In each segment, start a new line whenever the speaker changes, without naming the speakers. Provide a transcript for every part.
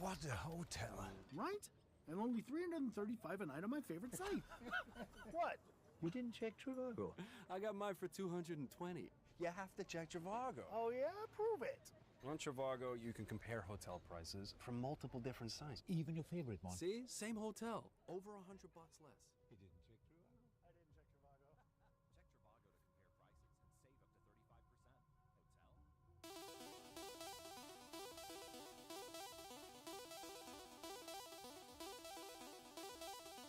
What a hotel.
Right? And only $335 a night on my favorite site.
What? You didn't check Trivago?
I got mine for $220.
You have to check Trivago.
Oh yeah? Prove it.
On Trivago, you can compare hotel prices from multiple different sites.
Even your favorite one.
See? Same hotel. Over $100 less.
You didn't check Trivago?
I didn't check Trivago.
Check Trivago to compare prices and save up to 35%. Hotel?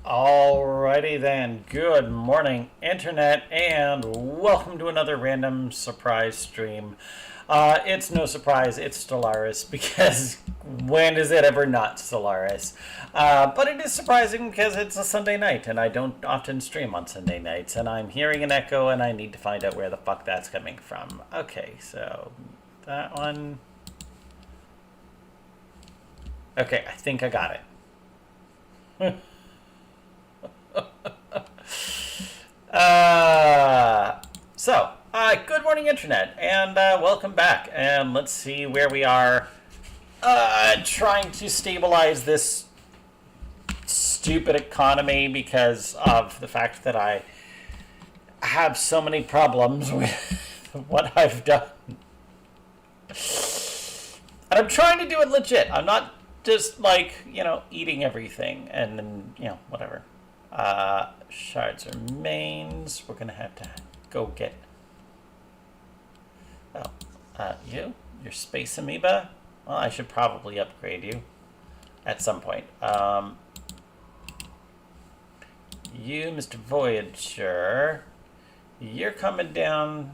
Alrighty then, good morning internet and welcome to another random surprise stream. It's no surprise, it's Stellaris because when is it ever not Stellaris? But it is surprising because it's a Sunday night and I don't often stream on Sunday nights and I'm hearing an echo and I need to find out where the fuck that's coming from. Okay, so that one. Okay, I think I got it. Good morning internet and welcome back, and let's see where we are trying to stabilize this stupid economy because of the fact that I have so many problems with what I've done, and I'm trying to do it legit. I'm not just like, eating everything and then, whatever. Shards remains. We're gonna have to go get. Oh, you're Space Amoeba. Well, I should probably upgrade you at some point. You, Mr. Voyager, you're coming down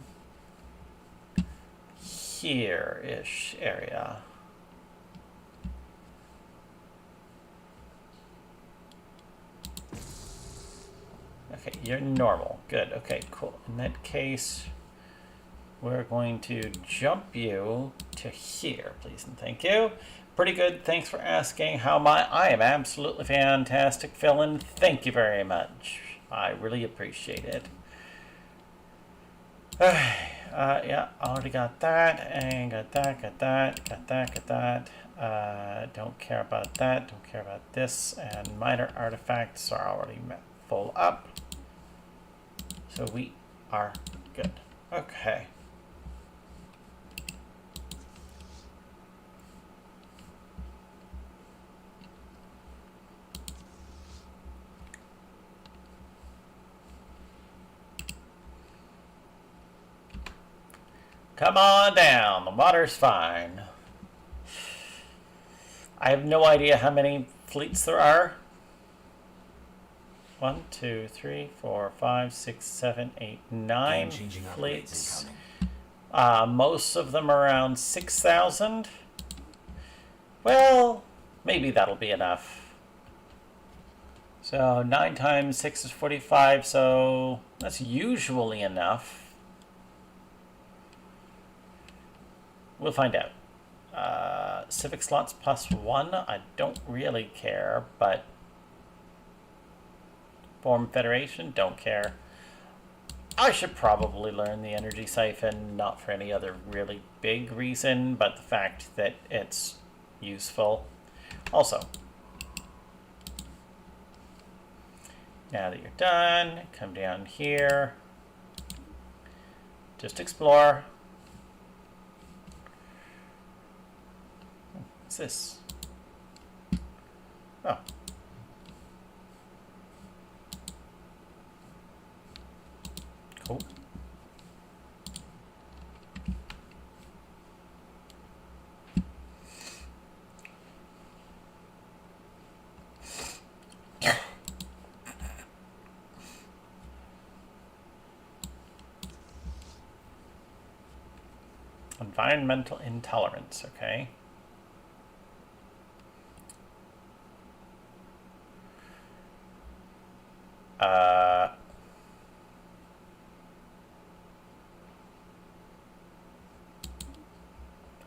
here-ish area. Okay, you're normal. Good. Okay, cool. In that case, we're going to jump you to here, please and thank you. Pretty good. Thanks for asking. How am I? I am absolutely fantastic, Philin. Thank you very much. I really appreciate it. Yeah, already got that, and got that, got that, got that, got that. Don't care about that. Don't care about this. And minor artifacts are already full up. So we are good. Okay. Come on down. The water's fine. I have no idea how many fleets there are. 1, 2, 3, 4, 5, 6, 7, 8, 9 fleets. Most of them around 6,000. Well, maybe that'll be enough. So 9 times 6 is 45, so that's usually enough. We'll find out. Civic slots +1, I don't really care, but Form Federation, don't care. I should probably learn the energy siphon, not for any other really big reason, but the fact that it's useful. Also, now that you're done, come down here. Just explore. What's this? Oh. Cool. Environmental intolerance, okay.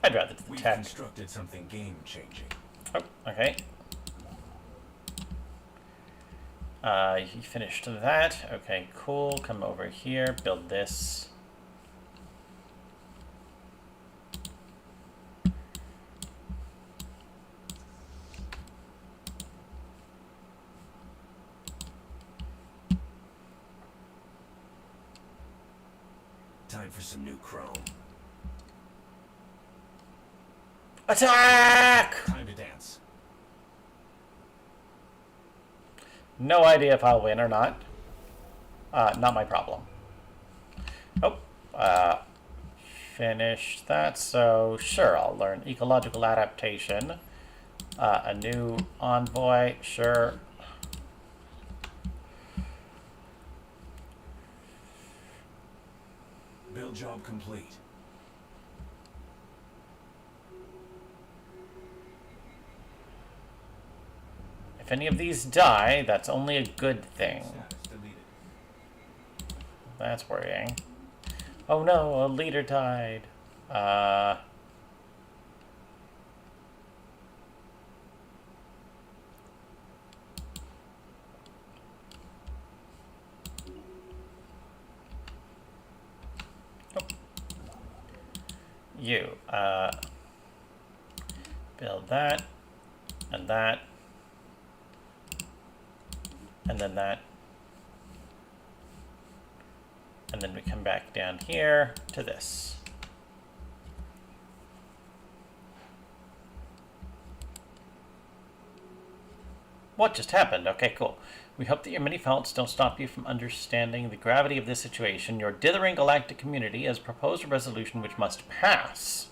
I'd rather
We've
tech.
constructed something game-changing.
Oh, okay. You finished that. Okay, cool. Come over here, build this.
Time for some new chrome.
Attack!
Time to dance.
No idea if I'll win or not. Not my problem. Oh, finish that. So sure, I'll learn ecological adaptation. A new envoy, sure.
Build job complete.
If any of these die, that's only a good thing.
Status deleted.
That's worrying. Oh no, a leader died. You, build that, and that, and then that, and then we come back down here to this. What just happened? Okay, cool. We hope that your many faults don't stop you from understanding the gravity of this situation. Your dithering galactic community has proposed a resolution which must pass.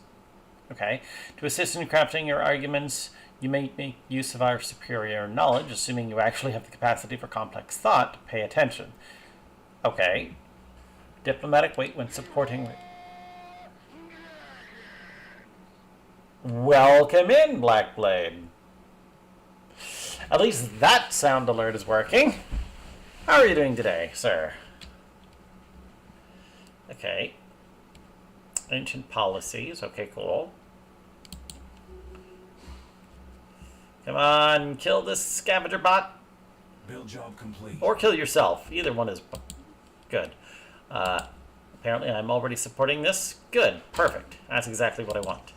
Okay. To assist in crafting your arguments, you may make use of our superior knowledge, assuming you actually have the capacity for complex thought. Pay attention. Okay. Diplomatic weight when supporting... Welcome in, Blackblade. At least that sound alert is working. How are you doing today, sir? Okay. Ancient policies. Okay, cool. Come on, kill this scavenger bot.
Build job complete.
Or kill yourself. Either one is good. Apparently I'm already supporting this. Good. Perfect. That's exactly what I want.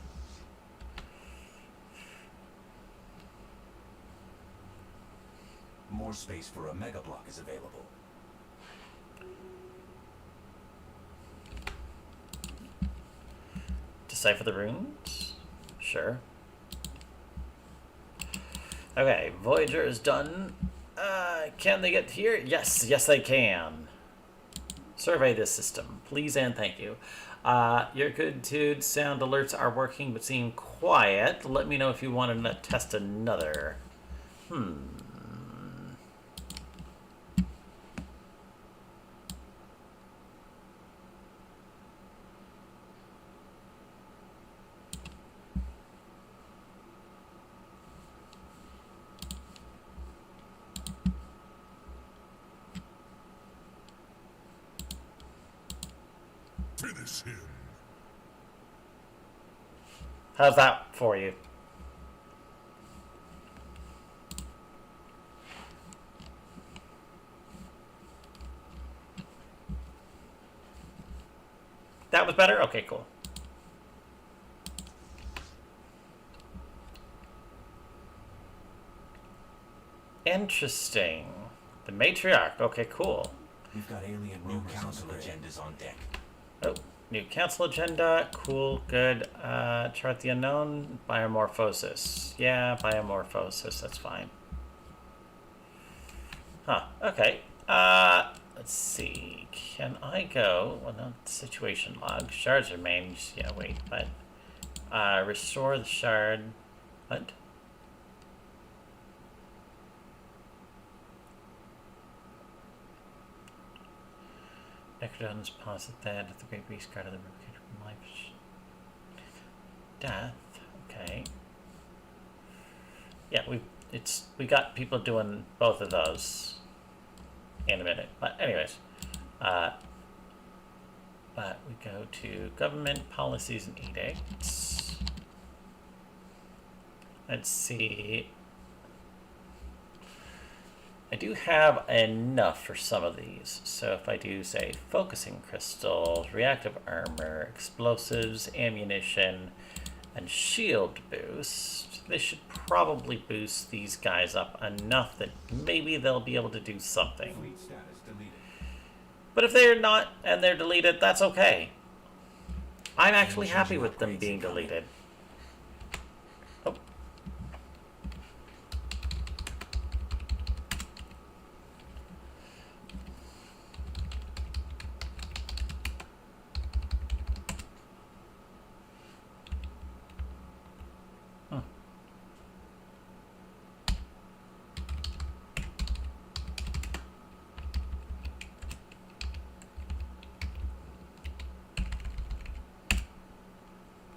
More space for a mega block is available.
Decipher the runes? Sure. Okay, Voyager is done. Can they get here? Yes, yes they can. Survey this system, please and thank you. Your good dude sound alerts are working but seem quiet. Let me know if you want to test another.
Finish him.
How's that for you? That was better? Okay, cool. Interesting. The matriarch. Okay, cool.
We've got alien new council agendas on deck.
Oh, new council agenda. Cool, good. Chart the unknown. Biomorphosis. Yeah, biomorphosis. That's fine. Huh, okay. Let's see. Can I go? Well, no, situation log. Shards remain. Yeah, wait, but. Restore the shard. What? Necrodons posit that the Great Beast guarded the replicator from life. Death. Okay. Yeah, we got people doing both of those in a minute. But anyways, but we go to government policies and edicts. Let's see. I do have enough for some of these. So if I do, say, focusing crystals, reactive armor, explosives, ammunition, and shield boost, they should probably boost these guys up enough that maybe they'll be able to do something.
Fleet status deleted.
But if they're not and they're deleted, that's okay. I'm actually happy with them being deleted. Oh.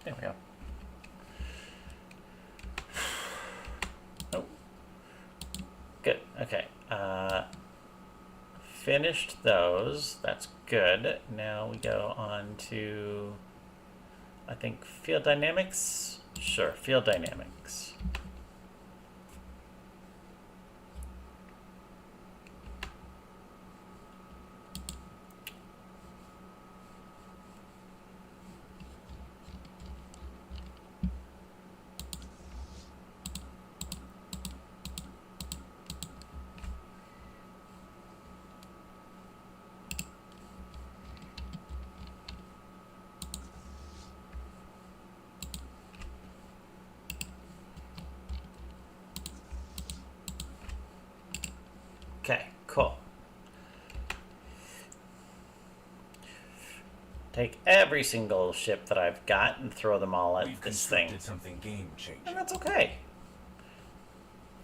There we go. Oh. Good. Okay. Finished those. That's good. Now we go on to, I think, field dynamics. Sure, field dynamics. Okay, cool. Take every single ship that I've got and throw them all at
We've
this thing.
constructed something game-changing.
And that's okay.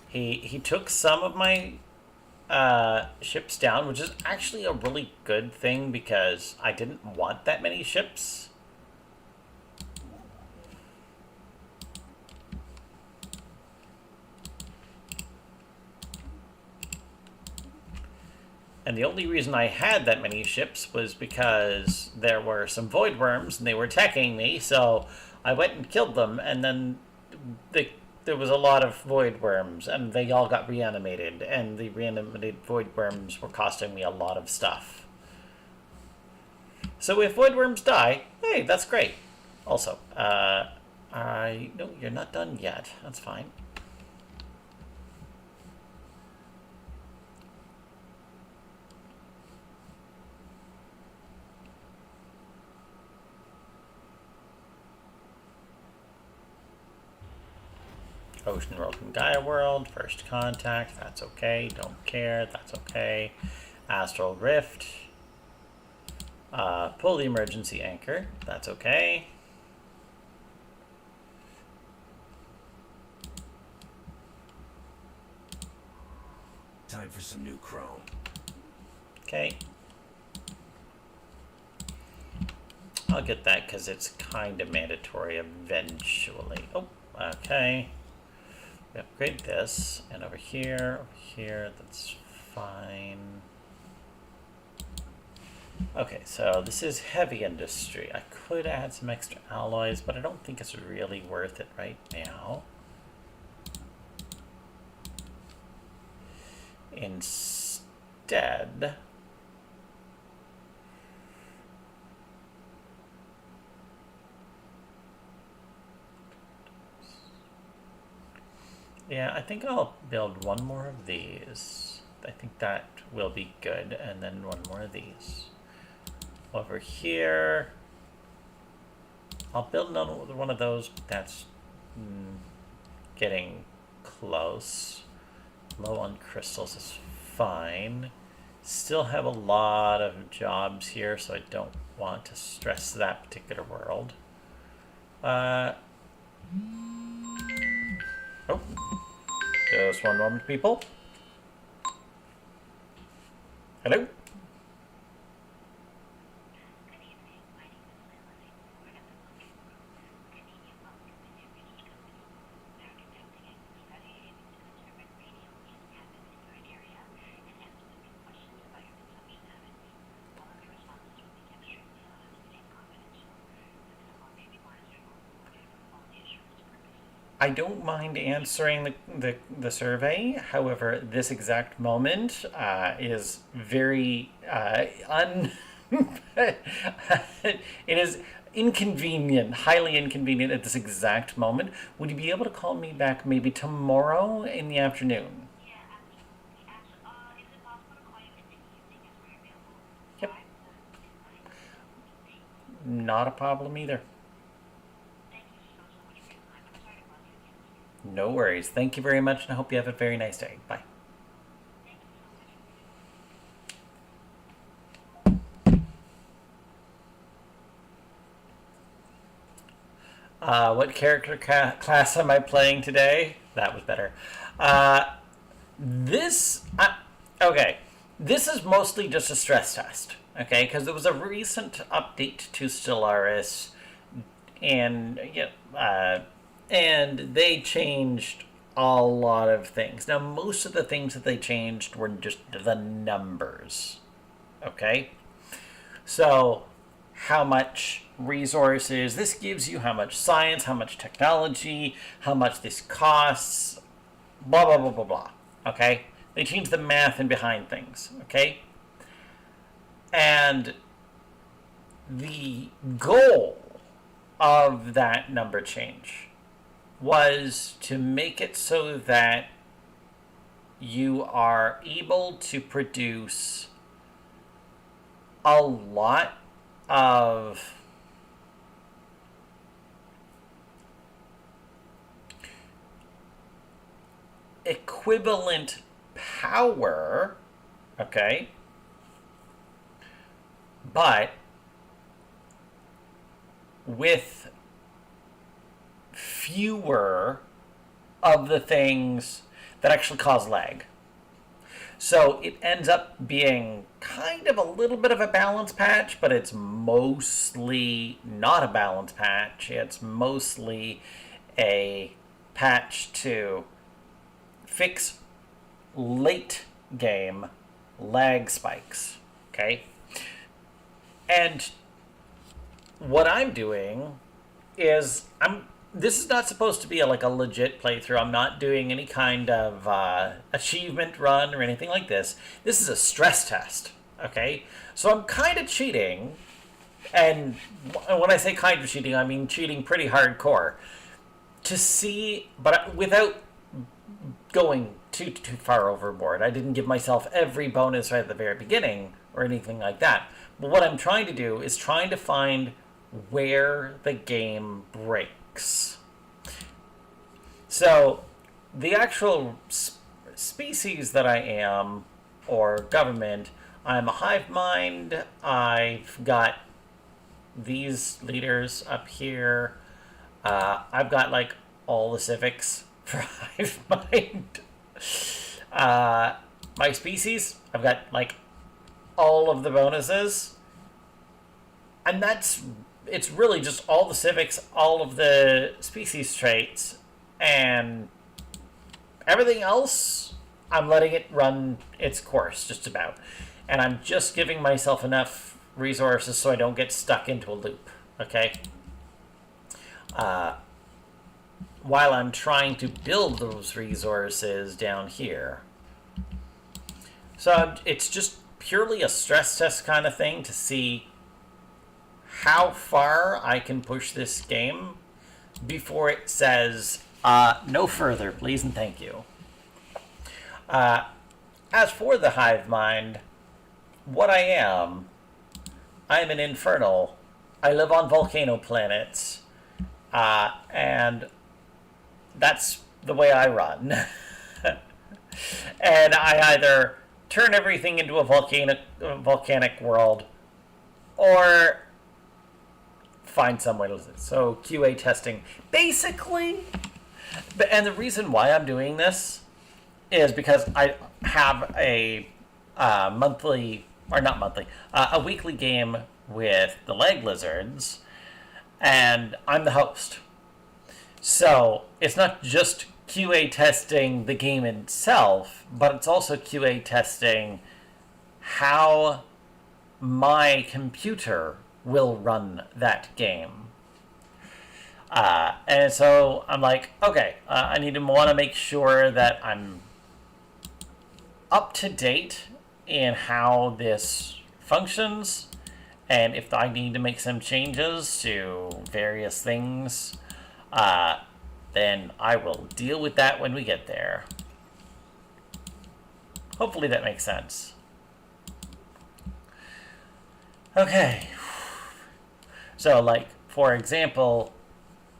He took some of my ships down, which is actually a really good thing because I didn't want that many ships. And the only reason I had that many ships was because there were some void worms and they were attacking me, so I went and killed them, and then there was a lot of void worms, and they all got reanimated, and the reanimated void worms were costing me a lot of stuff. So if void worms die, hey, that's great. Also, no, you're not done yet. That's fine. Ocean World and Gaia World, First Contact, that's okay, don't care, that's okay. Astral Rift, pull the emergency anchor, that's okay.
Time for some new chrome.
Okay. I'll get that because it's kind of mandatory eventually. Oh, okay. We upgrade this, and over here, that's fine. Okay, so this is heavy industry. I could add some extra alloys, but I don't think it's really worth it right now. Instead, yeah, I think I'll build one more of these. I think that will be good, and then one more of these. Over here, I'll build another one of those, but that's getting close. Low on crystals is fine. Still have a lot of jobs here, so I don't want to stress that particular world. Oh. Just one moment, people. Hello? I don't mind answering the survey. However, this exact moment is very it is inconvenient, highly inconvenient at this exact moment. Would you be able to call me back maybe tomorrow in the afternoon? Yep. Not a problem either. No worries. Thank you very much, and I hope you have a very nice day. Bye. What character class am I playing today? That was better. Okay. This is mostly just a stress test, okay? Because there was a recent update to Stellaris and they changed a lot of things. Now, most of the things that they changed were just the numbers. Okay? So, how much resources this gives you, how much science, how much technology, how much this costs, blah, blah, blah, blah, blah. Okay? They changed the math in behind things. Okay? And the goal of that number change was to make it so that you are able to produce a lot of equivalent power, okay, but with fewer of the things that actually cause lag. So it ends up being kind of a little bit of a balance patch, but it's mostly not a balance patch. It's mostly a patch to fix late game lag spikes. Okay? And what I'm doing is this is not supposed to be like a legit playthrough. I'm not doing any kind of achievement run or anything like this. This is a stress test, okay? So I'm kind of cheating, and when I say kind of cheating, I mean cheating pretty hardcore to see, but without going too far overboard. I didn't give myself every bonus right at the very beginning or anything like that. But what I'm trying to do is trying to find where the game breaks. So the actual species that I am, or government, I'm a hive mind. I've got these leaders up here. I've got like all the civics for hive mind. My species, I've got like all of the bonuses, and it's really just all the civics, all of the species traits, and everything else I'm letting it run its course just about, and I'm just giving myself enough resources so I don't get stuck into a loop. Okay, while I'm trying to build those resources down here. So it's just purely a stress test kind of thing to see how far I can push this game before it says, no further, please and thank you. As for the hive mind, what I'm an infernal. I live on volcano planets, and that's the way I run. And I either turn everything into a volcanic world, or find some way to lose it. So QA testing, basically. And the reason why I'm doing this is because I have a a weekly game with the leg lizards, and I'm the host. So it's not just QA testing the game itself, but it's also QA testing how my computer will run that game. And so I'm like, okay, I want to make sure that I'm up to date in how this functions, and if I need to make some changes to various things, then I will deal with that when we get there. Hopefully that makes sense. Okay. So, like, for example,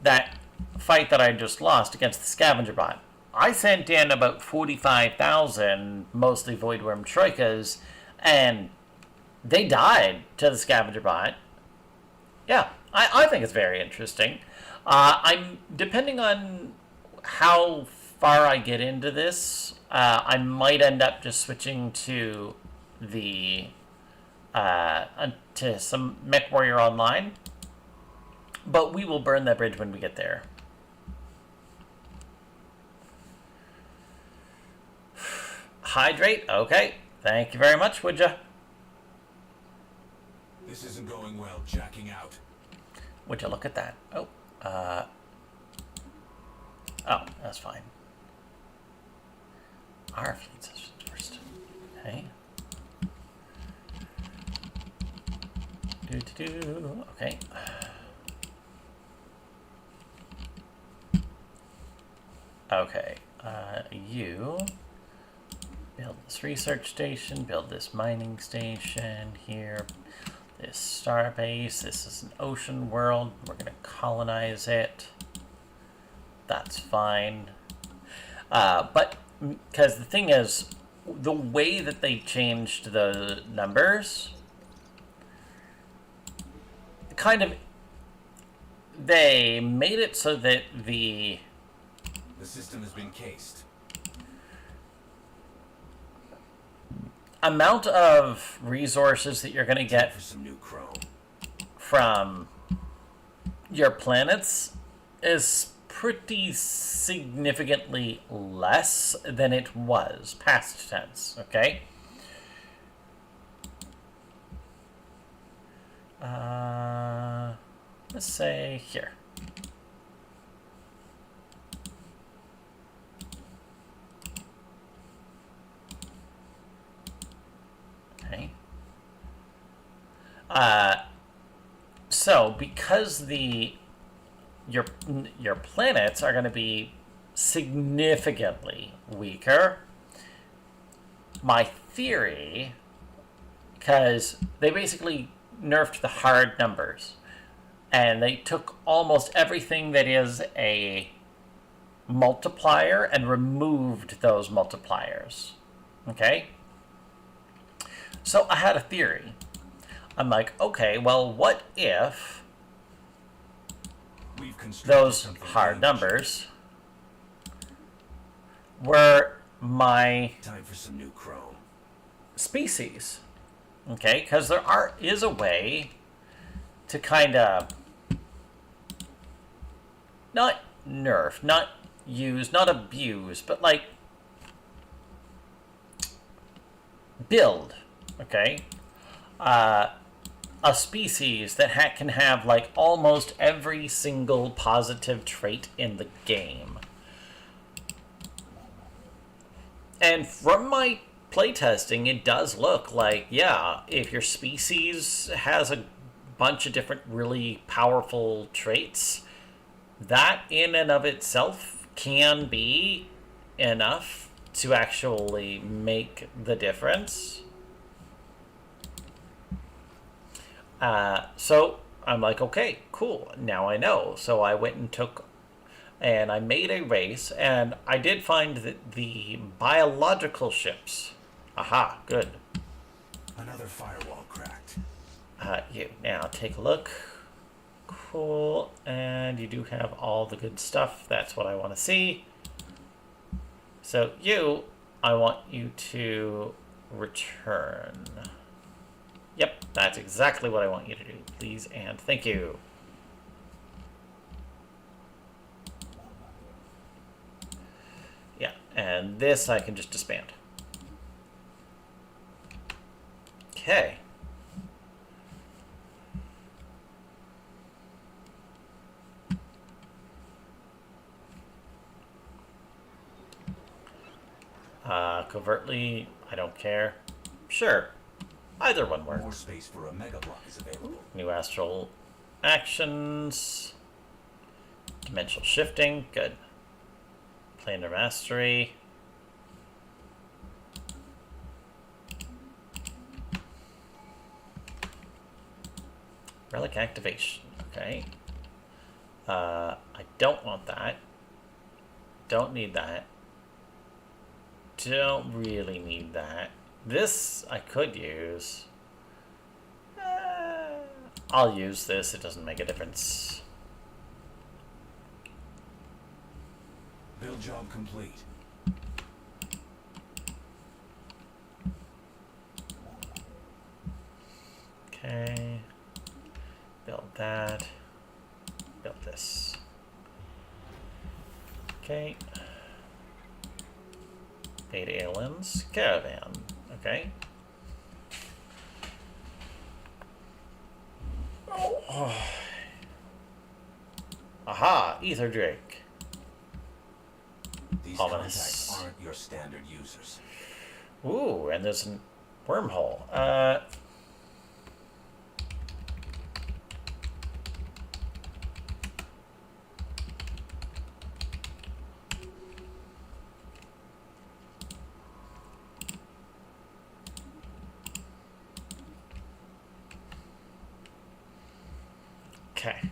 that fight that I just lost against the scavenger bot, I sent in about 45,000, mostly Voidworm Troikas, and they died to the scavenger bot. Yeah, I think it's very interesting. I'm depending on how far I get into this, I might end up just switching to the to some MechWarrior Online, But we will burn that bridge when we get there. Hydrate? Okay. Thank you very much, would ya?
This isn't going well, jacking out.
Would you look at that? Oh, oh, that's fine. Our feed sessions first. Okay. Okay. Okay. You build this research station, build this mining station here. This star base, this is an ocean world. We're going to colonize it. That's fine. But, because the thing is, the way that they changed the numbers, kind of, they made it so that
The system has been cased.
amount of resources that you're going to get
For some new chrome.
from your planets is pretty significantly less than it was past tense, okay? Let's say here. Okay. So because your planets are going to be significantly weaker, my theory, because they basically nerfed the hard numbers, and they took almost everything that is a multiplier and removed those multipliers. Okay? So I had a theory. I'm like, okay, well, what if
We've constructed
those
something
hard
dangerous.
numbers were my
Time for some new chrome.
species? Okay, because is a way to kind of not nerf, not use, not abuse, but like build, okay, a species that can have like almost every single positive trait in the game. And from my playtesting, it does look like, yeah, if your species has a bunch of different really powerful traits, that in and of itself can be enough to actually make the difference. So I'm like, okay, cool, now I know. So I went and I made a race, and I did find that the biological ships, aha, good.
Another firewall cracked.
You now take a look. Cool, and you do have all the good stuff. That's what I want to see. So I want you to return. Yep, that's exactly what I want you to do. Please and thank you. Yeah, and this I can just disband. Okay. Covertly, I don't care. Sure. Either one
More
works.
space for a mega block is available.
New astral actions. Dimensional shifting. Good. Planar mastery. Relic activation. Okay. I don't want that. Don't need that. Don't really need that. This I could use. I'll use this. It doesn't make a difference.
Build job complete.
Okay. Build that. Okay. Beta aliens. Caravan. Okay. Oh. Aha! Ether Drake.
These
Ominous.
contacts aren't your standard users.
Ooh, and there's a wormhole. Okay.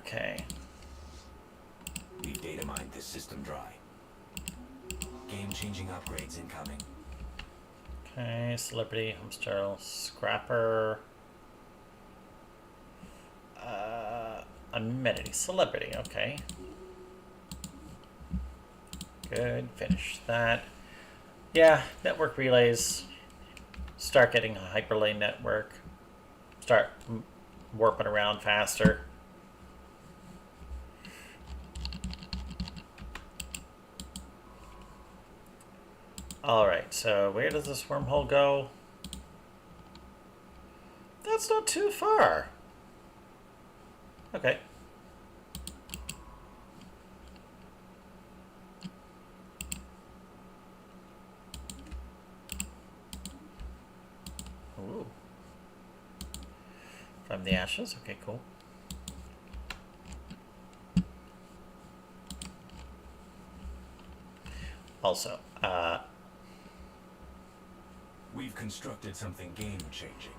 Okay.
We've data mined this system dry. Game-changing upgrades incoming.
Okay, Celebrity, Homestar, Scrapper. Amenity, Celebrity, okay. Good, finish that. Yeah, network relays. Start getting a hyperlane network. Start warping around faster. Alright, so where does this wormhole go? That's not too far. Okay. Ooh. From the ashes? Okay, cool. Also,
We've constructed something game-changing.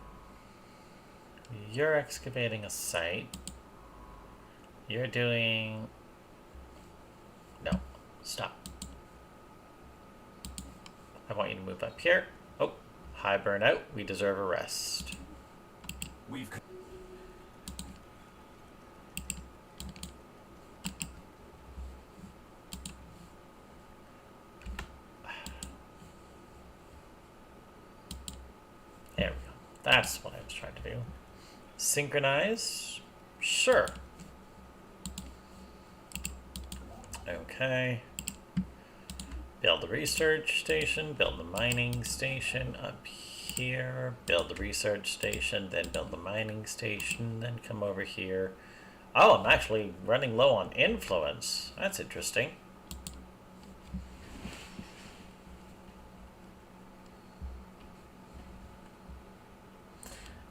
you're excavating a site. You're doing... No, stop. I want you to move up here. Oh, high burnout. We deserve a rest.
We've
There we go. That's what I was trying to do. Synchronize? Sure. Okay. Build the research station, build the mining station up here, build the research station, then build the mining station, then come over here. Oh, I'm actually running low on influence. That's interesting.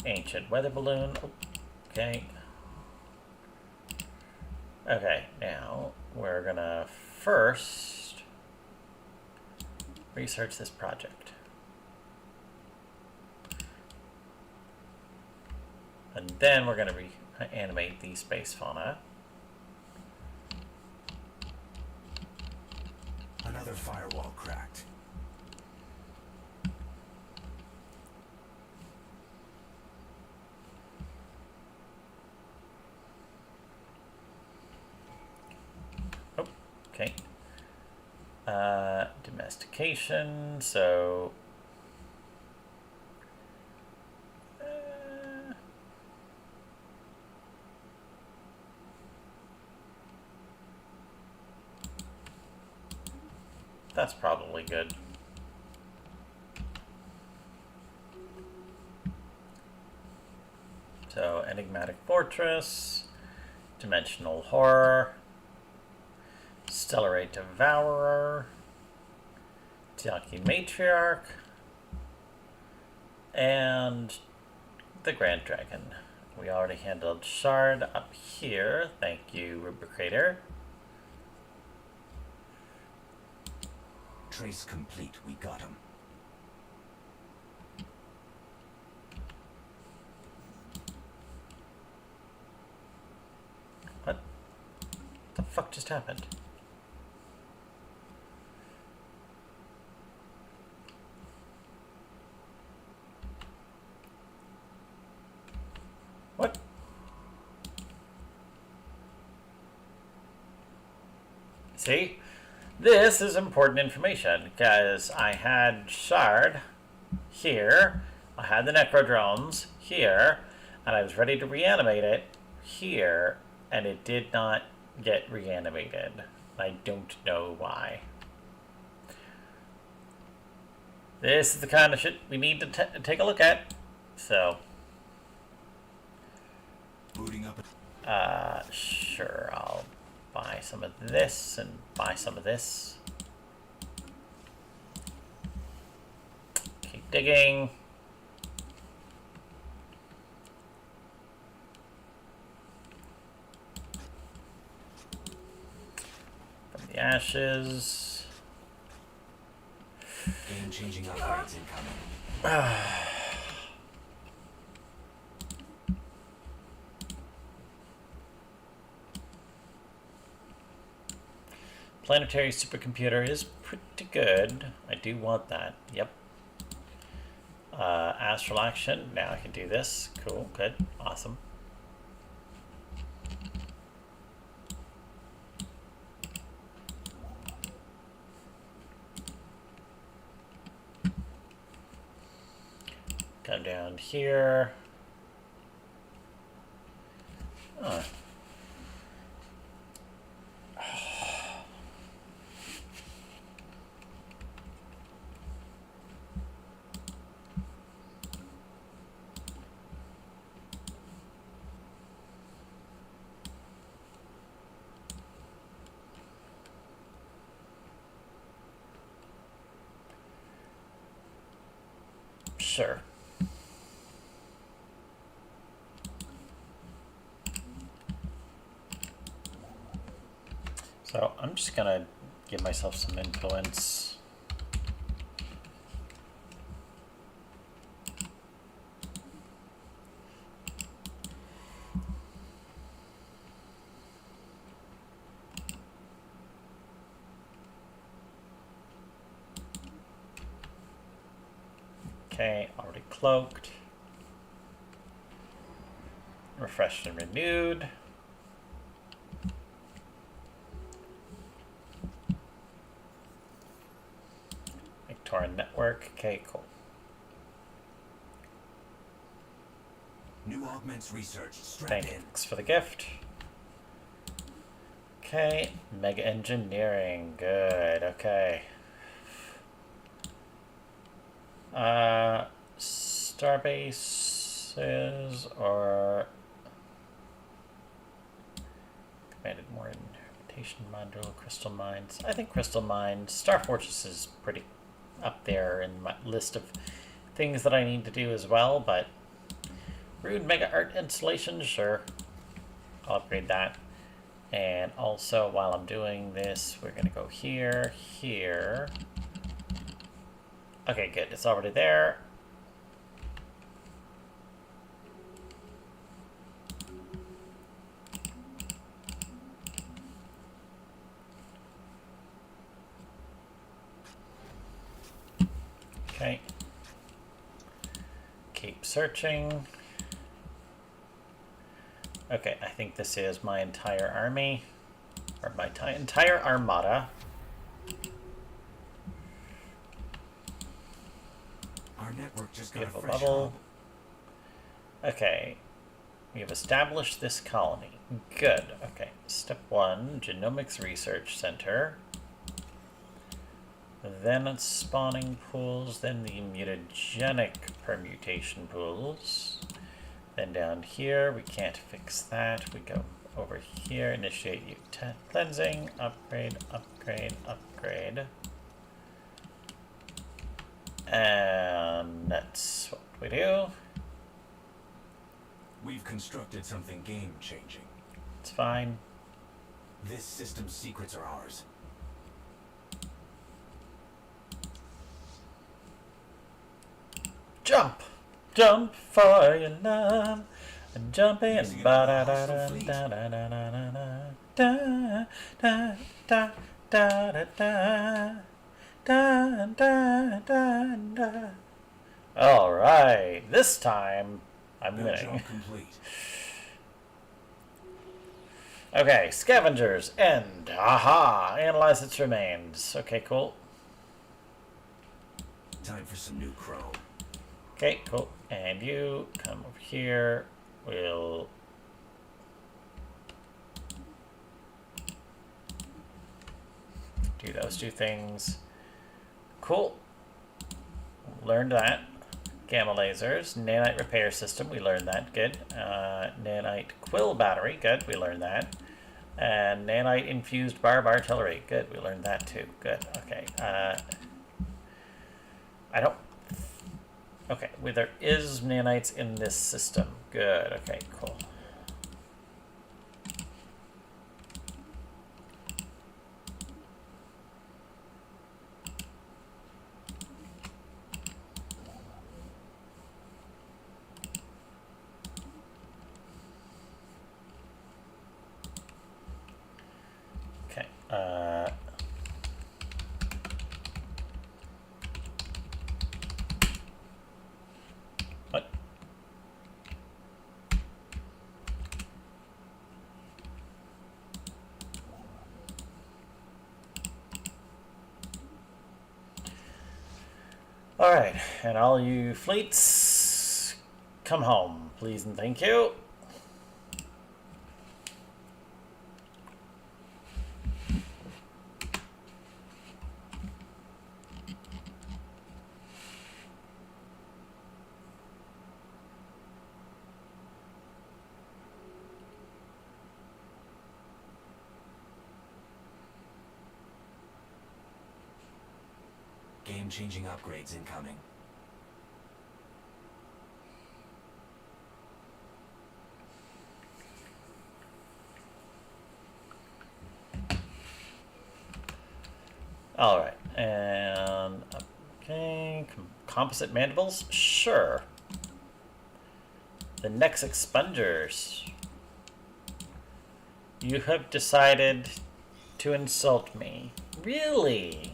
Ancient weather balloon. Okay. Okay, now we're gonna first research this project. And then we're gonna reanimate the space fauna.
another firewall cracked.
Oh, okay. Domestication, so... that's probably good. So, Enigmatic Fortress, Dimensional Horror, Stellarite Devourer, Tiaki Matriarch, and the Grand Dragon. We already handled Shard up here. Thank you, Rubricator.
Trace complete. We got him.
What the fuck just happened? See? This is important information because I had Shard here, I had the Necrodrones here, and I was ready to reanimate it here, and it did not get reanimated. I don't know why. This is the kind of shit we need to take a look at. So,
Booting up.
sure, I'll buy some of this and buy some of this. Keep digging. From the ashes.
Game-changing upgrades incoming.
Planetary supercomputer is pretty good. I do want that. Yep. Astral action. Now I can do this. Cool. Good. Awesome. Come down here. Huh. Sure. So I'm just gonna give myself some influence. Okay, already cloaked. Refreshed and renewed. Victorian network. Okay, cool.
New augments researched. Strap in.
Thanks for the gift. Okay, mega engineering. Good. Okay. Starbases or commanded more interpretation module, crystal mines. I think crystal mines. Star Fortress is pretty up there in my list of things that I need to do as well, but rude mega art installation, sure. I'll upgrade that. And also while I'm doing this, we're gonna go here, here. Okay, good. It's already there. Okay. Keep searching. Okay, I think this is my entire army. Or my entire armada.
Our network just got
Beautiful
a fresh
bubble.
hub.
Okay. We have established this colony. Good. Okay. Step 1, Genomics Research Center. Then it's spawning pools, then the mutagenic permutation pools. Then down here, we can't fix that. We go over here, initiate cleansing, upgrade, upgrade, upgrade. And that's what we do.
We've constructed something game-changing.
It's fine.
This system's secrets are ours.
Jump! Jump for your love. Jump in.
Using it
Ba
on
da
a
da
hostile
da
fleet.
da da da da da da da da da da da da da. All right, this time I'm
New
winning.
job complete.
Okay, scavengers, end. Aha! Analyze its remains. Okay, cool.
Time for some new chrome.
Okay, cool. And you come over here. We'll do those two things. Cool. Learned that. Gamma lasers. Nanite repair system. We learned that. Good. Nanite quill battery. Good. We learned that. And nanite infused barb artillery. Good. We learned that too. Good. Okay. I don't... Okay. Well, there is nanites in this system. Good. Okay. Cool. Okay. What? All right, and all you fleets, come home, please and thank you.
Game-changing upgrades incoming.
All right, and okay, composite mandibles, sure. The next expungers. You have decided to insult me. Really?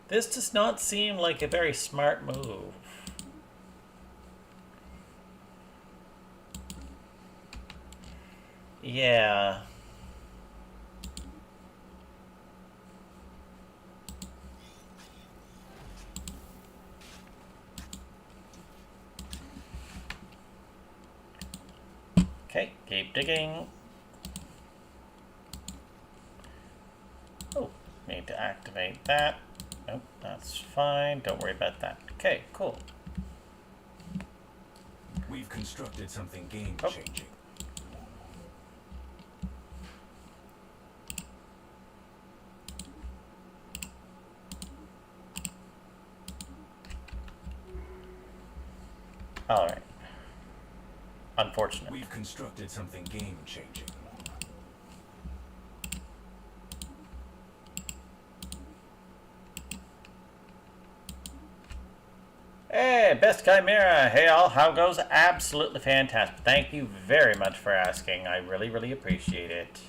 This does not seem like a very smart move. Yeah. Okay, keep digging. Oh, need to activate that. Nope, that's fine. Don't worry about that. Okay, cool.
We've constructed something game-changing.
All right. Unfortunate.
We've constructed something game-changing.
Hey, Best Chimera. Hey, all. How goes? Absolutely fantastic. Thank you very much for asking. I really, really appreciate it.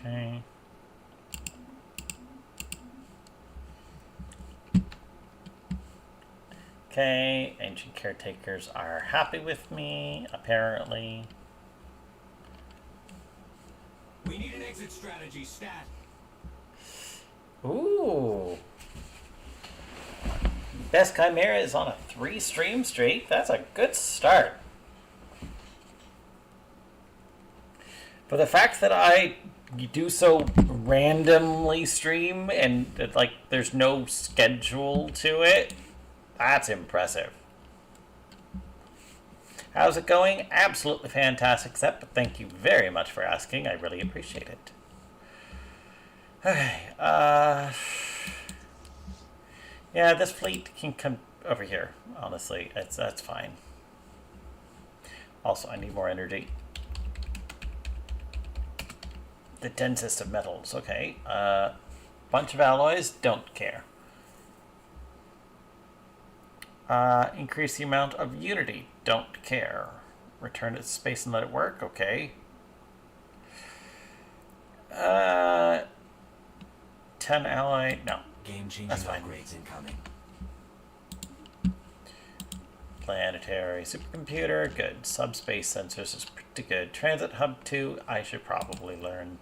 Okay. Okay, ancient caretakers are happy with me, apparently.
We need an exit strategy, stat.
Ooh. Best Chimera is on a 3-stream streak. That's a good start. For the fact that I do so randomly stream and like there's no schedule to it, that's impressive. How's it going? Absolutely fantastic, Seth, but thank you very much for asking. I really appreciate it. Okay, yeah, this fleet can come over here, honestly. That's fine. Also, I need more energy. The densest of metals, okay. Bunch of alloys, don't care. Increase the amount of unity, don't care. return it to space and let it work. Okay. 10 ally. No.
Game-changing
That's fine.
upgrades incoming.
Planetary supercomputer. Good. Subspace sensors is pretty good. Transit hub 2. I should probably learn.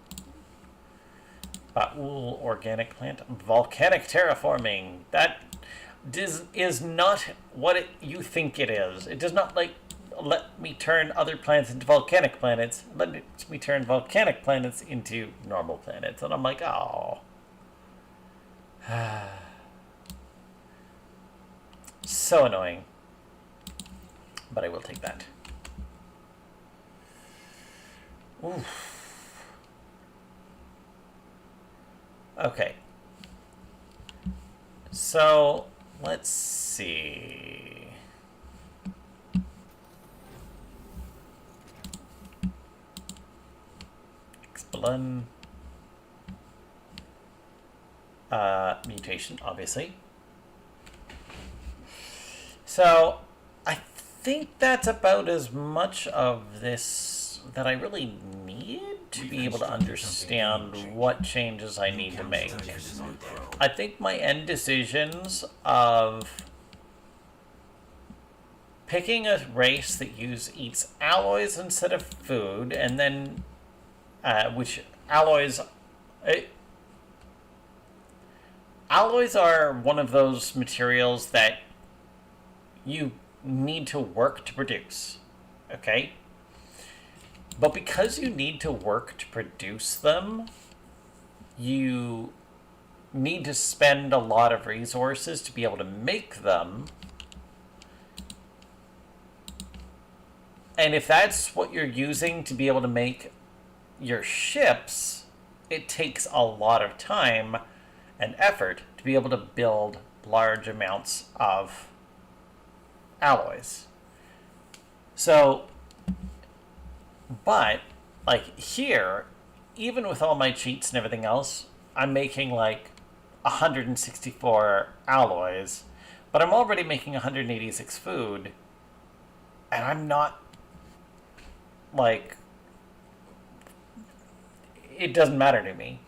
Baul organic plant. Volcanic terraforming. That is not what you think it is. It does not like let me turn other planets into volcanic planets. Let me turn volcanic planets into normal planets. And I'm like, oh. So annoying. But I will take that. Oof. Okay. So, let's see. Explain. Mutation, obviously. So, I think that's about as much of this that I really need to be able to understand what changes I need to make. I think my end decisions of picking a race that eats alloys instead of food, and then which alloys are one of those materials that you need to work to produce, okay? But because you need to work to produce them, you need to spend a lot of resources to be able to make them. And if that's what you're using to be able to make your ships, it takes a lot of time and effort to be able to build large amounts of alloys. So, but like here, even with all my cheats and everything else, I'm making like 164 alloys, but I'm already making 186 food, and I'm not like, it doesn't matter to me.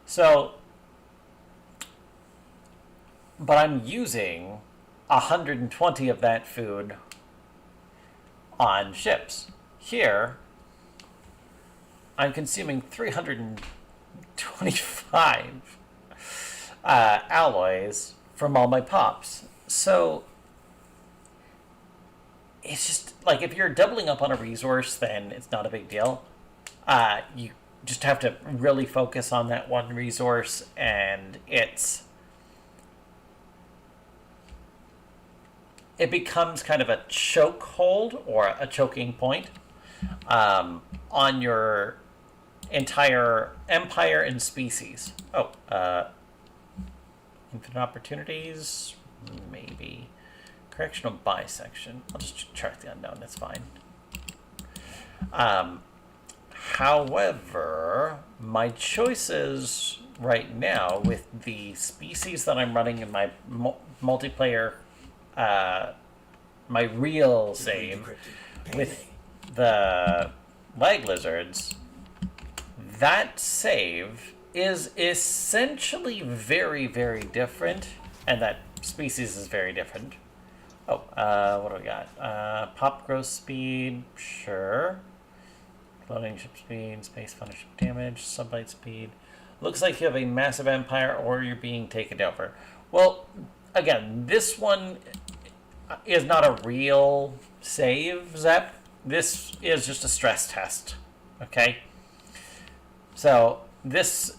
So, but I'm using 120 of that food on ships. Here, I'm consuming 325 alloys from all my pops. So, it's just, like, if you're doubling up on a resource, then it's not a big deal. You just have to really focus on that one resource, and it becomes kind of a chokehold or a choking point on your entire empire and species. Oh, infinite opportunities, maybe. Correctional bisection. I'll just chart the unknown, that's fine. However, my choices right now with the species that I'm running in my multiplayer, my real save with the lag lizards, that save is essentially very, very different, and that species is very different. Oh, what do we got? Pop growth speed, sure. Floating ship speed, space funnel ship damage, sublight speed. Looks like you have a massive empire or you're being taken over. Well, again, this one is not a real save, Zep. This is just a stress test, okay? So, this,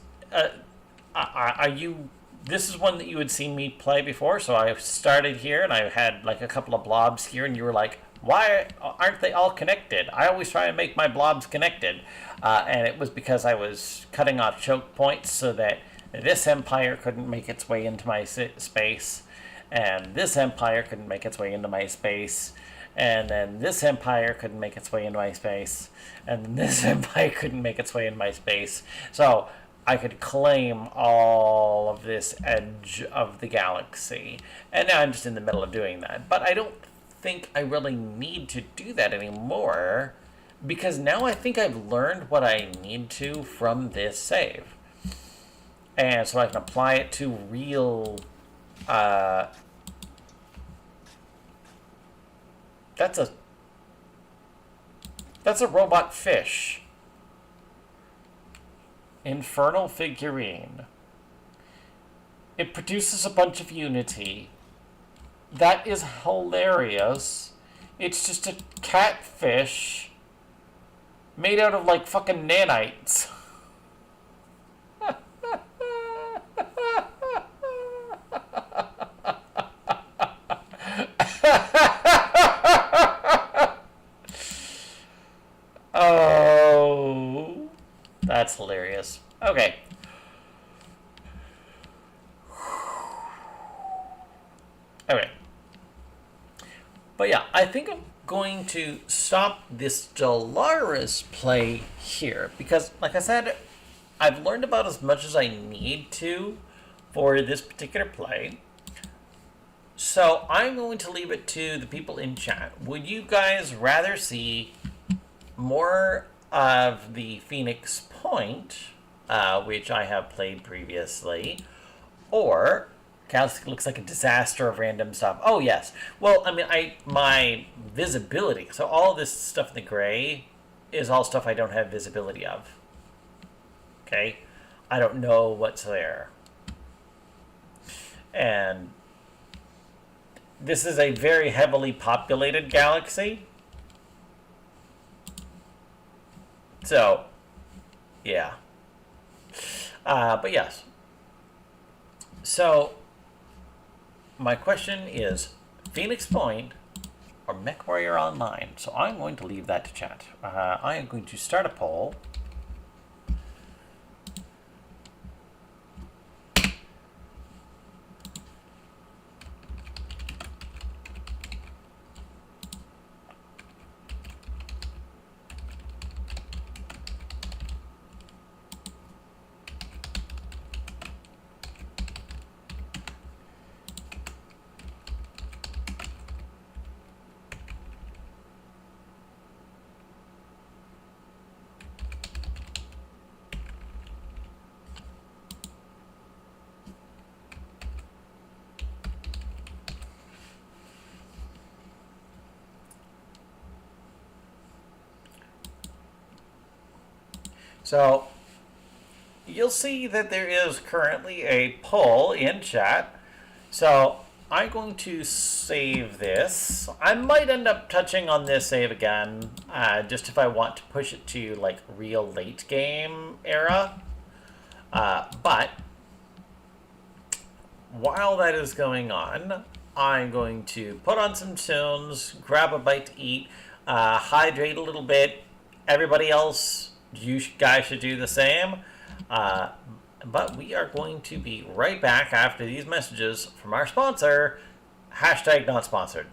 this is one that you had seen me play before, so I started here and I had like a couple of blobs here and you were like, why aren't they all connected? I always try and make my blobs connected. And it was because I was cutting off choke points so that this empire couldn't make its way into my space, and this empire couldn't make its way into my space, and then this empire couldn't make its way into my space, and this empire couldn't make its way into my space. So I could claim all of this edge of the galaxy. And now I'm just in the middle of doing that. But I don't think I really need to do that anymore, because now I think I've learned what I need to from this save. And so I can apply it to real... That's a robot fish. Infernal figurine. It produces a bunch of unity. That is hilarious. It's just a catfish made out of like fucking nanites. Oh, that's hilarious. Okay. Okay. But yeah, I think I'm going to stop this Stellaris play here because, like I said, I've learned about as much as I need to for this particular play. So I'm going to leave it to the people in chat. Would you guys rather see more of the Phoenix Point, which I have played previously, or Galaxy looks like a disaster of random stuff? Oh yes. Well, I mean, my visibility. So all this stuff in the gray is all stuff I don't have visibility of. Okay, I don't know what's there, and this is a very heavily populated galaxy. So, yeah. But yes. So, my question is Phoenix Point or MechWarrior Online? So I'm going to leave that to chat. I am going to start a poll. So you'll see that there is currently a poll in chat. So I'm going to save this. I might end up touching on this save again, just if I want to push it to like real late game era. But while that is going on, I'm going to put on some tunes, grab a bite to eat, hydrate a little bit. Everybody else, you guys should do the same. But we are going to be right back after these messages from our sponsor, hashtag not sponsored.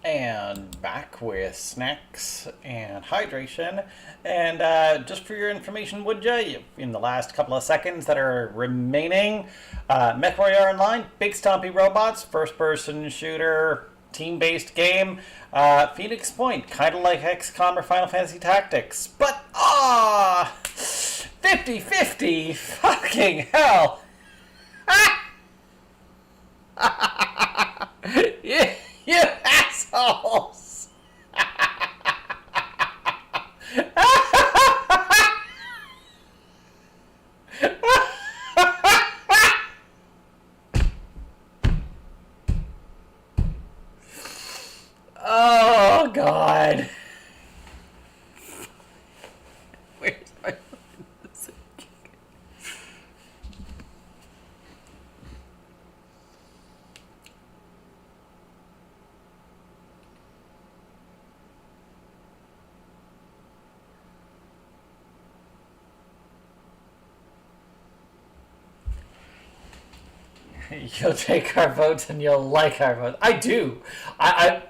And back with snacks and hydration. And just for your information, would ya, in the last couple of seconds that are remaining, MechWarrior Online, big stompy robots, first-person shooter, team-based game. Phoenix Point, kind of like XCOM or Final Fantasy Tactics. But, 50-50, fucking hell. You assholes! Oh, God. Where's my music? You'll take our votes and you'll like our votes. I do. I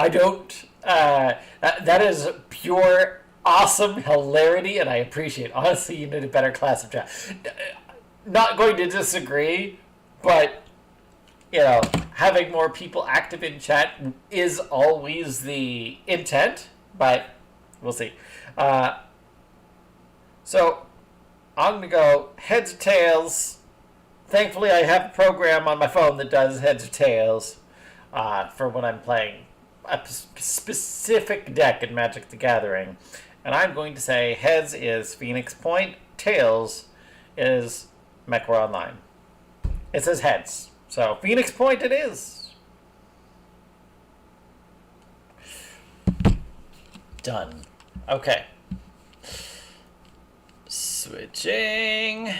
don't. That is pure awesome hilarity, and I appreciate. Honestly, you need a better class of chat. Not going to disagree, but having more people active in chat is always the intent. But we'll see. So I'm gonna go heads or tails. Thankfully, I have a program on my phone that does heads or tails for when I'm playing a specific deck in Magic the Gathering. And I'm going to say heads is Phoenix Point, tails is MechWarrior Online. It says heads. So Phoenix Point it is. Done. Okay. Switching.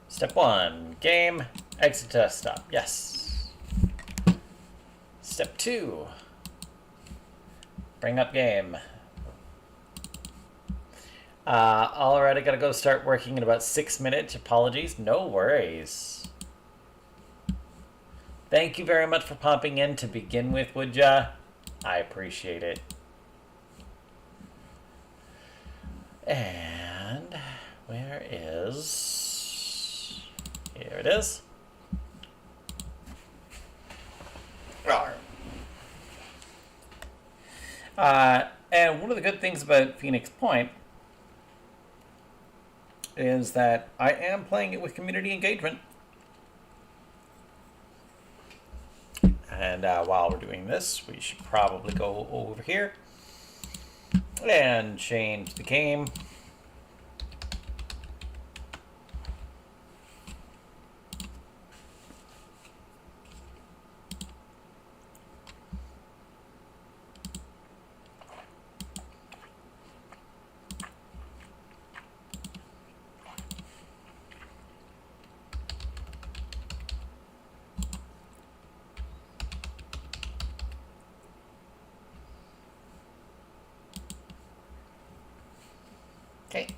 Step 1, game, exit desktop, yes. Step 2, bring up game. Alright, I gotta go start working in about 6 minutes. Apologies, no worries. Thank you very much for popping in to begin with, would ya? I appreciate it. And where is... Here it is. And one of the good things about Phoenix Point is that I am playing it with community engagement. And while we're doing this, we should probably go over here and change the game. Okay.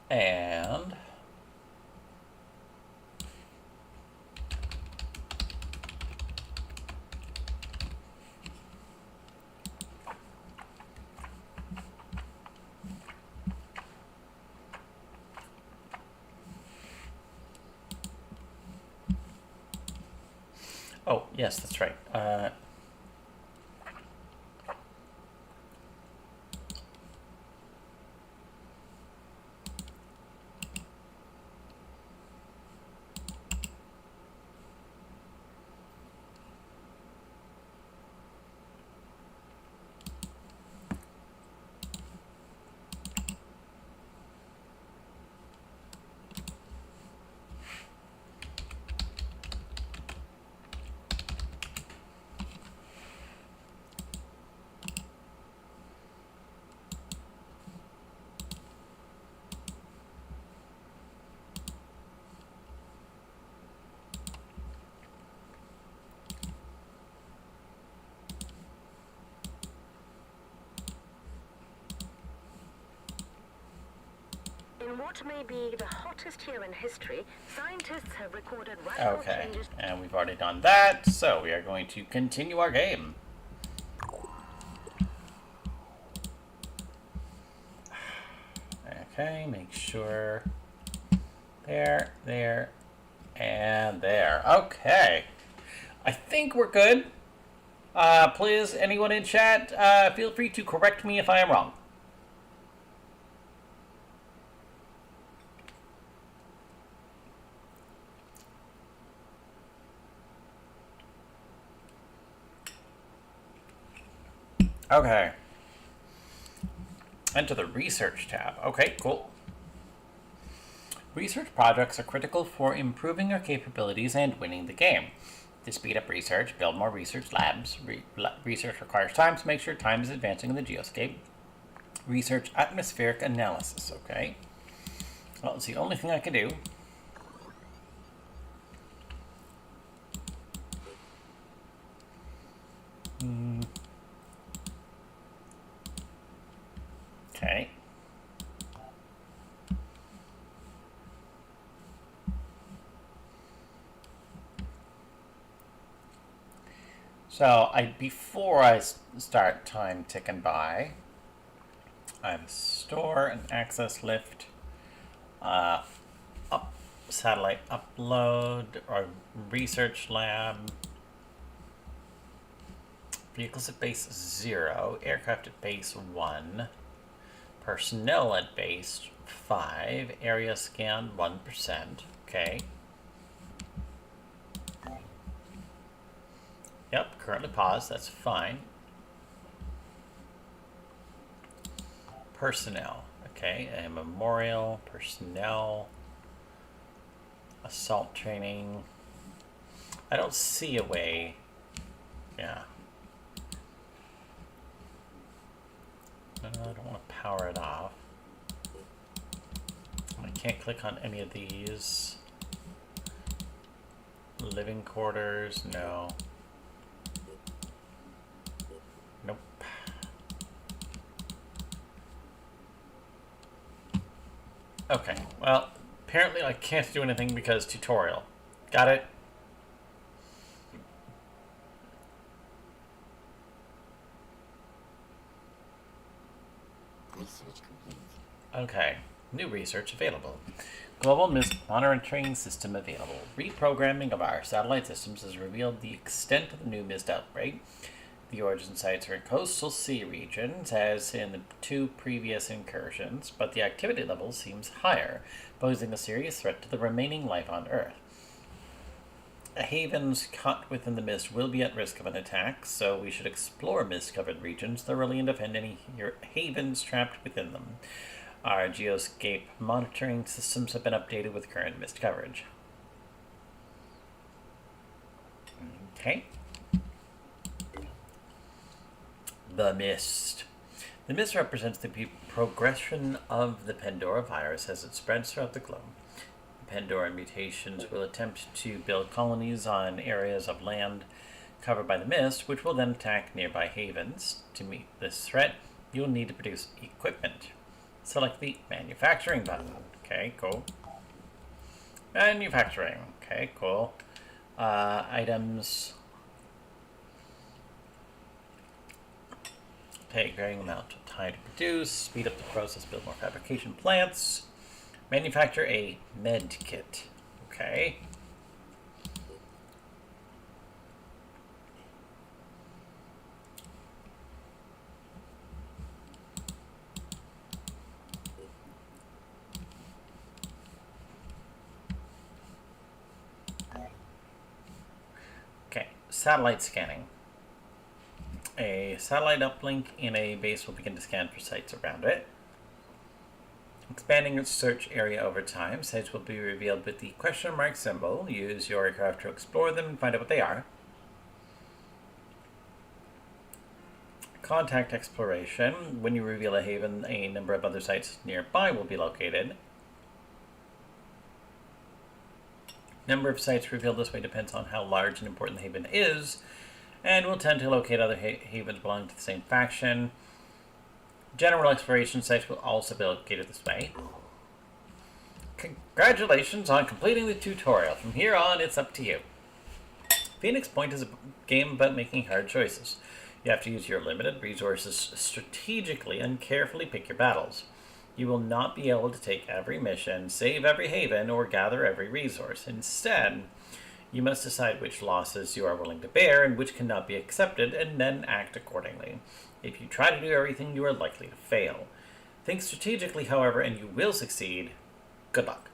And oh, yes, that's right.
what may be the hottest year in history, scientists have recorded radical
Okay,
changes.
and we've already done that, so we are going to continue our game. Okay, make sure. There, and there. Okay. I think we're good. Please, anyone in chat, feel free to correct me if I am wrong. Okay. Enter the research tab. Okay, cool. Research projects are critical for improving our capabilities and winning the game. To speed up research, build more research labs. Research requires time, so make sure time is advancing in the geoscape. Research atmospheric analysis, okay. Well, it's the only thing I can do. Okay. So, before I start time ticking by, I have a store, an access lift, satellite upload, or research lab, vehicles at base 0, aircraft at base 1, personnel at base 5, area scan 1%, okay. Yep, currently paused, that's fine. Personnel, okay, a memorial, personnel, assault training. I don't see a way, yeah. I don't want to power it off. I can't click on any of these. Living quarters, no. Nope. Okay, well, apparently I can't do anything because tutorial. Got it? Okay, new research available. Global mist monitoring system available. Reprogramming of our satellite systems has revealed the extent of the new mist outbreak. The origin sites are in coastal sea regions, as in the 2 previous incursions, but the activity level seems higher, posing a serious threat to the remaining life on Earth. Havens caught within the mist will be at risk of an attack, so we should explore mist-covered regions thoroughly and defend any havens trapped within them. Our geoscape monitoring systems have been updated with current mist coverage. Okay. The mist. The mist represents the progression of the Pandora virus as it spreads throughout the globe. The Pandora mutations will attempt to build colonies on areas of land covered by the mist, which will then attack nearby havens. To meet this threat, you'll need to produce equipment. Select the manufacturing button. Okay, cool. Manufacturing. Okay, cool. Items. Take varying amount of time to produce. Speed up the process. Build more fabrication plants. Manufacture a med kit. Okay. Satellite scanning. A satellite uplink in a base will begin to scan for sites around it. Expanding its search area over time, sites will be revealed with the question mark symbol. Use your aircraft to explore them and find out what they are. Contact exploration. When you reveal a haven, a number of other sites nearby will be located. Number of sites revealed this way depends on how large and important the haven is, and will tend to locate other havens belonging to the same faction. General exploration sites will also be located this way. Congratulations on completing the tutorial. From here on, it's up to you. Phoenix Point is a game about making hard choices. You have to use your limited resources strategically and carefully pick your battles. You will not be able to take every mission, save every haven, or gather every resource. Instead, you must decide which losses you are willing to bear and which cannot be accepted, and then act accordingly. If you try to do everything, you are likely to fail. Think strategically, however, and you will succeed. Good luck.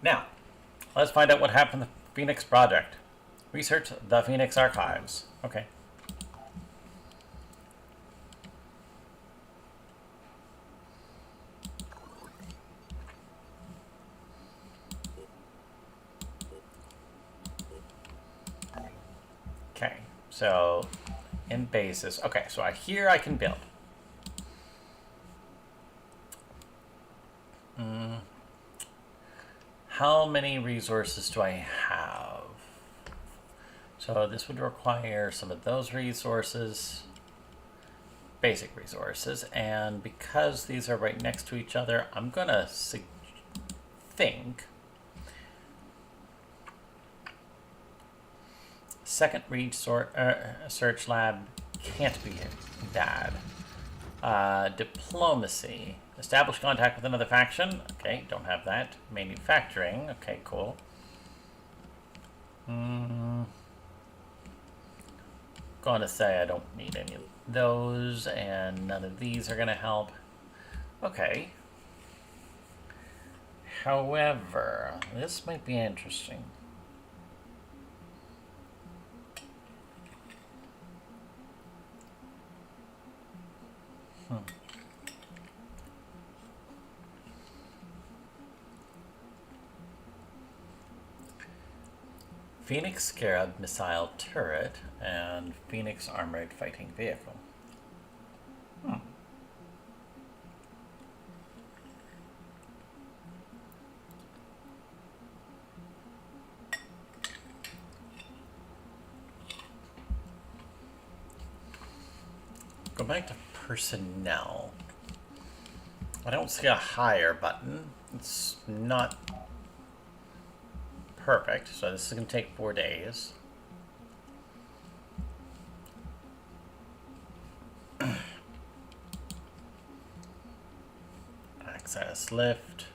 Now, let's find out what happened to the Phoenix Project. Research the Phoenix Archives. Okay. Okay, so in bases. Okay, so here I can build. How many resources do I have? So this would require some of those resources, basic resources, and because these are right next to each other, I'm gonna think second search lab can't be bad. Diplomacy. Establish contact with another faction. Okay, don't have that. Manufacturing. Okay, cool. Gonna say I don't need any of those, and none of these are gonna help. Okay. However, this might be interesting. Phoenix Scarab missile turret and Phoenix armored fighting vehicle. Go back to personnel. I don't see a hire button. It's not perfect, so this is going to take 4 days. Access lift.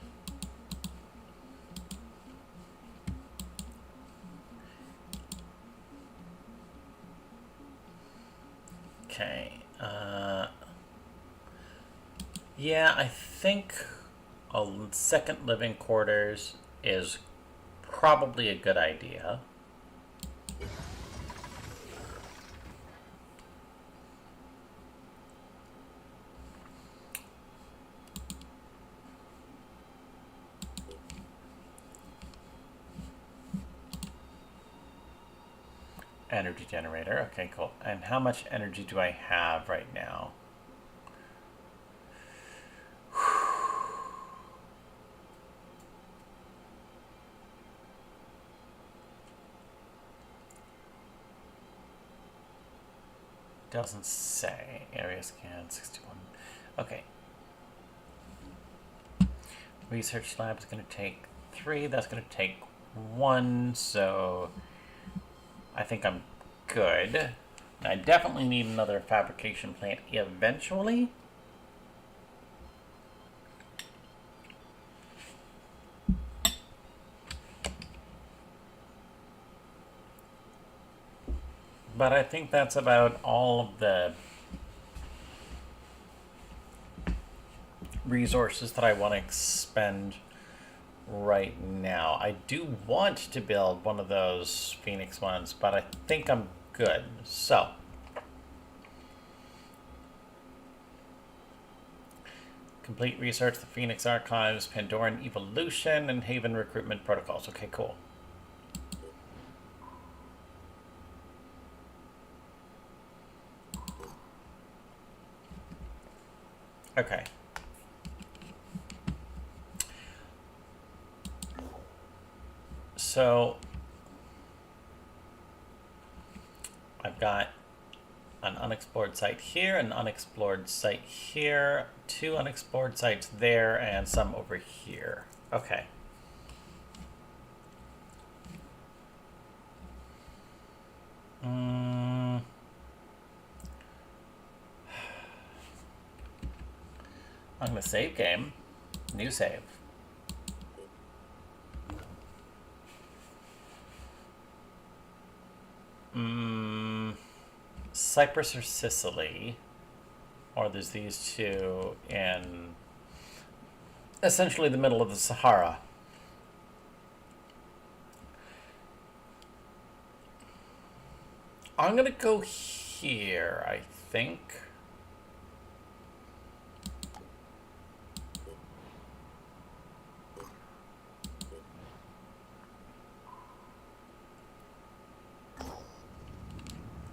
Okay. Yeah, I think a second living quarters is probably a good idea. Energy generator. Okay, cool. And how much energy do I have right now? Doesn't say. Area scan 61. Okay. Research lab is going to take 3. That's going to take 1. So I think I'm good. I definitely need another fabrication plant eventually. But I think that's about all of the resources that I want to expend right now. I do want to build one of those Phoenix ones, but I think I'm good. So, complete research, the Phoenix Archives, Pandoran Evolution, and Haven Recruitment Protocols. Okay, cool. Okay. So I've got An unexplored site here, an unexplored site here, 2 unexplored sites there, and some over here. Okay. I'm gonna save game. New save. Cyprus or Sicily. Or there's these two in essentially the middle of the Sahara. I'm gonna go here, I think.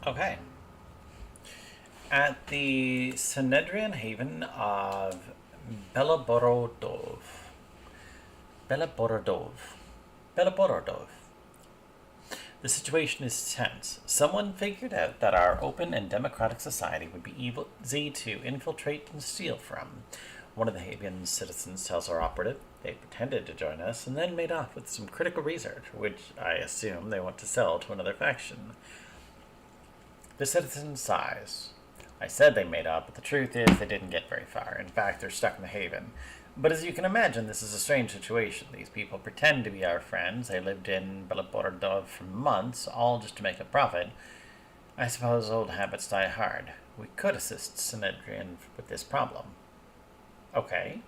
Okay. At the Sanedrian haven of Belaborodov. The situation is tense. Someone figured out that our open and democratic society would be easy to infiltrate and steal from. One of the haven's citizens tells our operative they pretended to join us and then made off with some critical research, which I assume they want to sell to another faction. The citizen sighs. I said they made up, but the truth is they didn't get very far. In fact, they're stuck in the haven. But as you can imagine, this is a strange situation. These people pretend to be our friends. They lived in Belaborodov for months, all just to make a profit. I suppose old habits die hard. We could assist Sanedrian with this problem. Okay.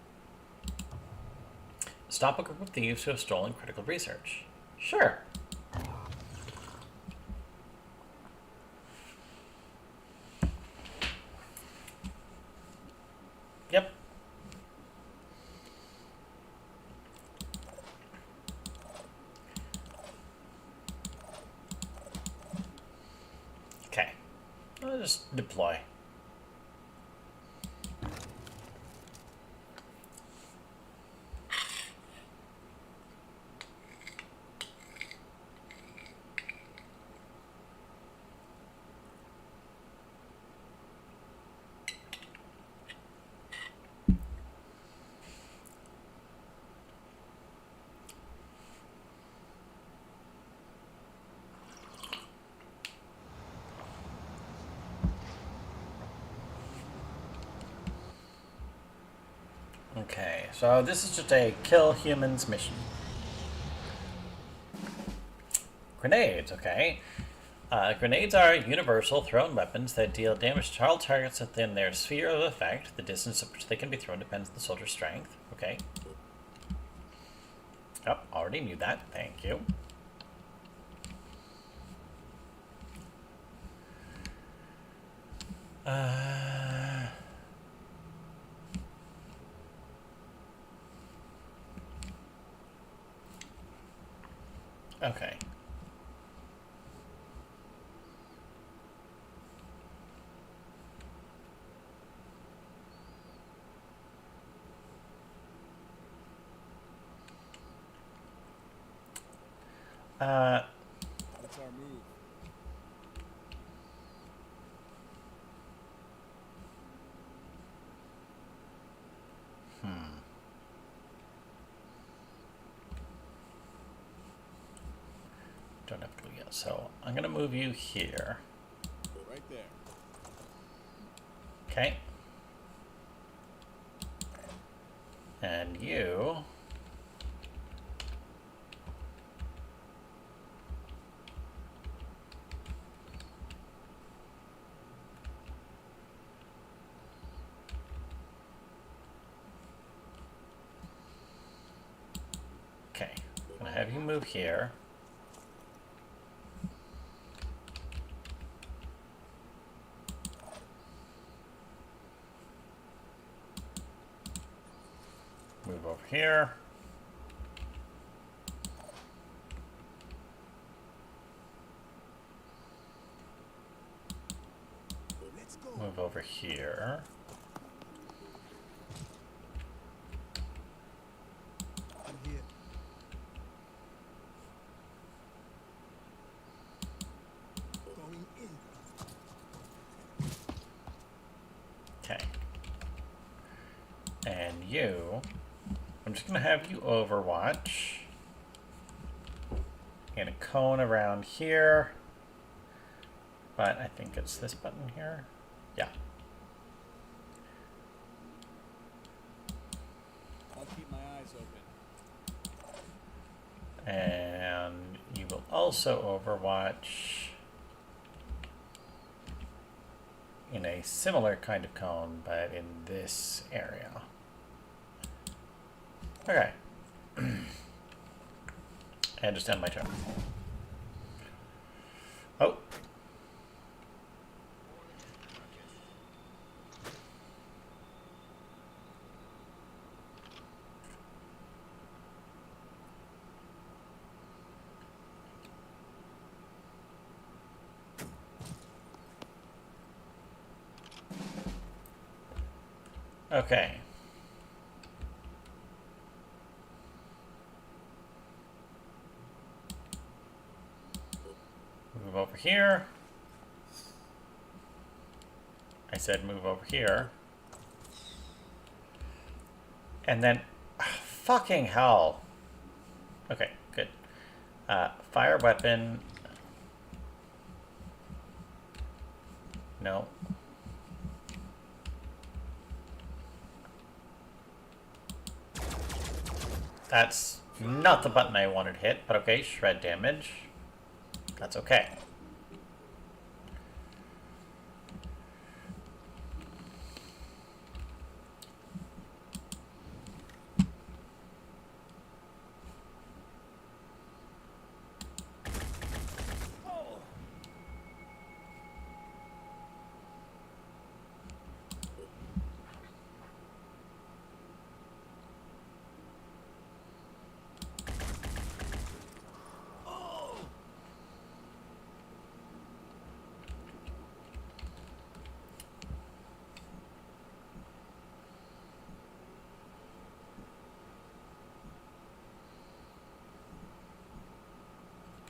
Stop a group of thieves who have stolen critical research. Sure. Yep. Okay. I'll just deploy. Okay, so this is just a kill humans mission. Grenades, okay. Grenades are universal thrown weapons that deal damage to all targets within their sphere of effect. The distance at which they can be thrown depends on the soldier's strength. Okay. Oh, already knew that. Thank you. Okay.
What's our move?
Don't have to go yet. So I'm gonna move you here.
Right there.
Okay. And you. Okay. I'm gonna have you move here. Move over here.
Let's go.
Move over here.
I'm here. Going in.
Okay. And you, I'm just going to have you overwatch. And a cone around here. But I think it's this button here. Yeah.
I'll keep my eyes open.
And you will also overwatch in a similar kind of cone, but in this area. Okay. And just end my turn. Oh. Okay. Move over here. I said move over here. And then, fucking hell. Okay, good. Fire weapon. No. That's not the button I wanted to hit, but okay, shred damage. That's okay.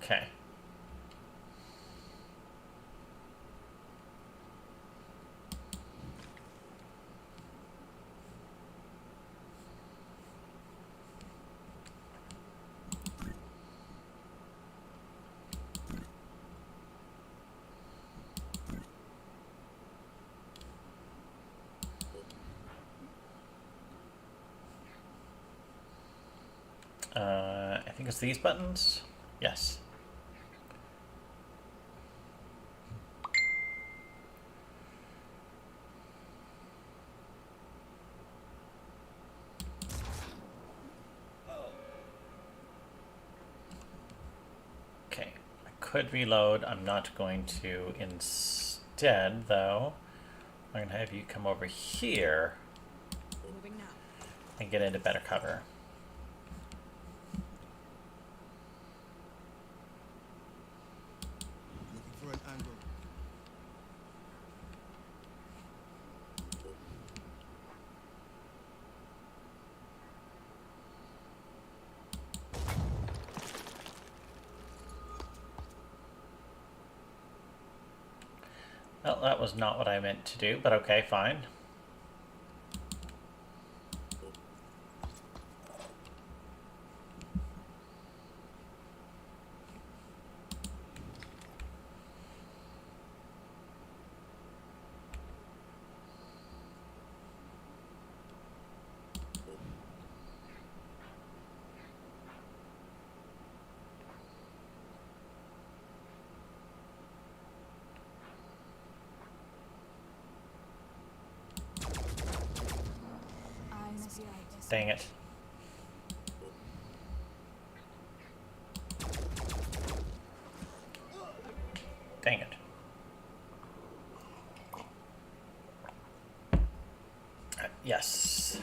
Okay. I think it's these buttons. Yes. Okay, I could reload. I'm not going to. Instead, though, I'm going to have you come over here
Moving now.
and get into better cover.
Looking for an angle.
Well, that was not what I meant to do, but okay, fine. Dang it. Dang it. Yes.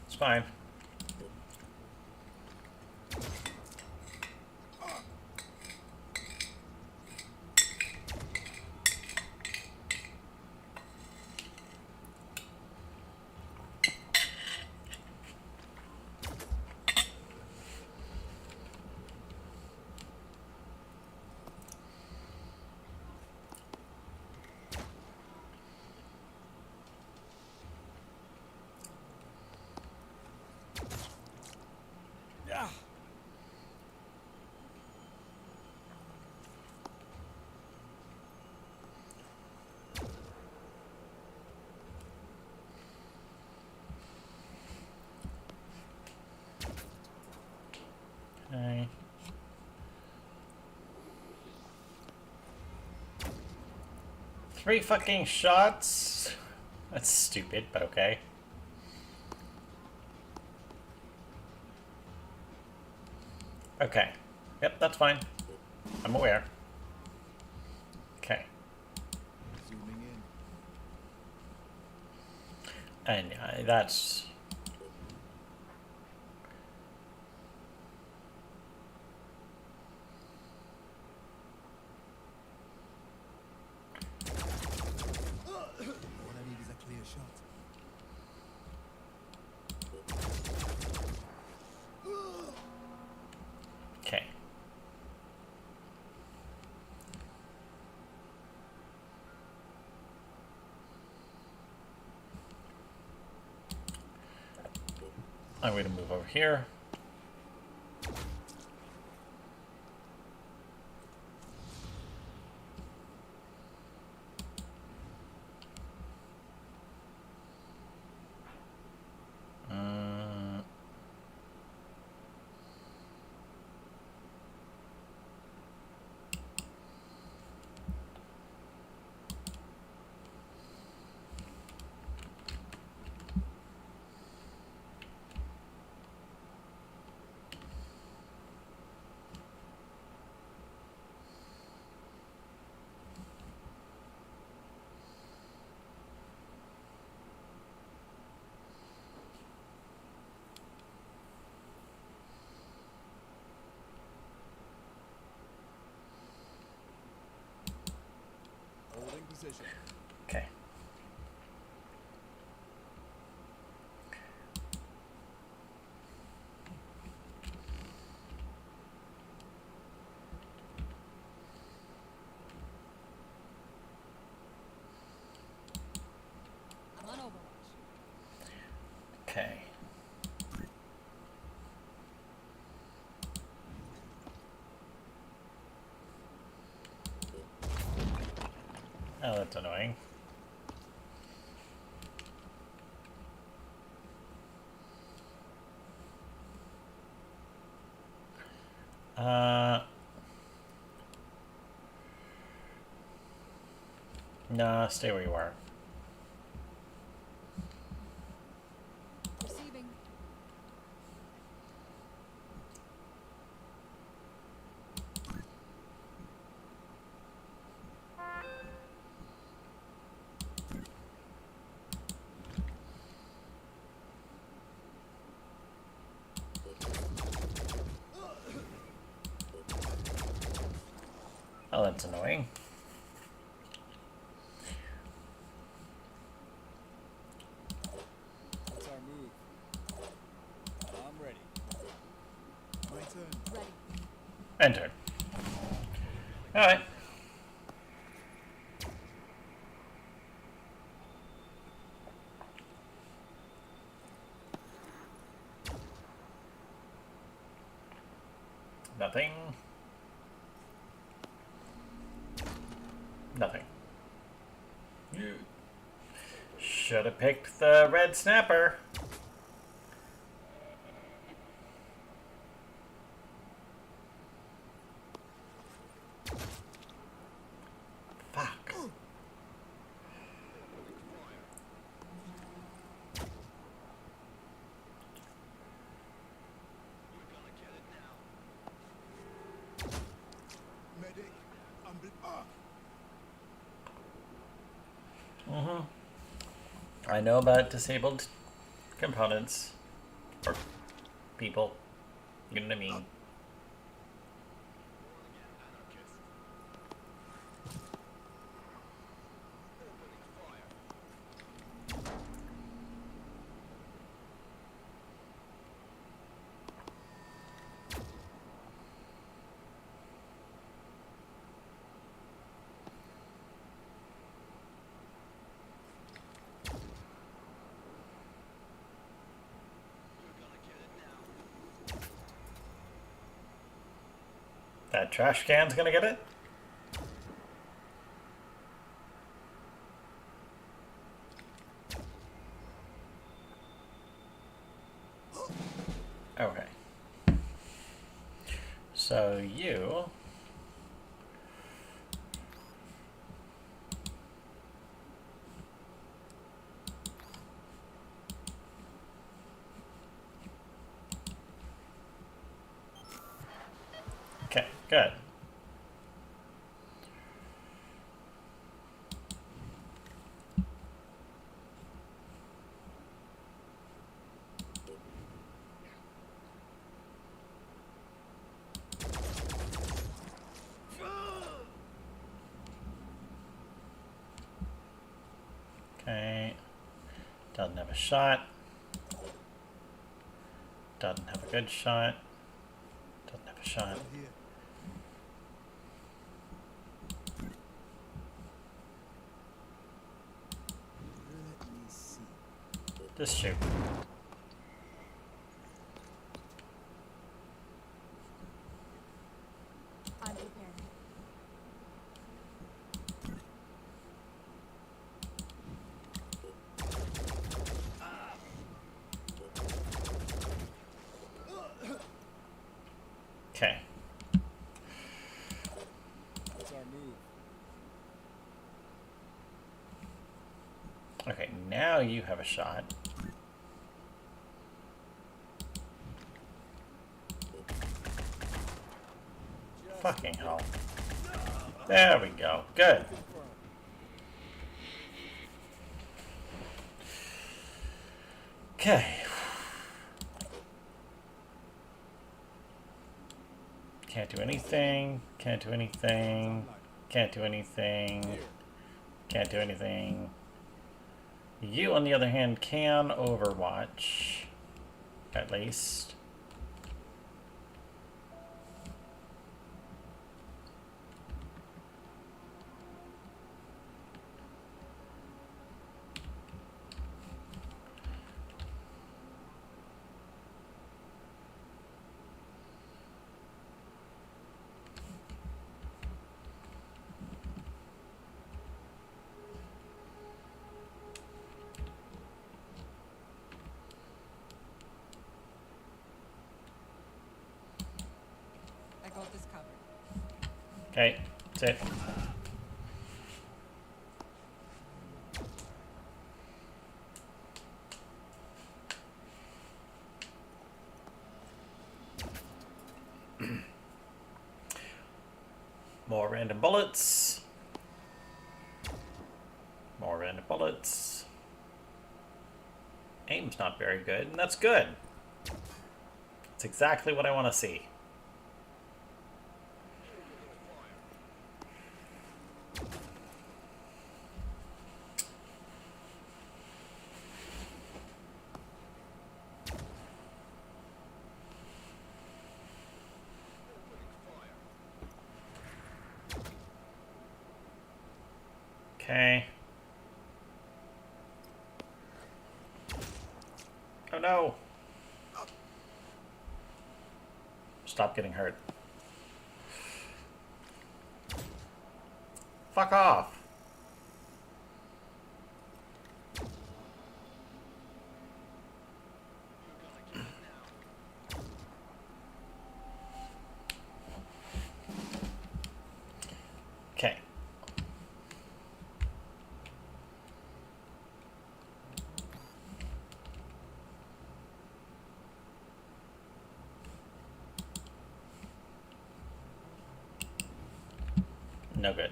It's fine. 3 fucking shots? That's stupid, but okay. Okay. Yep, that's fine. I'm aware. Okay.
Zooming in.
And that's...
All I need is a clear shot.
Okay. I'm going to move over here.
Holding position.
Okay.
I'm on Overwatch.
Okay. Oh, that's annoying. Nah, stay where you are.
Receiving.
Oh, that's annoying.
That's our move. I'm ready. My turn.
Ready.
Enter. Alright. Nothing. Nothing. You should have picked the red snapper. Fuck.
Medic.
I know about disabled components. Or people. You know what I mean. That trash can's gonna get it? Okay. So you... Good. Okay. Doesn't have a shot. Doesn't have a good shot. Doesn't have a shot.
Over here. Let me see.
Just shoot.
I'm prepared.
Okay.
What's our move?
Okay, now you have a shot. Fucking hell. There we go. Good. Okay. Can't do anything. Can't do anything. Can't do anything. Can't do anything. You, on the other hand, can Overwatch. At least.
I got this covered.
Okay, that's it. More random bullets. More random bullets. Aim's not very good, and that's good. It's exactly what I want to see. Okay. Oh no! Stop getting hurt. Fuck off! Okay. No good.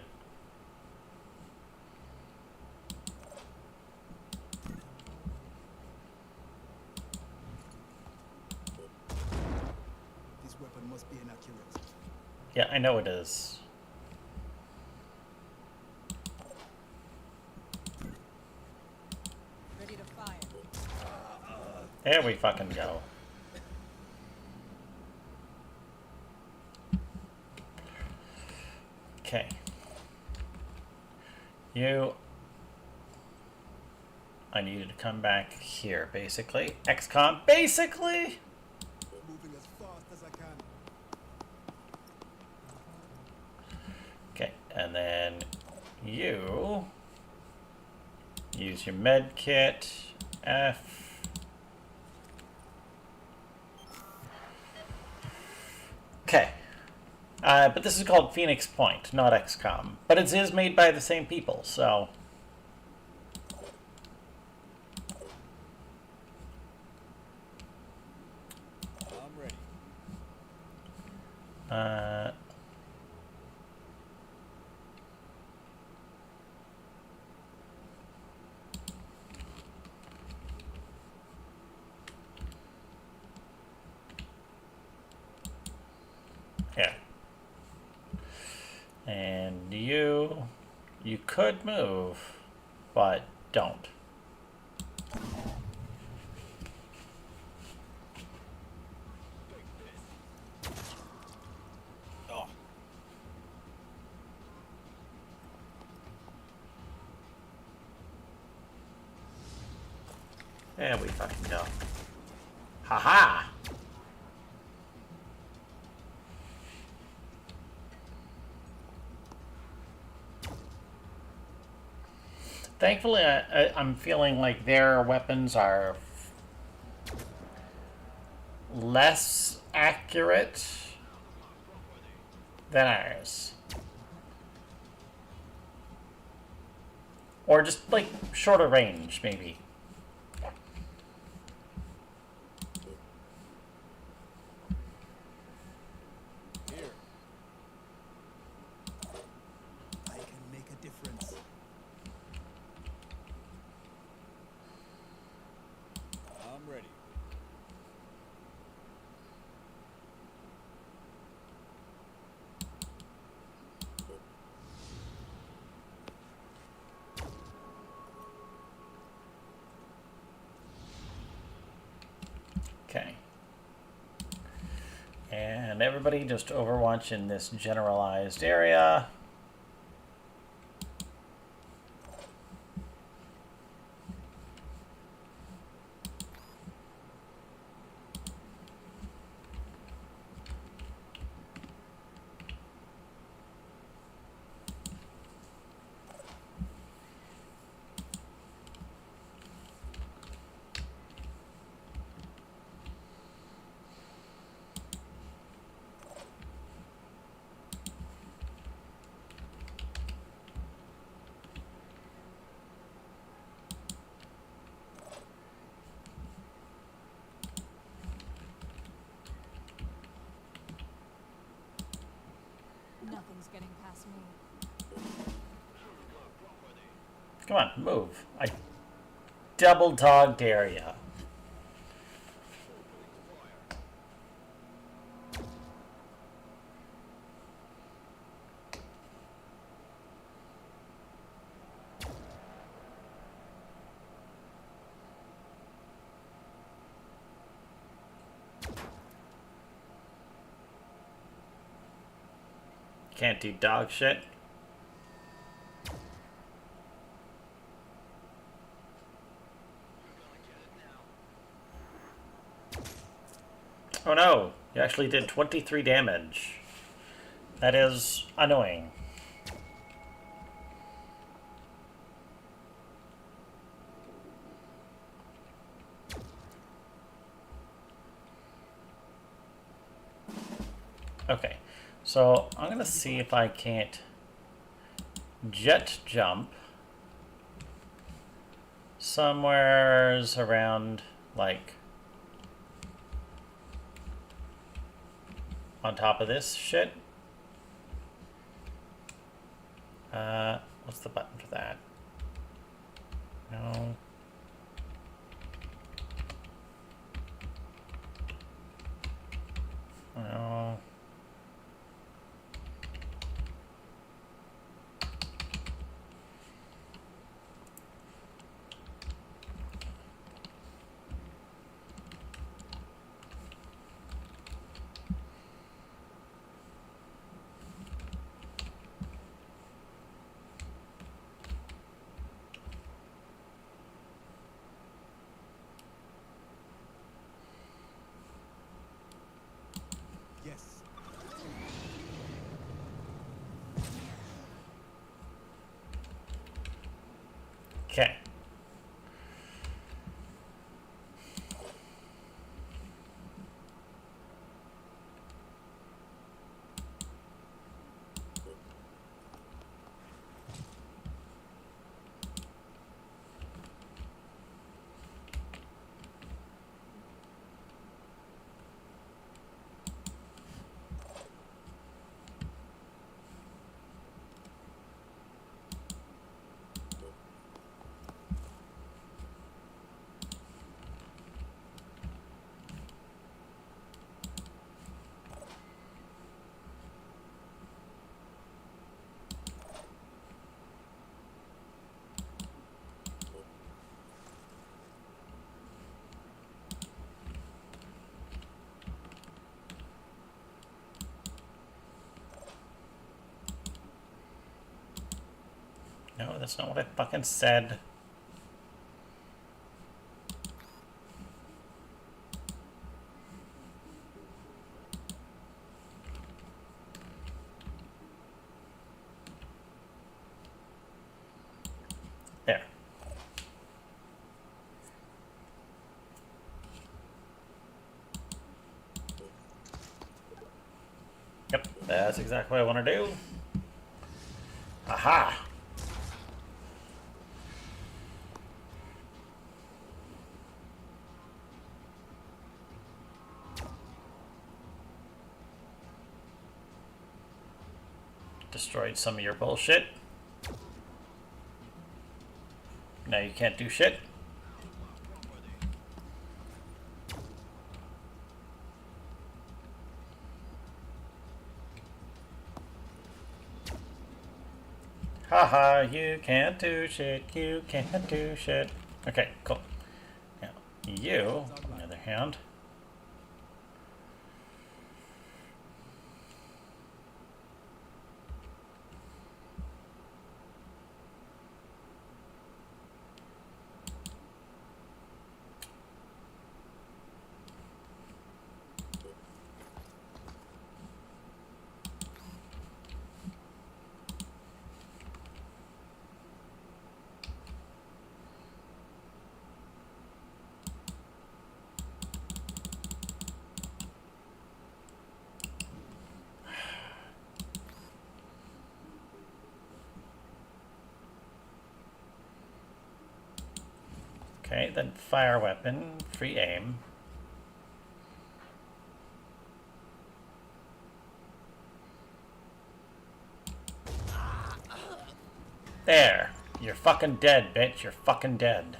This weapon must be inaccurate.
Yeah, I know it is.
Ready to fire.
There we fucking go. Okay. You... I need you to come back here, basically. XCOM, basically!
Moving as fast as I can.
Okay, and then you... use your med kit. F... Okay. But this is called Phoenix Point, not XCOM. But it is made by the same people, so...
I'm ready.
And you could move, but don't. There we fucking go. Haha! Thankfully, I'm feeling like their weapons are less accurate than ours. Or just, like, shorter range, maybe.
I can make a difference.
I'm ready.
Okay. And everybody just overwatch in this generalized area.
Nothing's getting past me.
Come on, move. I double dog dare ya. Can't do dog shit. Oh no, you actually did 23 damage. That is annoying. Okay, so I'm gonna see if I can't jet jump somewheres around, like, on top of this shit. What's the button for that? No. No.
Yes.
Okay. that's not what I fucking said. There. Yep, that's exactly what I want to do. Aha! Destroyed some of your bullshit. Now you can't do shit. Haha, you can't do shit, you can't do shit. Okay, cool. Now, you, on the other hand, okay, then fire weapon, free aim. There. You're fucking dead, bitch. You're fucking dead.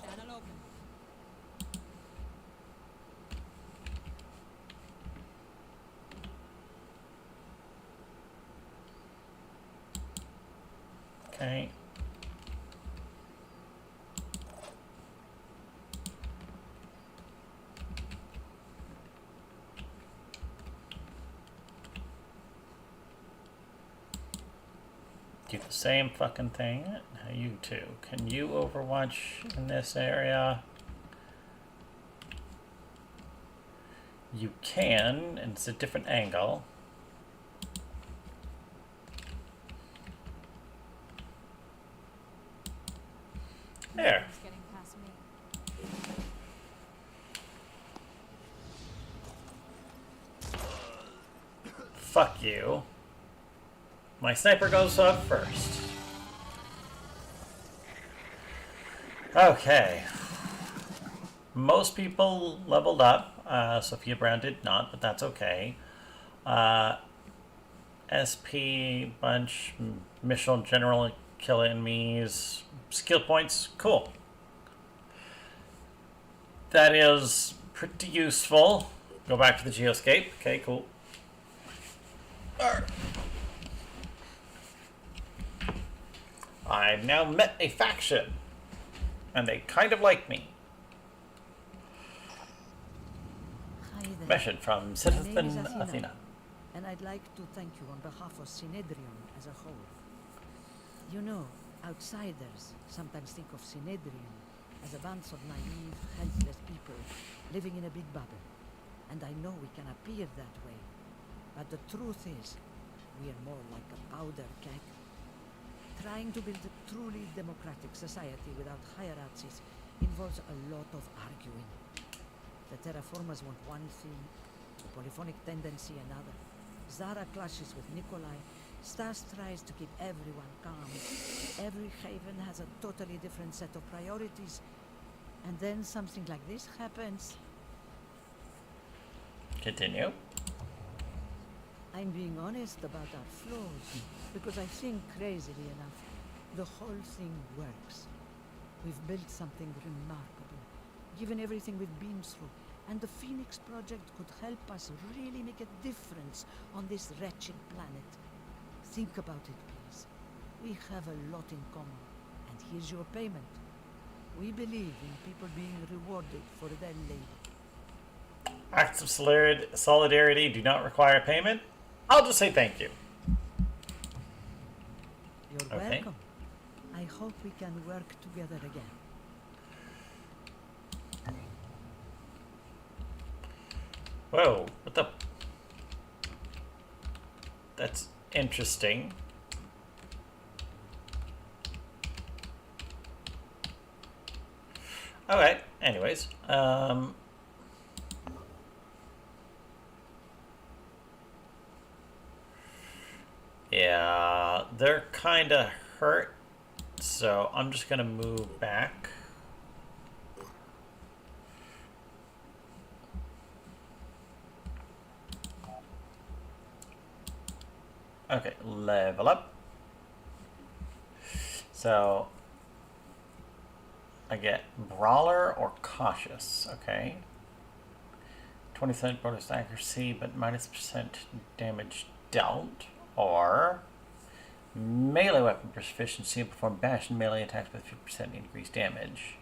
Channel open.
Okay. Do the same fucking thing. Now you two. Can you overwatch in this area? You can, and it's a different angle. There.
It's getting past me.
Fuck you. My sniper goes up first. Okay. Most people leveled up. Sophia Brown did not, but that's okay. SP, bunch, mission general, kill enemies, skill points, cool. That is pretty useful. Go back to the geoscape. Okay, cool. I've now met a faction, and they kind of like me.
Hi there.
Message from
My name is
Citizen Athena.
and I'd like to thank you on behalf of Synedrion as a whole. You know, outsiders sometimes think of Synedrion as a bunch of naive, helpless people living in a big bubble. And I know we can appear that way. But the truth is, we are more like a powder keg. Trying to build a truly democratic society without hierarchies involves a lot of arguing. The terraformers want one thing, the polyphonic tendency another. Zara clashes with Nikolai. Stas tries to keep everyone calm. Every haven has a totally different set of priorities. And then something like this happens.
Continue.
I'm being honest about our flaws, because I think, crazily enough, the whole thing works. We've built something remarkable, given everything we've been through, and the Phoenix Project could help us really make a difference on this wretched planet. Think about it, please. We have a lot in common, and here's your payment. We believe in people being rewarded for their labor.
Acts of solidarity do not require payment. I'll just say thank you.
You're
Okay.
welcome. I hope we can work together again.
Whoa, what the? That's interesting. Alright, anyways. Yeah, they're kind of hurt, so I'm just gonna move back. Okay, level up. So I get Brawler or Cautious, okay. 20% bonus accuracy, but -% damage dealt. Or melee weapon proficiency and perform bash and melee attacks with 50% increased damage.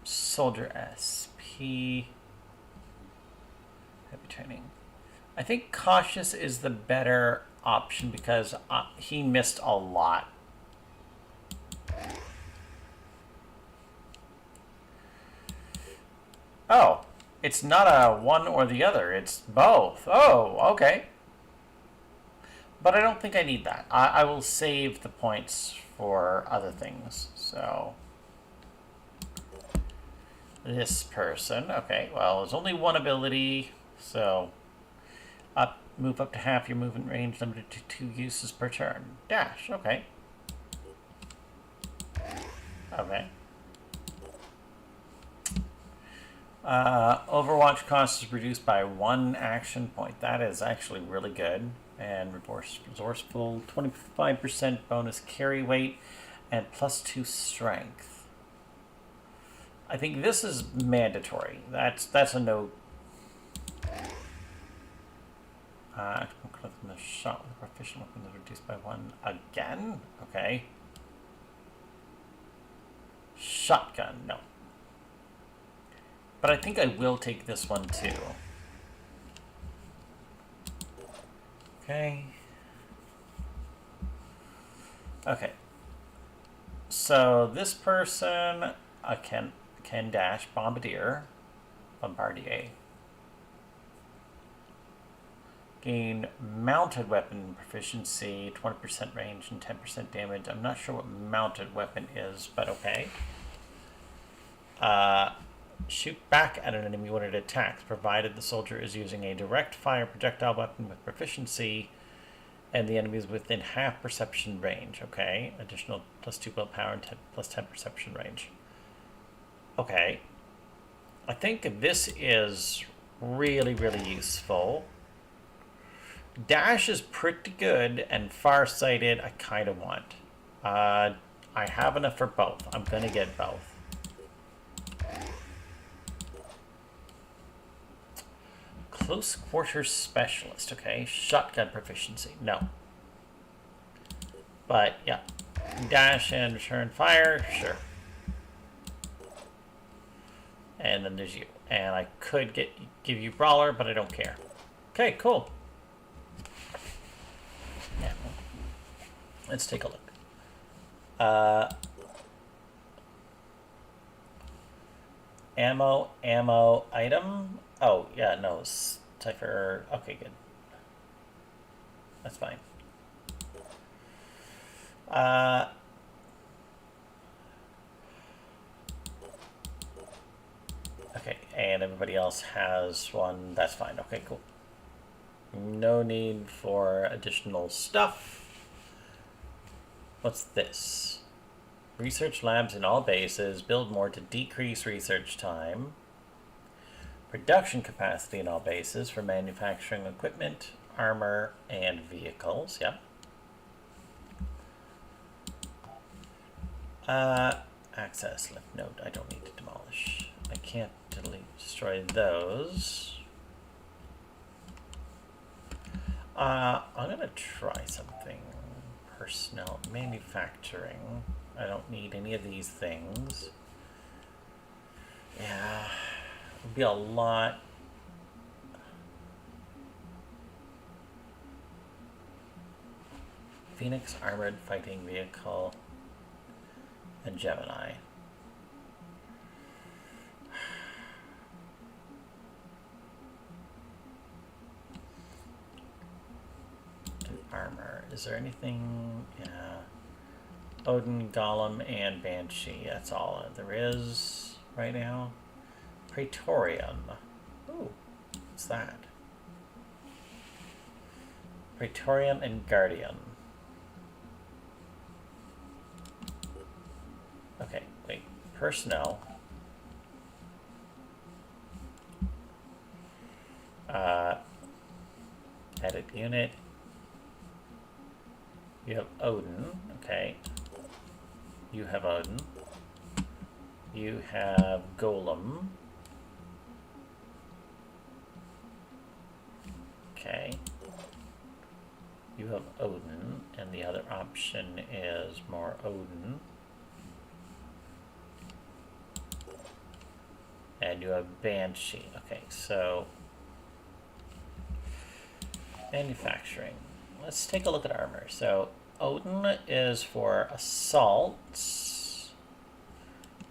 Soldier SP. Heavy training. I think Cautious is the better option because he missed a lot. Oh, it's not a one or the other, it's both. Oh, okay. But I don't think I need that. I will save the points for other things. So this person, okay, well, there's only one ability, so move up to half your movement range, limited to 2 uses per turn. Dash, okay. Okay. Overwatch cost is reduced by 1 action point. That is actually really good. And resourceful, 25% bonus carry weight, and +2 strength. I think this is mandatory. That's a no. The shot with a proficient weapon is reduced by 1 again. Okay. Shotgun, no. But I think I will take this one too. Okay. Okay. So this person can dash Bombardier. Gain mounted weapon proficiency, 20% range and 10% damage. I'm not sure what mounted weapon is, but okay. Shoot back at an enemy when it attacks, provided the soldier is using a direct fire projectile weapon with proficiency and the enemy is within half perception range. Okay, additional +2 willpower and +10 perception range. Okay, I think this is really, really useful. Dash is pretty good, and farsighted I kind of want. I have enough for both. I'm going to get both. Close quarters specialist, okay. Shotgun proficiency, no. But, yeah. Dash and return fire, sure. And then there's you. And I could give you Brawler, but I don't care. Okay, cool. Yeah. Let's take a look. Ammo, item. Oh, yeah, no, Cypher. Okay, good. That's fine. Okay, and everybody else has one. That's fine. Okay, cool. No need for additional stuff. What's this? Research labs in all bases. Build more to decrease research time. Production capacity in all bases for manufacturing equipment, armor, and vehicles. Yep. Access left node. I don't need to demolish. I can't destroy those. I'm gonna try something. personnel, manufacturing. I don't need any of these things. Yeah, it would be a lot. Phoenix armored fighting vehicle and Gemini. And armor. Is there anything? Yeah. Odin, Golem, and Banshee. That's all there is right now. Praetorian. Ooh, what's that? Praetorian and Guardian. Okay, wait. Personnel. Edit unit. You have Odin. Okay. You have Odin. You have Golem. Okay. You have Odin, and the other option is more Odin. And you have Banshee. Okay, so manufacturing. Let's take a look at armor. So Odin is for assaults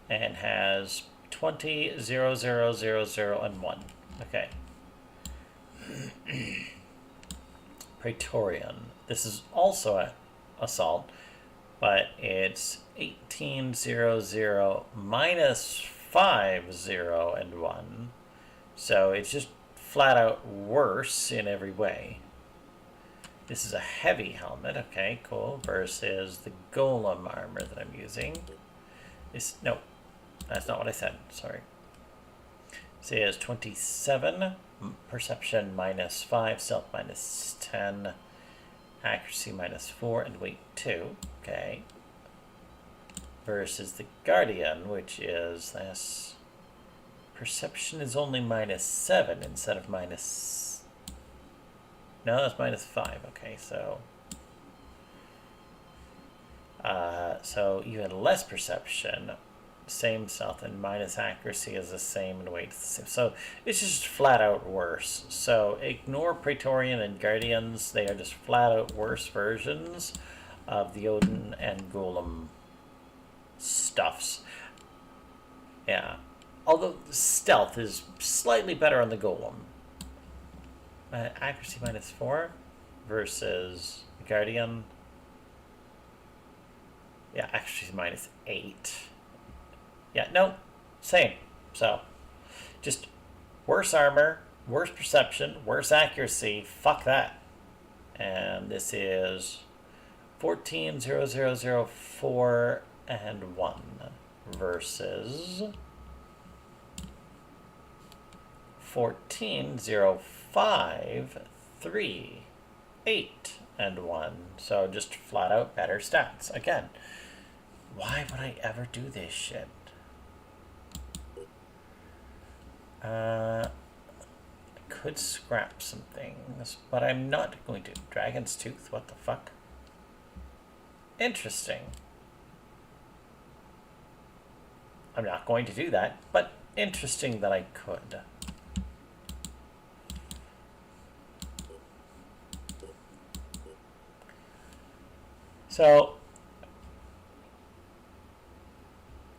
and has 20, 0, 0, 0, 0, and 1. Okay. Praetorian. This is also an assault, but it's 18, 0, 0, minus 5, 0, and 1. So it's just flat out worse in every way. This is a heavy helmet. Okay, cool. Versus the Golem armor that I'm using. No, that's not what I said. Sorry. So it has 27, perception minus 5, stealth minus 10, accuracy minus 4, and weight 2. Okay. Versus the Guardian, which is this. Perception is only minus 7 instead of minus. No, that's minus 5. Okay, so. So even less perception. Same stealth, and minus accuracy is the same, and weight is the same. So it's just flat out worse. So ignore Praetorian and Guardians. They are just flat out worse versions of the Odin and Golem stuffs. Yeah. Although stealth is slightly better on the Golem. Accuracy minus 4 versus Guardian. Yeah, accuracy minus 8. Yeah, no, same. So, just worse armor, worse perception, worse accuracy. Fuck that. And this is 14, 0, 0, 0, 4, and 1 versus 14, 0, 5, 3, 8, and 1. So just flat out better stats. Again, why would I ever do this shit? I could scrap some things, but I'm not going to. Dragon's Tooth, what the fuck? Interesting. I'm not going to do that, but interesting that I could. So,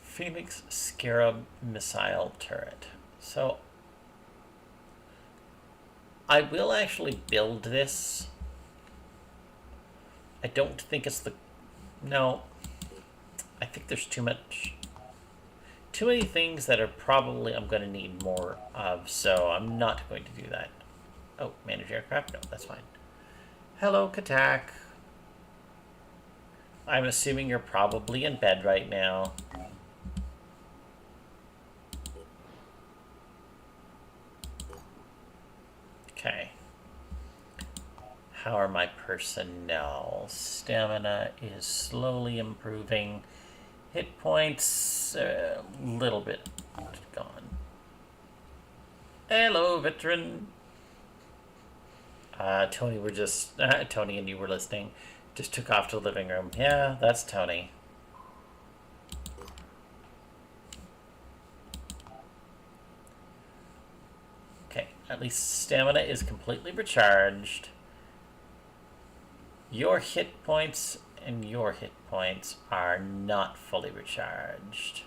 Phoenix Scarab Missile Turret. So, I will actually build this. I don't think it's the... No. I think there's too many things that are probably I'm going to need more of, so I'm not going to do that. Oh, manage aircraft? No, that's fine. Hello, Katak. I'm assuming you're probably in bed right now. Okay. How are my personnel? Stamina is slowly improving. Hit points, a little bit gone. Hello, veteran. Tony, Tony and you were listening. Just took off to the living room. Yeah, that's Tony. Okay, at least stamina is completely recharged. Your hit points and your hit points are not fully recharged.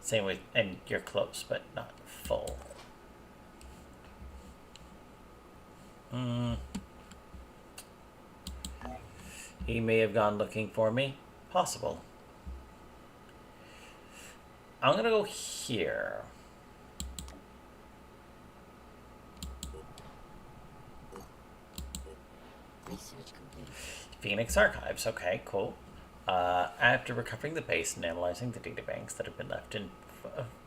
Same with, and you're close, but not full. He may have gone looking for me. Possible. I'm gonna go here. Phoenix Archives. Okay, cool. After recovering the base and analyzing the databanks that have been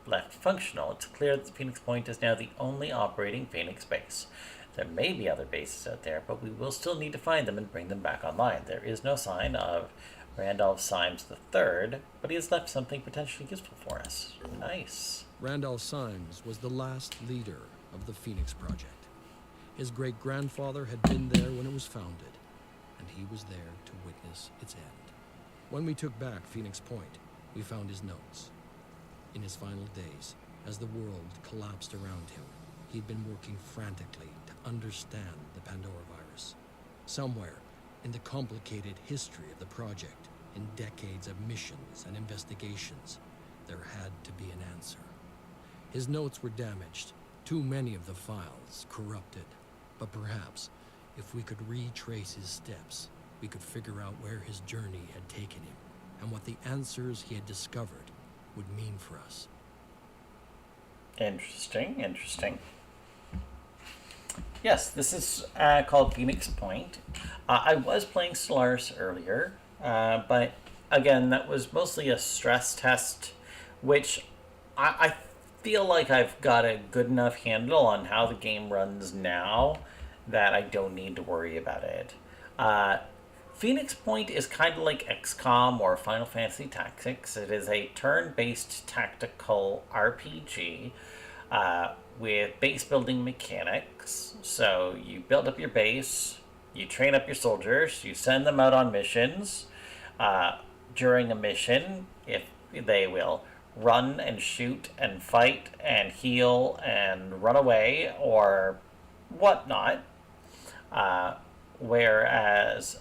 left functional, it's clear that the Phoenix Point is now the only operating Phoenix base. There may be other bases out there, but we will still need to find them and bring them back online. There is no sign of Randolph Symes III, but he has left something potentially useful for us. Nice.
Randolph Symes was the last leader of the Phoenix Project. His great-grandfather had been there when it was founded, and he was there to witness its end. When we took back Phoenix Point, we found his notes. In his final days, as the world collapsed around him, he'd been working frantically to understand the Pandora virus. Somewhere in the complicated history of the project, in decades of missions and investigations, there had to be an answer. His notes were damaged, too many of the files corrupted, but perhaps if we could retrace his steps, we could figure out where his journey had taken him and what the answers he had discovered would mean for us.
Interesting, interesting. Yes, this is called Phoenix Point. I was playing Stellaris earlier, but again, that was mostly a stress test, which I feel like I've got a good enough handle on how the game runs now that I don't need to worry about it. Phoenix Point is kind of like XCOM or Final Fantasy Tactics. It is a turn-based tactical RPG with base building mechanics. So you build up your base, you train up your soldiers, you send them out on missions. During a mission, if they will run and shoot and fight and heal and run away or whatnot.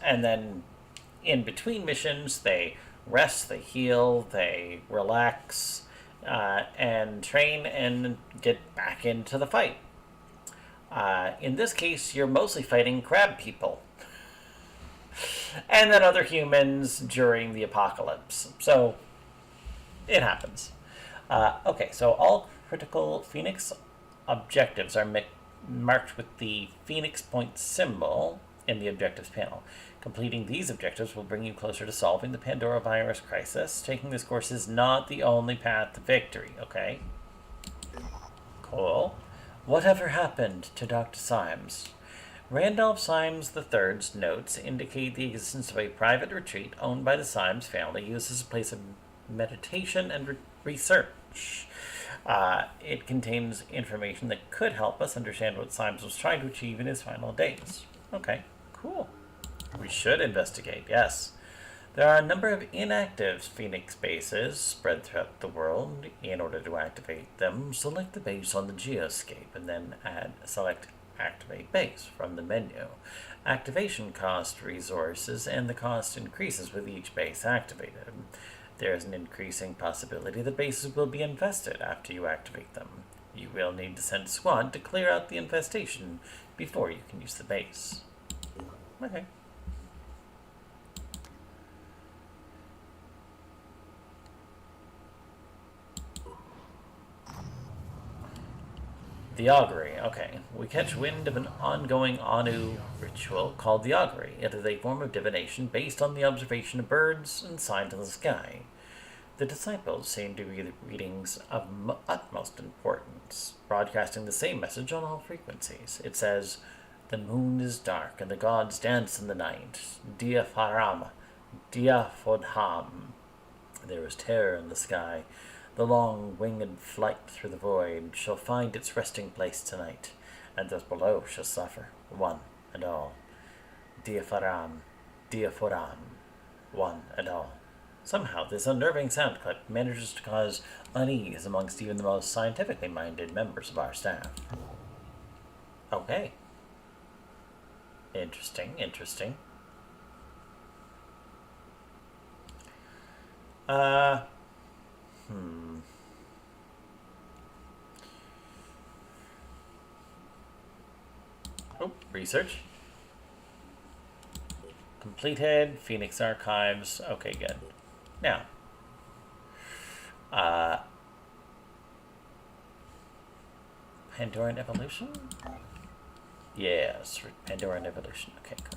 And then in between missions, they rest, they heal, they relax, and train and get back into the fight. In this case, you're mostly fighting crab people. And then other humans during the apocalypse. So, it happens. Okay, so all critical Phoenix objectives are marked with the Phoenix Point symbol in the objectives panel. Completing these objectives will bring you closer to solving the Pandora virus crisis. Taking this course is not the only path to victory, okay? Cool. Whatever happened to Dr. Symes? Randolph Symes III's notes indicate the existence of a private retreat owned by the Symes family used as a place of meditation and research. It contains information that could help us understand what Symes was trying to achieve in his final days. Okay, cool. We should investigate, yes. There are a number of inactive Phoenix bases spread throughout the world. In order to activate them, select the base on the geoscape and then select Activate Base from the menu. Activation cost resources, and the cost increases with each base activated. There is an increasing possibility the bases will be infested after you activate them. You will need to send a squad to clear out the infestation before you can use the base. Okay. The Augury. Okay. We catch wind of an ongoing Anu ritual called the Augury. It is a form of divination based on the observation of birds and signs in the sky. The disciples seem to be the readings of utmost importance, broadcasting the same message on all frequencies. It says, "The moon is dark and the gods dance in the night. Dia Faram, Dia Fodham." There is terror in the sky. The long winged flight through the void shall find its resting place tonight, and those below shall suffer, one and all. Diaphoram, one and all. Somehow, this unnerving sound clip manages to cause unease amongst even the most scientifically minded members of our staff. Okay. Interesting, interesting. Oh, research. Completed. Phoenix Archives. Okay, good. Now. Pandoran Evolution? Yes, Pandoran Evolution. Okay, good.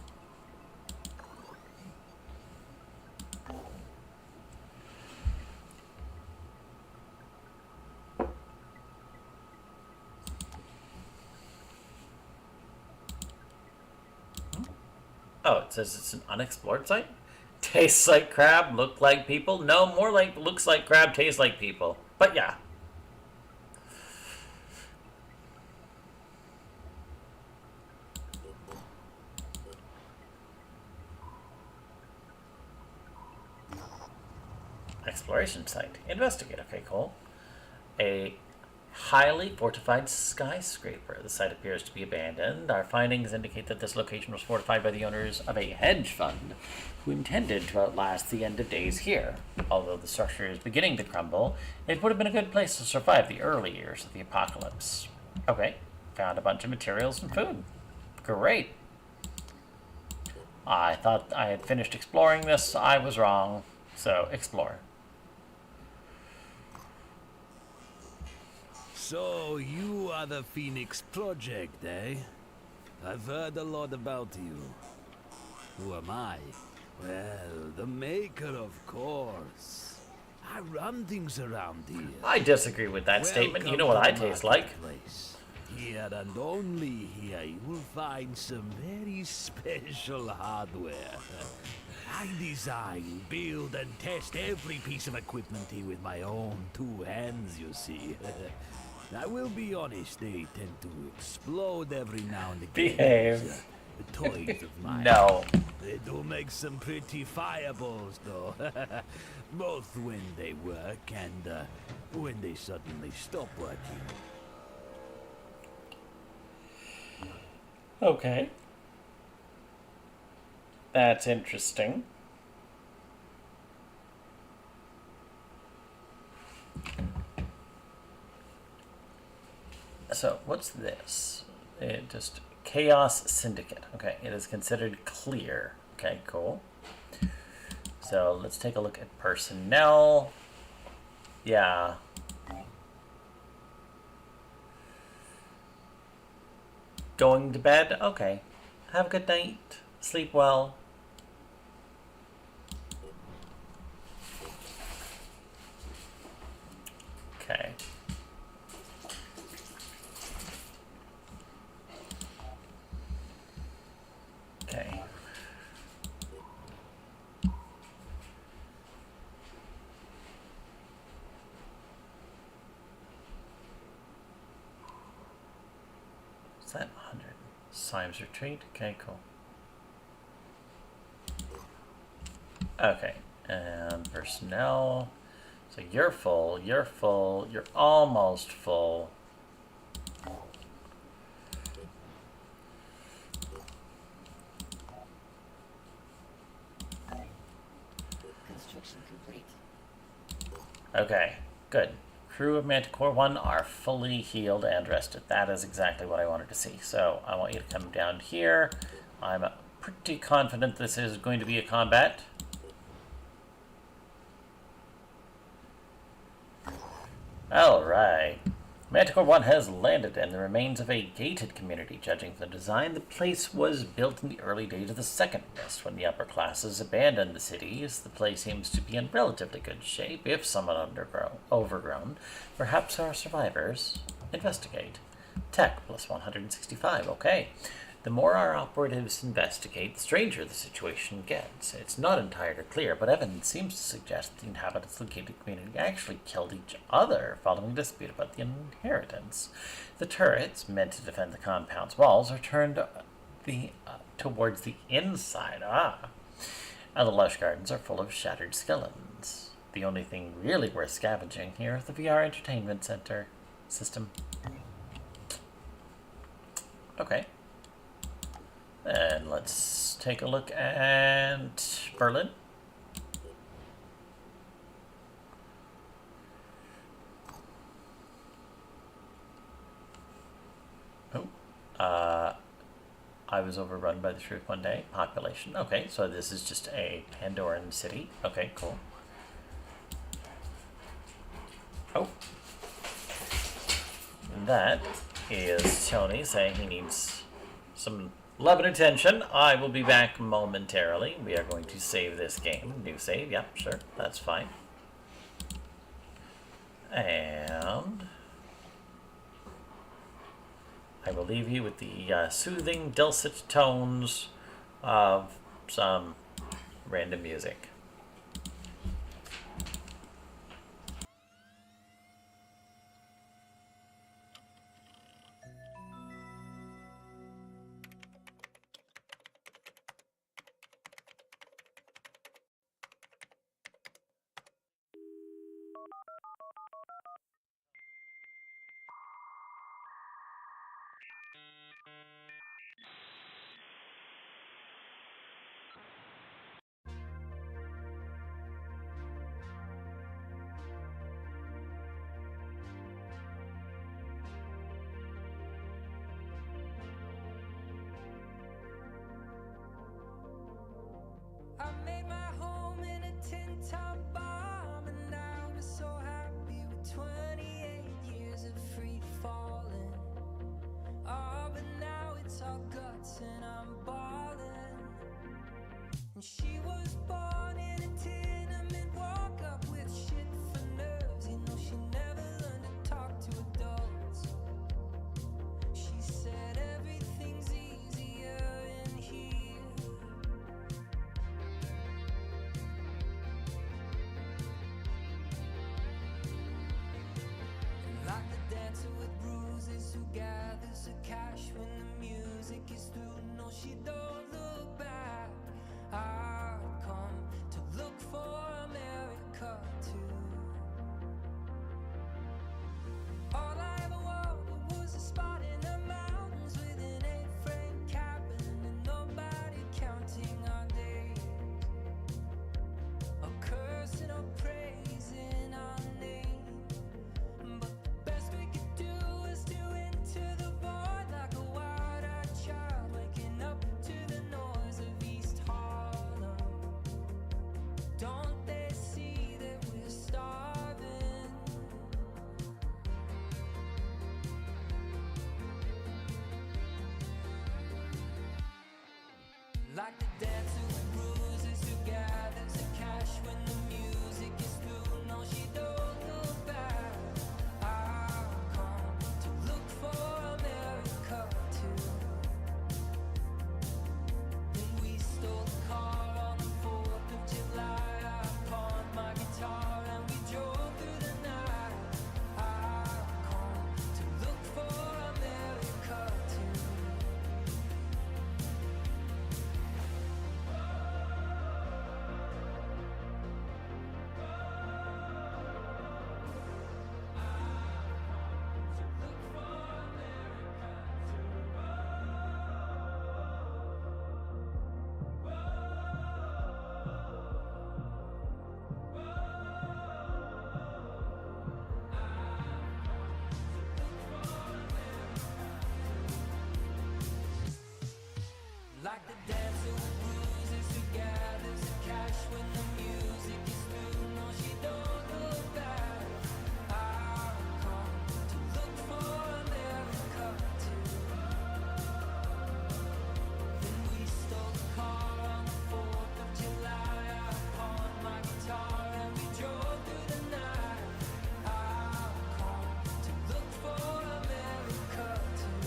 Oh, it says it's an unexplored site? Tastes like crab, look like people? No, more like looks like crab, tastes like people. But yeah. Exploration site. Investigate. Okay, cool. A highly fortified skyscraper. The site appears to be abandoned. Our findings indicate that this location was fortified by the owners of a hedge fund who intended to outlast the end of days here. Although the structure is beginning to crumble, it would have been a good place to survive the early years of the apocalypse. Okay, found a bunch of materials and food. Great. I thought I had finished exploring this. I was wrong. So, explore.
So, you are the Phoenix Project, eh? I've heard a lot about you. Who am I? Well, the Maker, of course. I run things around here.
I disagree with that statement. You know what I taste like.
Here and only here you will find some very special hardware. I design, build, and test every piece of equipment here with my own two hands, you see. I will be honest, they tend to explode every now and again.
Behave.
The toys of mine.
No.
They do make some pretty fireballs, though. Both when they work and when they suddenly stop working.
Okay. That's interesting. So, what's this? It just Chaos Syndicate. Okay, it is considered clear. Okay, cool. So, let's take a look at personnel. Yeah. Going to bed? Okay. Have a good night. Sleep well. Okay. Okay. Is that 100? Symes retreat? Okay, cool. Okay, and personnel. So you're full, you're full, you're almost full.
Construction complete.
Okay, good. Crew of Manticore 1 are fully healed and rested. That is exactly what I wanted to see. So I want you to come down here. I'm pretty confident this is going to be a combat. Alright. Manticore 1 has landed in the remains of a gated community. Judging from the design, the place was built in the early days of the Second Mist, when the upper classes abandoned the cities. The place seems to be in relatively good shape, if somewhat overgrown. Perhaps our survivors investigate. Tech plus 165, okay. The more our operatives investigate, the stranger the situation gets. It's not entirely clear, but evidence seems to suggest the inhabitants of the gated community actually killed each other following a dispute about the inheritance. The turrets, meant to defend the compound's walls, are turned towards the inside. Ah. And the lush gardens are full of shattered skeletons. The only thing really worth scavenging here is the VR entertainment center system. Okay. And let's take a look at Berlin. Oh. I was overrun by the truth one day. Population. Okay, so this is just a Pandoran city. Okay, cool. Oh. That is Tony saying he needs some love and attention. I will be back momentarily. We are going to save this game. New save. Yep, sure. That's fine. And I will leave you with the soothing, dulcet tones of some random music.
She was born in a tenement, walk up with shit for nerves. You know she never learned to talk to adults. She said everything's easier in here. And like the dancer with bruises who gathers her cash when the music is through. No, she don't look back. I've come to look for America too. All I ever wanted was a spot in the mountains with an 8-frame cabin and nobody counting our days, or cursing or praising our name. But the best we could do was to enter the void like a wide-eyed child waking up to the noise of East Harlem. Don't they see that we're starving? Like the dancer with bruises who gathers the cash when the music is through. No, she don't look back. I've come to look for America too. And we stole the car on the 4th of July. I pawned my guitar and we drove through the night. I've come to look for America too. Like the dancer with bruises who gathers the cash when the music is through. No, she don't look back. I've come to look for America too. Then we stole the car on the 4th of July. I pawned my guitar and we drove through the night. I've come to look for America too.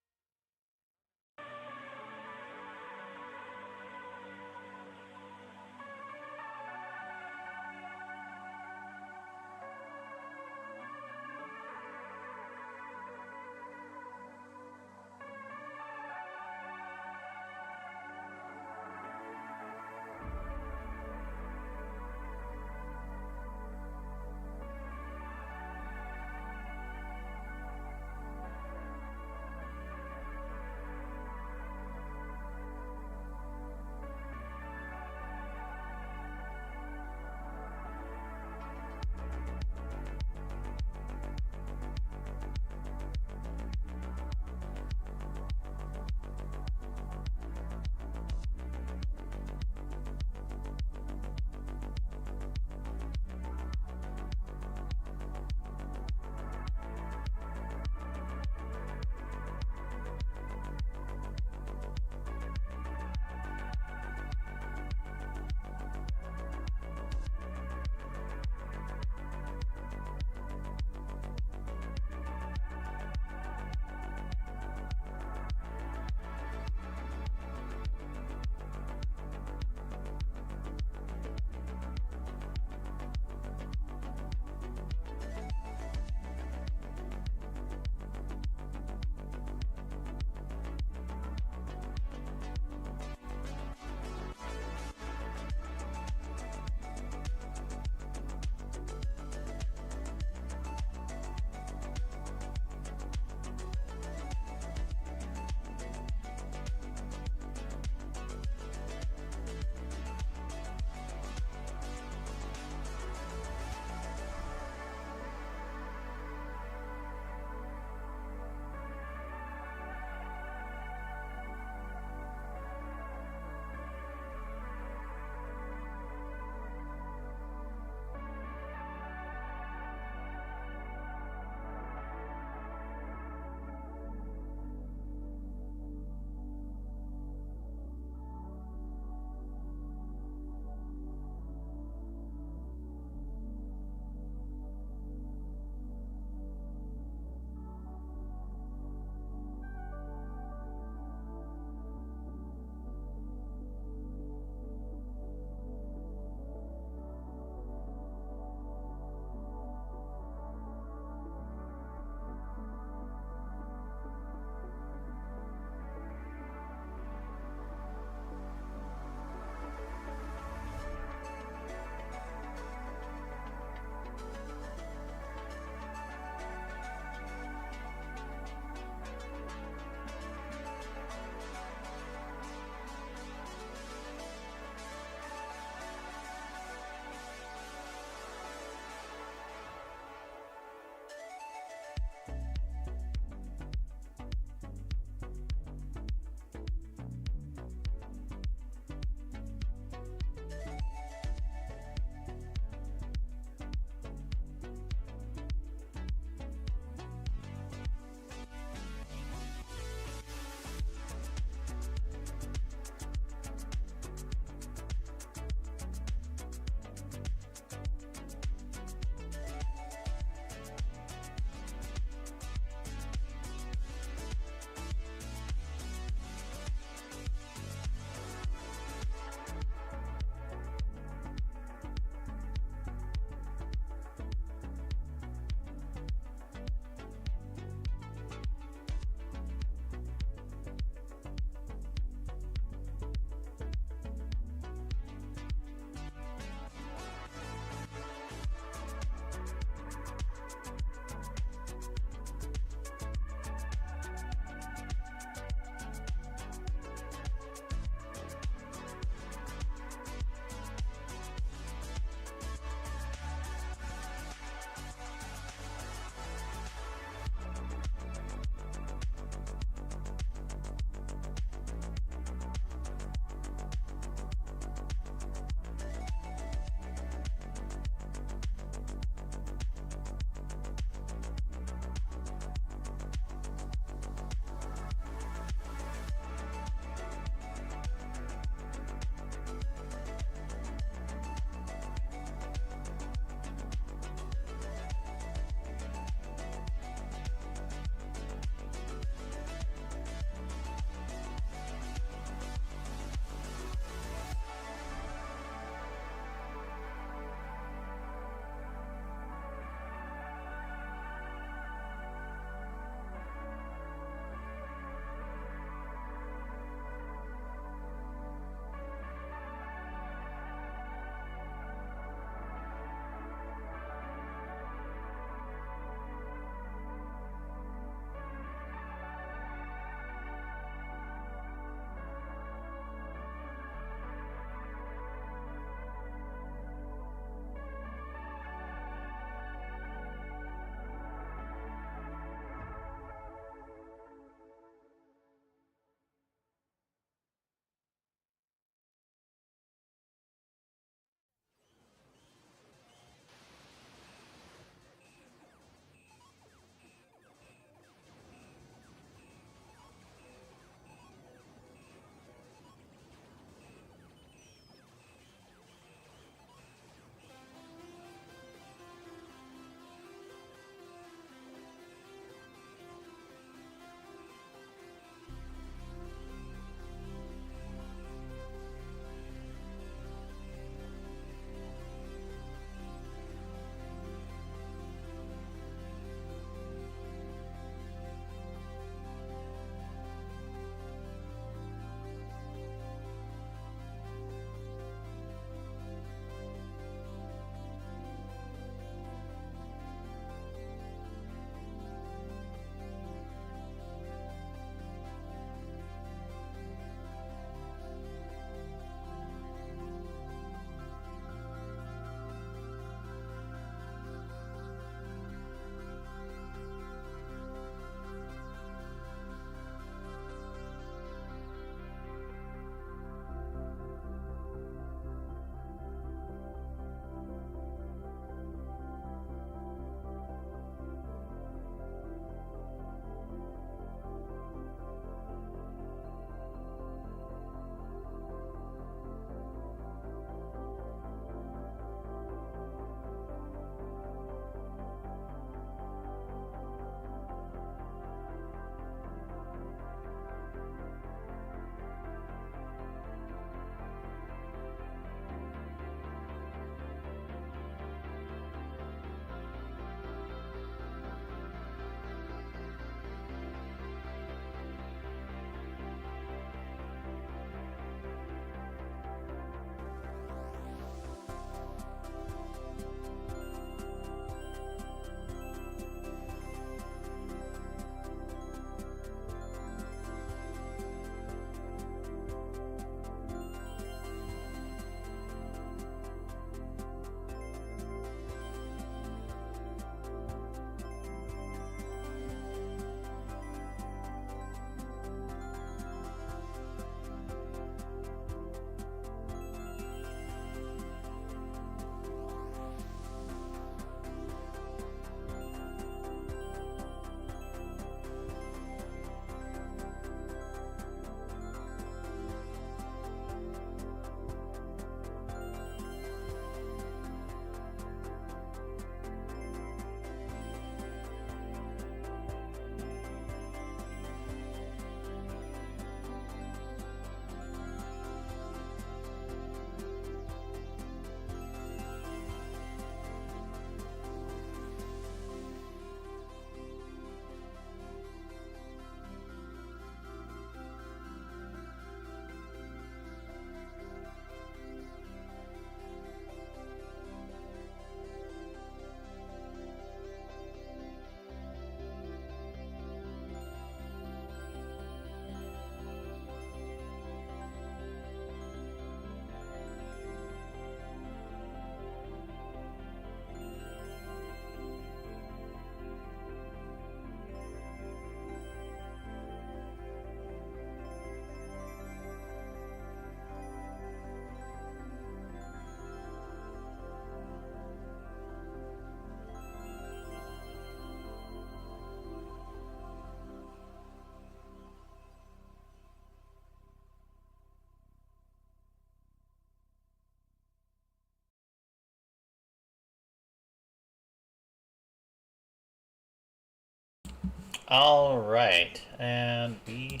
All right, and we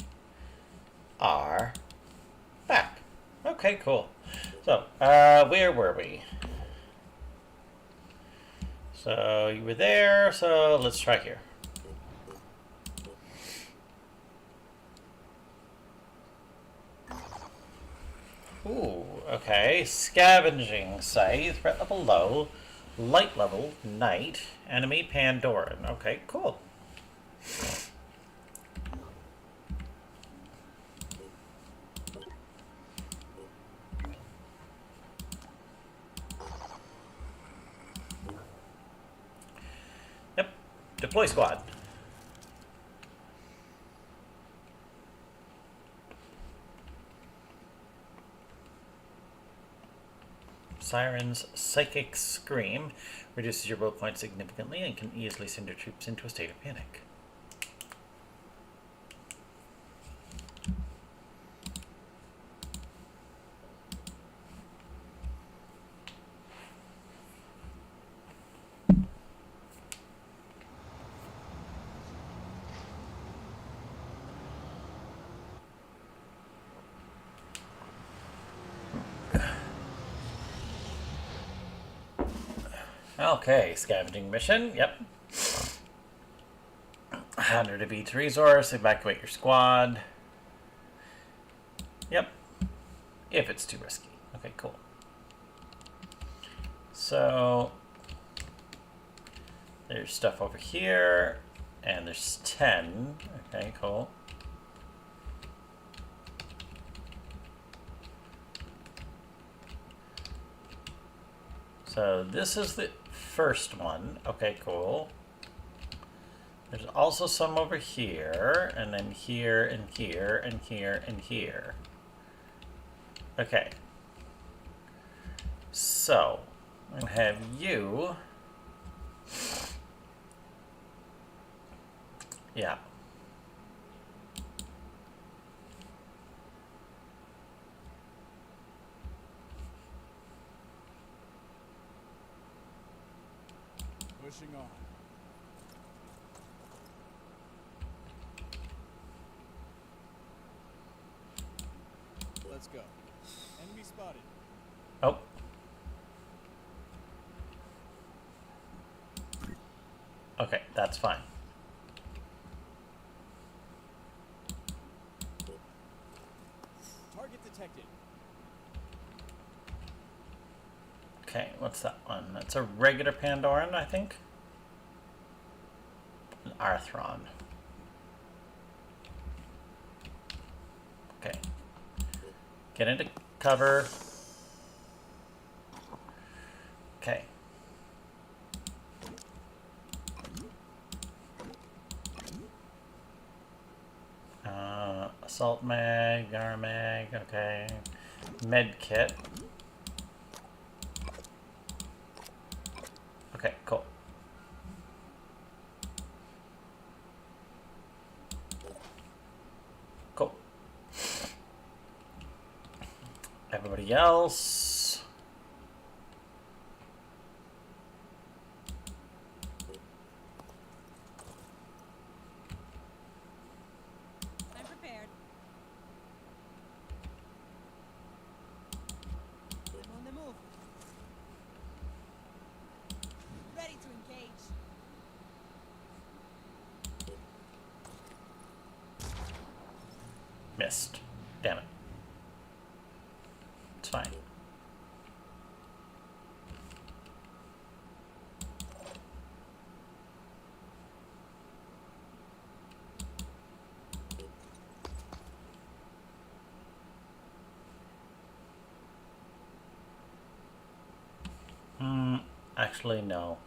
are back. Okay, cool. So, where were we? So you were there, so let's try here. Ooh, okay. Scavenging site, threat level low, light level, night, enemy Pandoran. Okay, cool. Yep, deploy squad. Siren's Psychic Scream reduces your will points significantly and can easily send your troops into a state of panic. Okay, scavenging mission. Yep. 100 of each resource. Evacuate your squad. Yep. If it's too risky. Okay, cool. So there's stuff over here, and there's 10. Okay, cool. So this is the first one. Okay, cool. There's also some over here, and then here, and here, and here, and here. Okay. So, I'm going to have you... Yeah.
Pushing on. Let's go. Enemy spotted.
Oh. Okay, that's fine.
Target detected.
Okay, what's that one? That's a regular Pandoran, I think. An Arthron. Okay. Get into cover. Okay. Assault mag, Gar mag, okay. Med kit. Okay, cool. Cool. Everybody else.
I'm prepared. I'm on the move. Ready to engage.
Missed. Damn it. It's fine. Actually, no.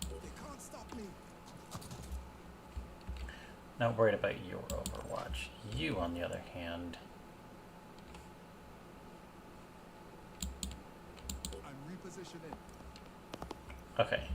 They can't stop me.
Not worried about your Overwatch. You, on the other hand.
I'm repositioning.
Okay.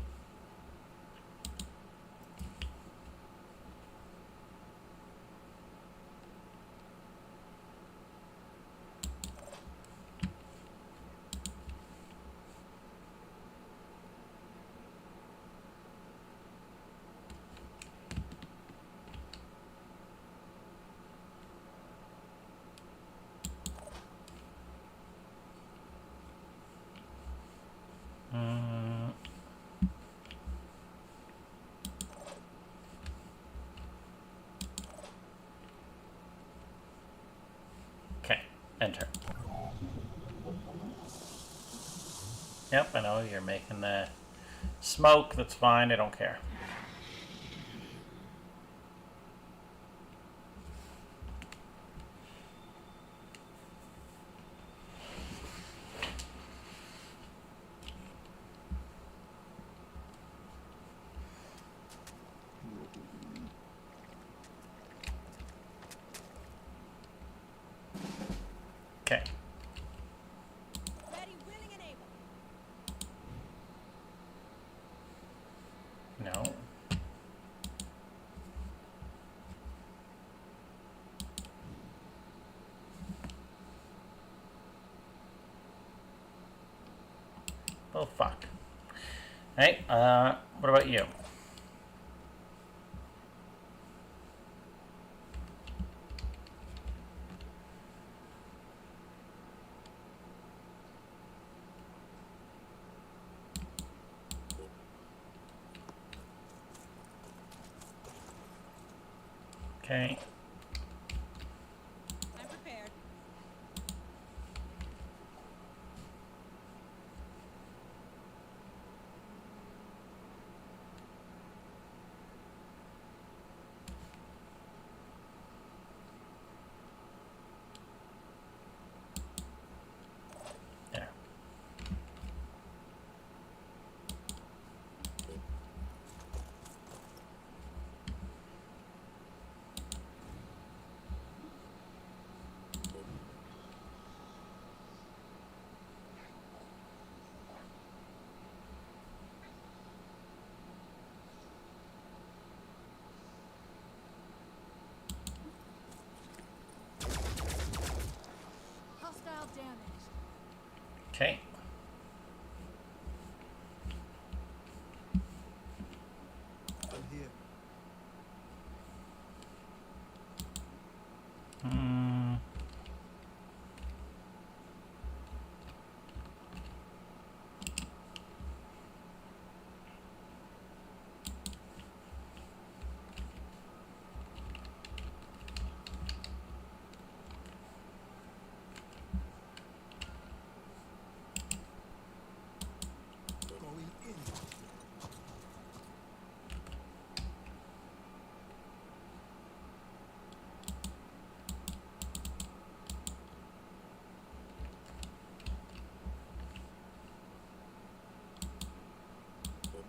Enter. Yep, I know you're making the smoke. That's fine. I don't care. Okay.
Ready, willing, and able.
No. Oh, fuck. Hey, what about you? Okay.
I'm prepared.
There.
Hostile damage.
Okay.
I'm here.
Hmm.
Going in.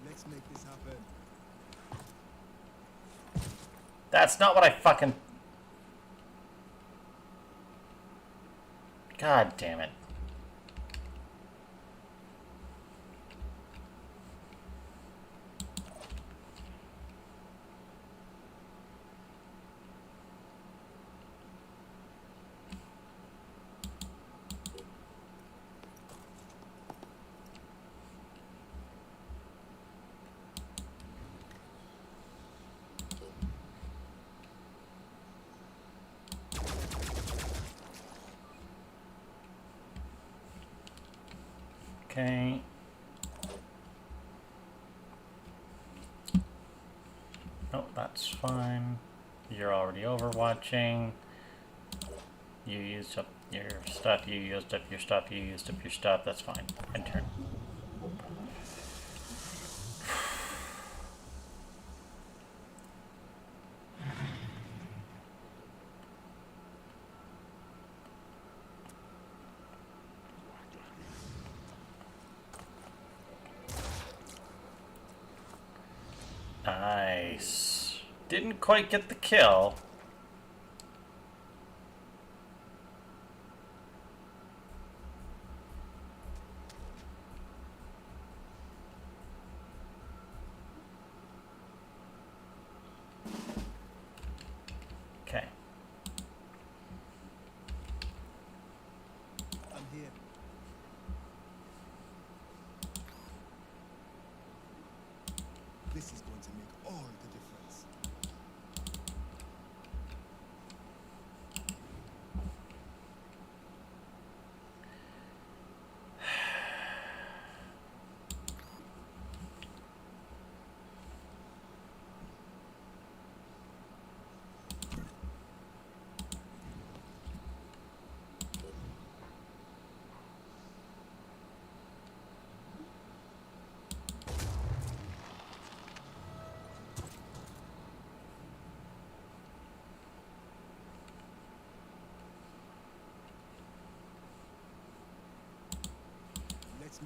Let's make this happen.
That's not what I fucking... God damn it. Okay. No, that's fine. You're already overwatching. You used up your stuff, you used up your stuff, you used up your stuff. That's fine. Enter. Nice. Didn't quite get the kill. Okay.
I'm here. This is going to make all the difference.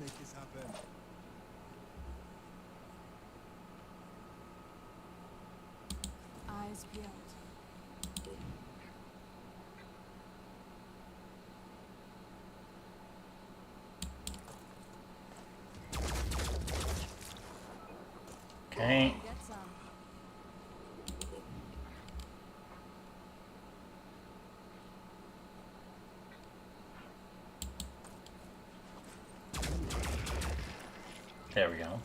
make this happen.
Eyes peeled.
Okay.
Get some.
There we go.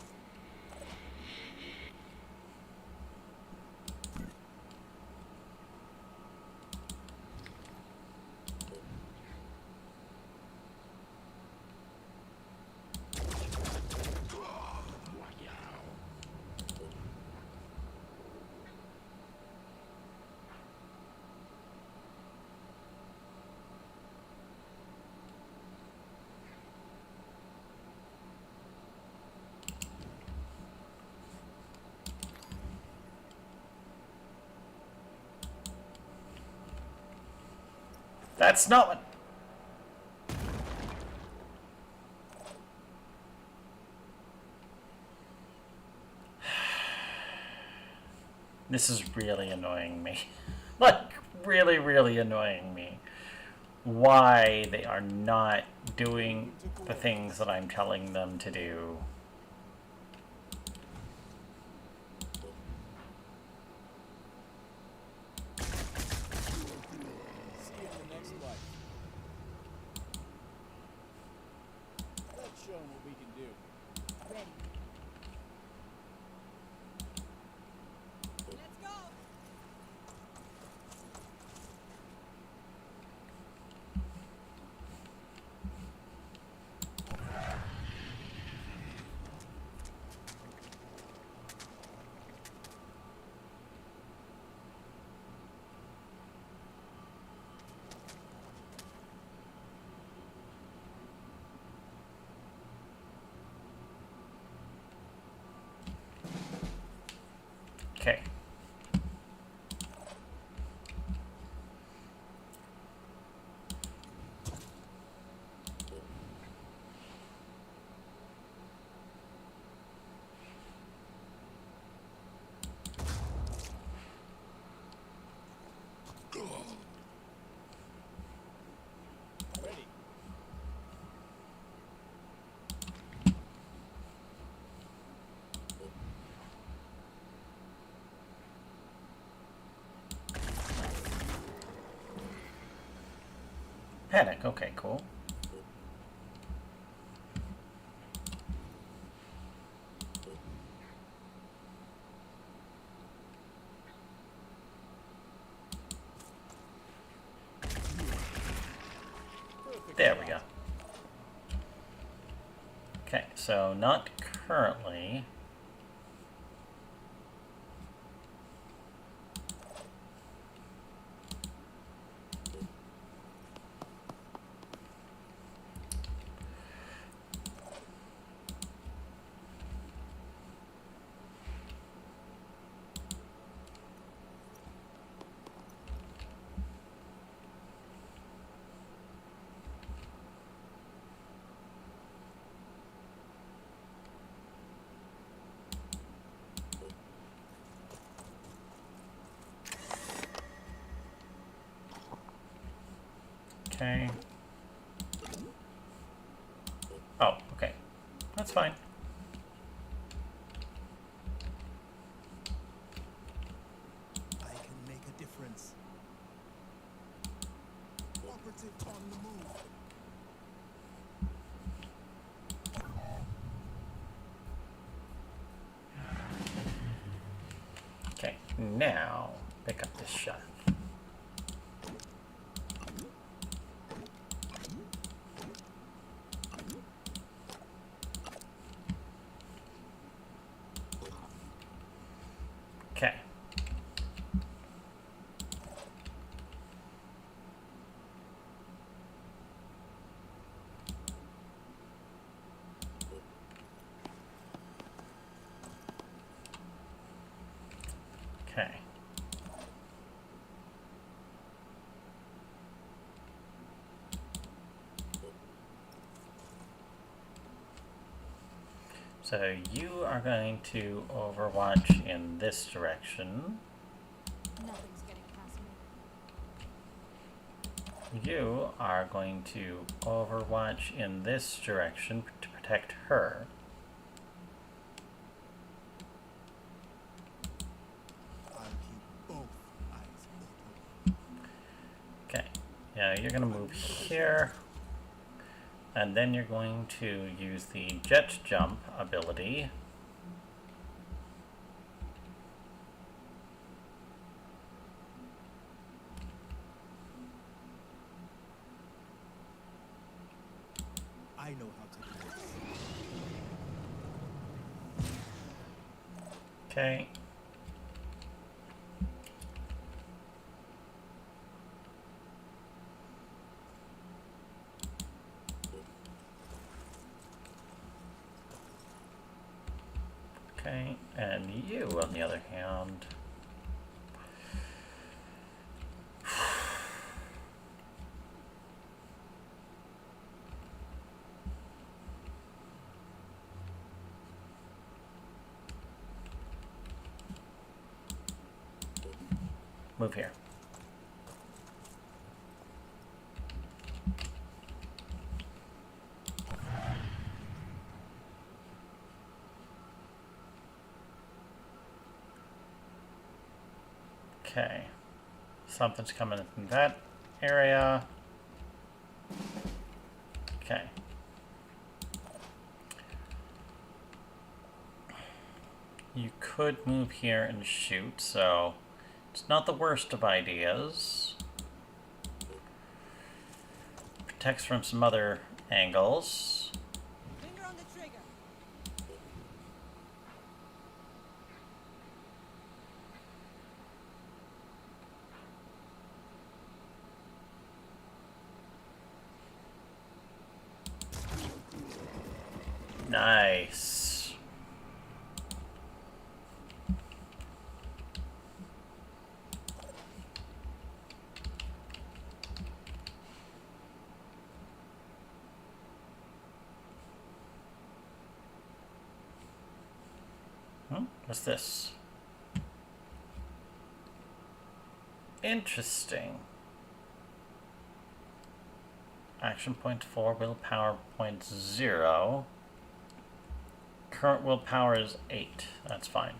That's not what... This is really annoying me. Like, really, really annoying me. Why they are not doing the things that I'm telling them to do.
See you in the next life. Let's show 'em what we can do.
Ready. Let's go.
Okay.
Ready.
Panic. Okay, cool. There we go. Okay, so not currently. Okay. Oh, okay. That's fine.
I can make a difference. Operative on the move.
Okay, now pick up this shot. Okay. Okay. So you are going to overwatch in this direction.
Nothing's getting past me.
You are going to overwatch in this direction to protect her.
I'll keep both eyes open.
Okay, yeah, you're gonna move here, and then you're going to use the jet jump ability.
I know how to do this.
Okay. Okay, and you, on the other hand, move here. Okay, something's coming from that area. Okay. You could move here and shoot, so it's not the worst of ideas. Protects from some other angles.
Finger on the trigger.
Nice. What's this? Interesting. Action point 4, willpower point 0. Current willpower is 8. That's fine.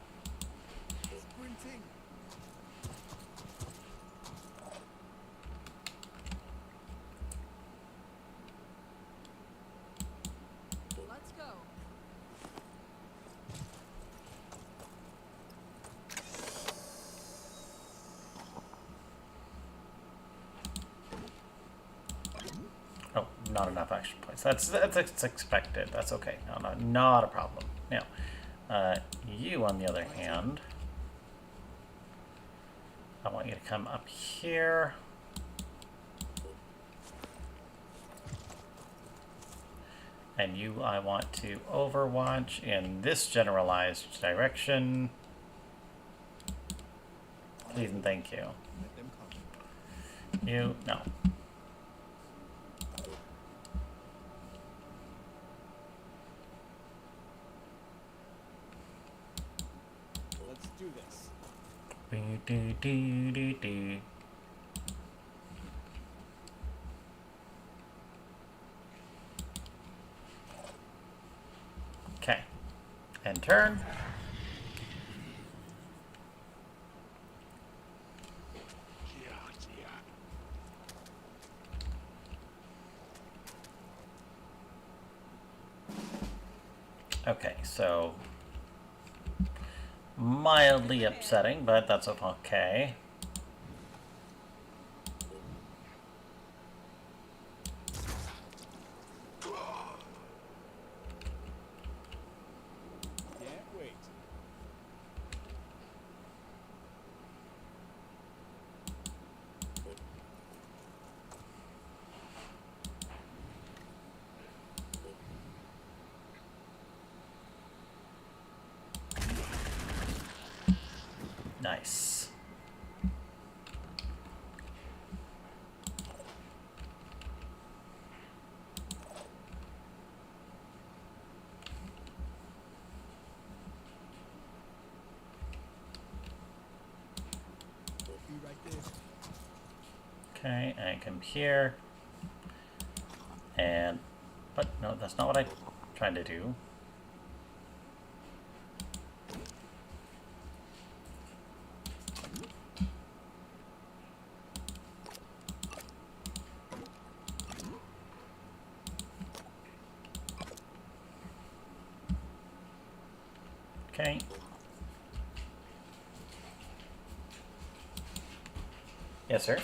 Sprinting.
Let's go.
Oh, not enough action points. That's expected. That's okay. No, not a problem. Now, you on the other hand, I want you to come up here. And you, I want to overwatch in this generalized direction. Please and thank you.
Let them come.
You, no.
Let's do this.
Do. Okay. And turn. Okay, so mildly upsetting, but that's okay.
Can't wait.
Nice. Okay, and come here. And, but no, that's not what I'm trying to do. Okay. Yes, sir.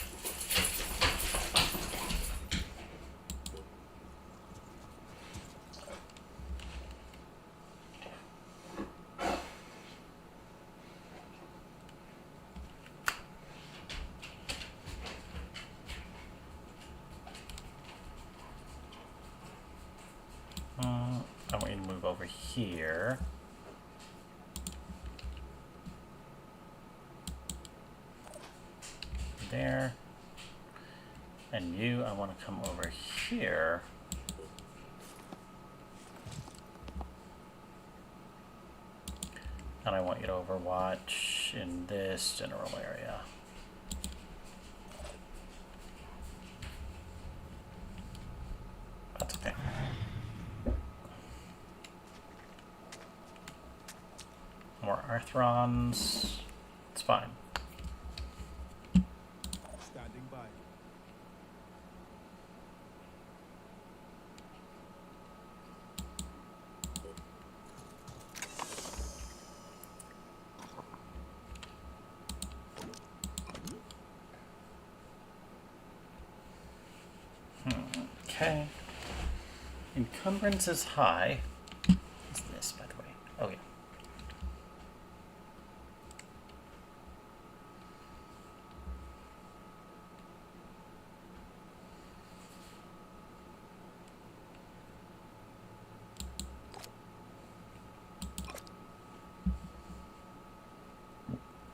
I want you to move over here. There. And you, I want to come over here. And I want you to overwatch in this general area. That's okay. More Arthrons. It's fine.
Standing by.
Okay. Encumbrance is high. What's this, by the way? Oh, yeah.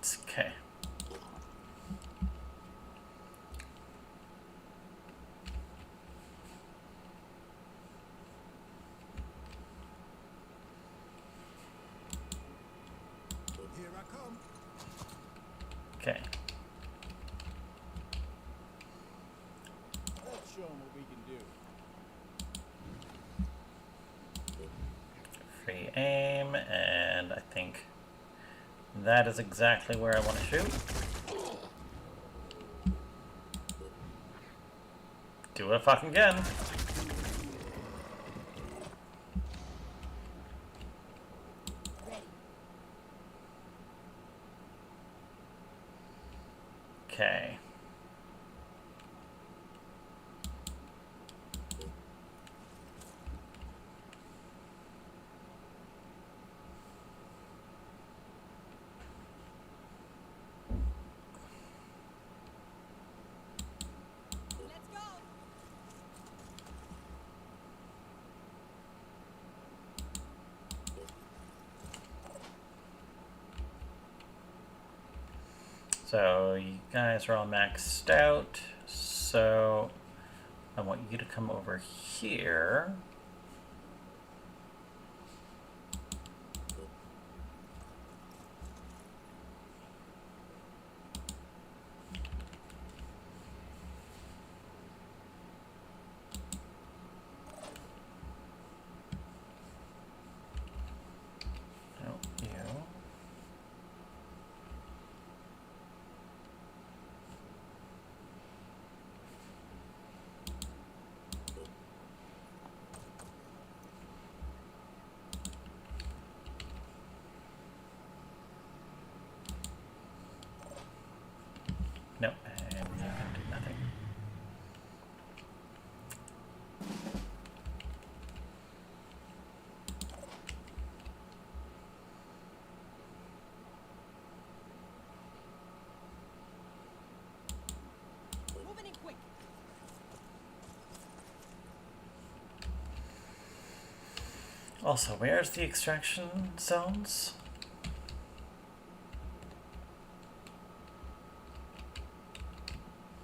It's okay.
Here I come.
Okay.
Let's show them what we can do.
Free aim, and I think that is exactly where I want to shoot. Do it fucking again. Okay.
Let's go.
So you guys are all maxed out. So I want you to come over here. No, you. No, and you can do nothing.
Moving in quick.
Also, where's the extraction zones?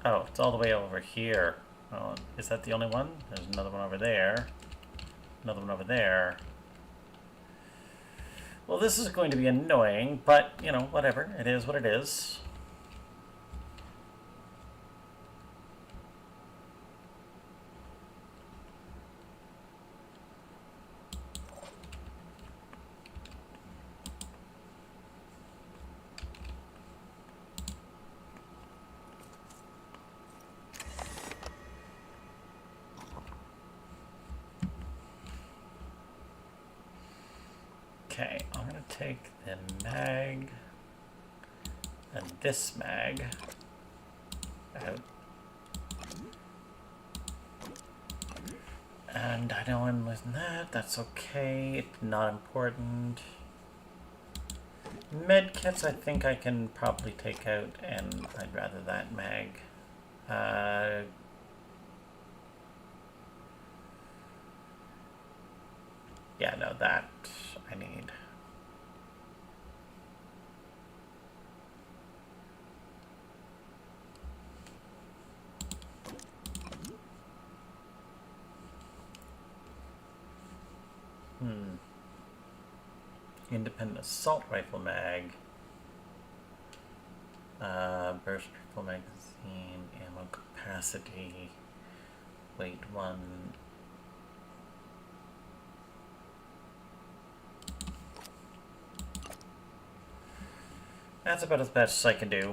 Oh, it's all the way over here. Oh, is that the only one? There's another one over there. Another one over there. Well, this is going to be annoying, but, you know, whatever. It is what it is. Okay, I'm gonna take the mag and this mag out. And I know I'm losing that, that's okay, not important. Medkits I think I can probably take out, and I'd rather that mag. Yeah, no, that I need. Independent assault rifle mag. Burst rifle magazine, ammo capacity, weight 1. That's about as best as I can do.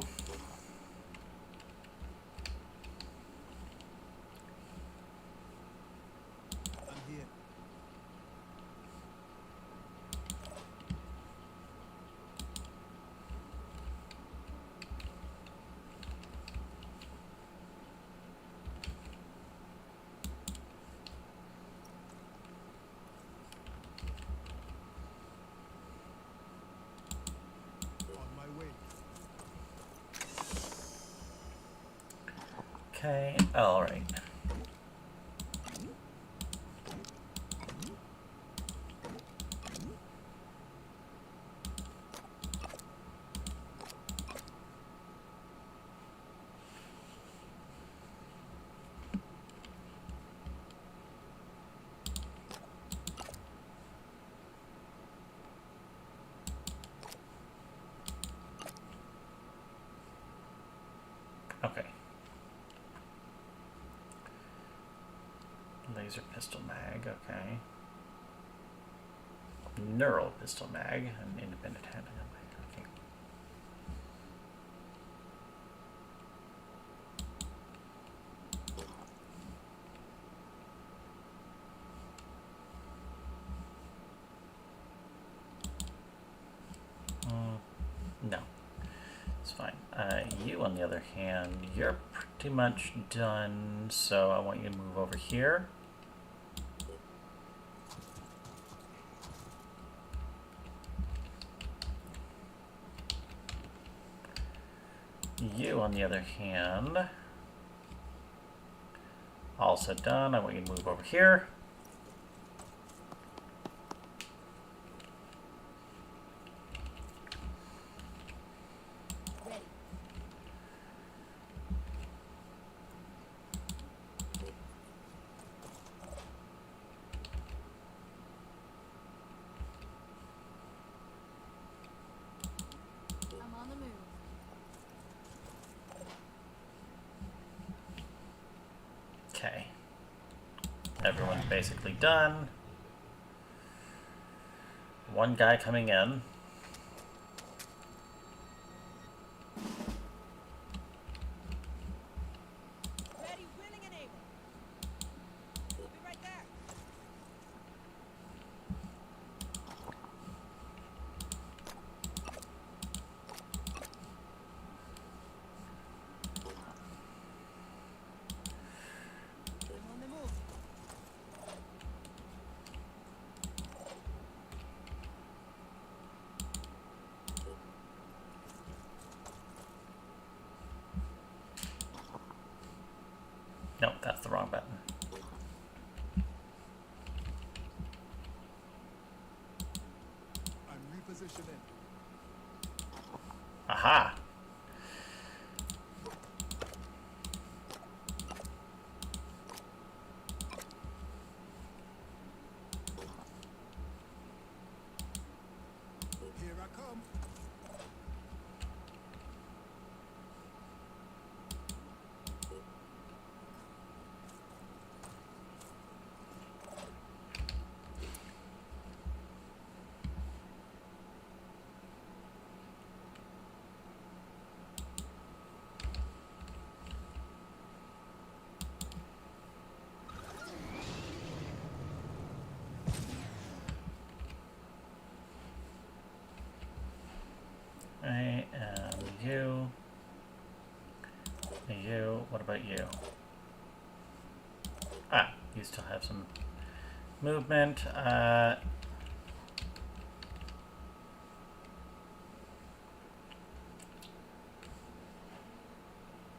I'm here. On my way.
Okay, alright. Okay. Laser pistol mag, okay. Neural pistol mag, an independent handling mag, okay. No, it's fine. You, on the other hand, you're pretty much done, so I want you to move over here. You, on the other hand, also done. I want you to move over here.
I'm on the move.
Okay. Everyone's basically done. One guy coming in.
Ready, willing, and able. I'll be right there. I'm on the move.
Nope, that's the wrong button.
I'm repositioning.
Aha!
Here I come.
You, what about you? Ah, you still have some movement.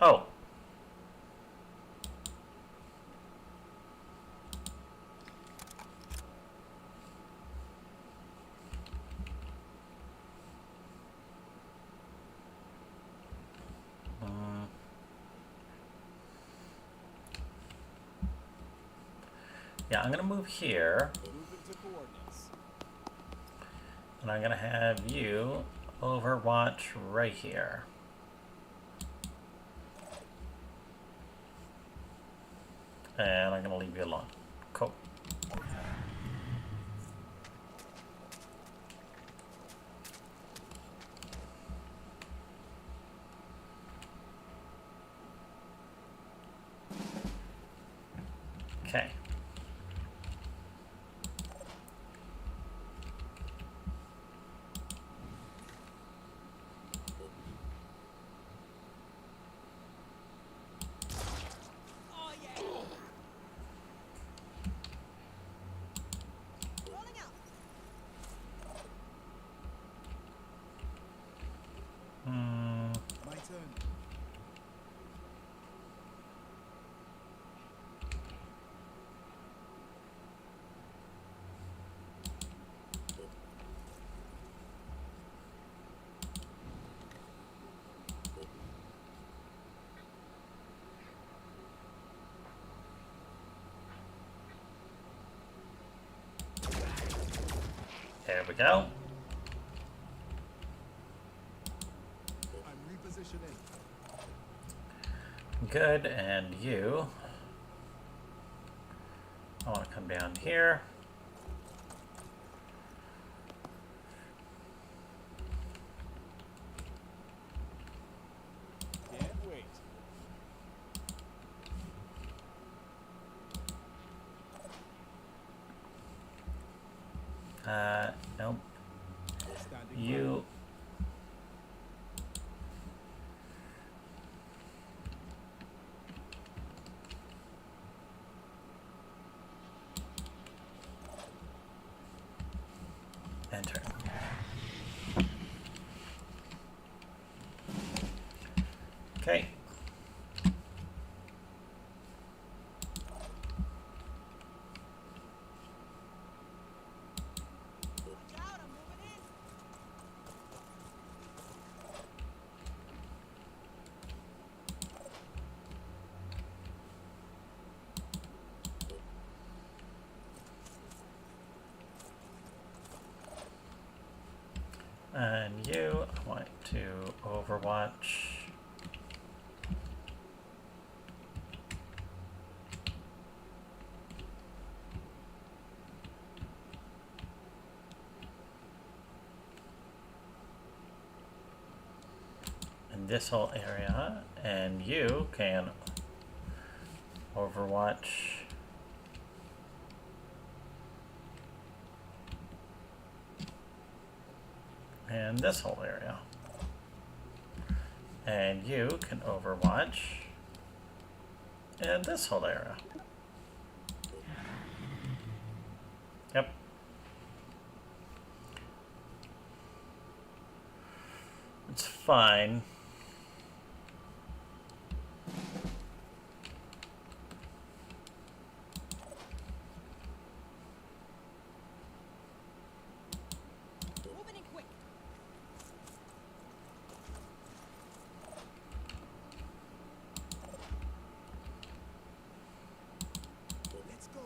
Oh. Yeah, I'm gonna move here.
Moving to coordinates.
And I'm gonna have you overwatch right here. And I'm gonna leave you alone. Cool. Okay.
Oh yeah. Rolling out.
My turn.
There we go.
I'm repositioning.
Good, and you. I want to come down here.
Can't wait.
Nope.
Standing
You. Enter. Okay.
Watch out, I'm moving in.
And you, I want to overwatch. In this whole area, and you can overwatch. And this whole area. And you can overwatch in this whole area. Yep. It's fine.
Moving in quick.
Let's go.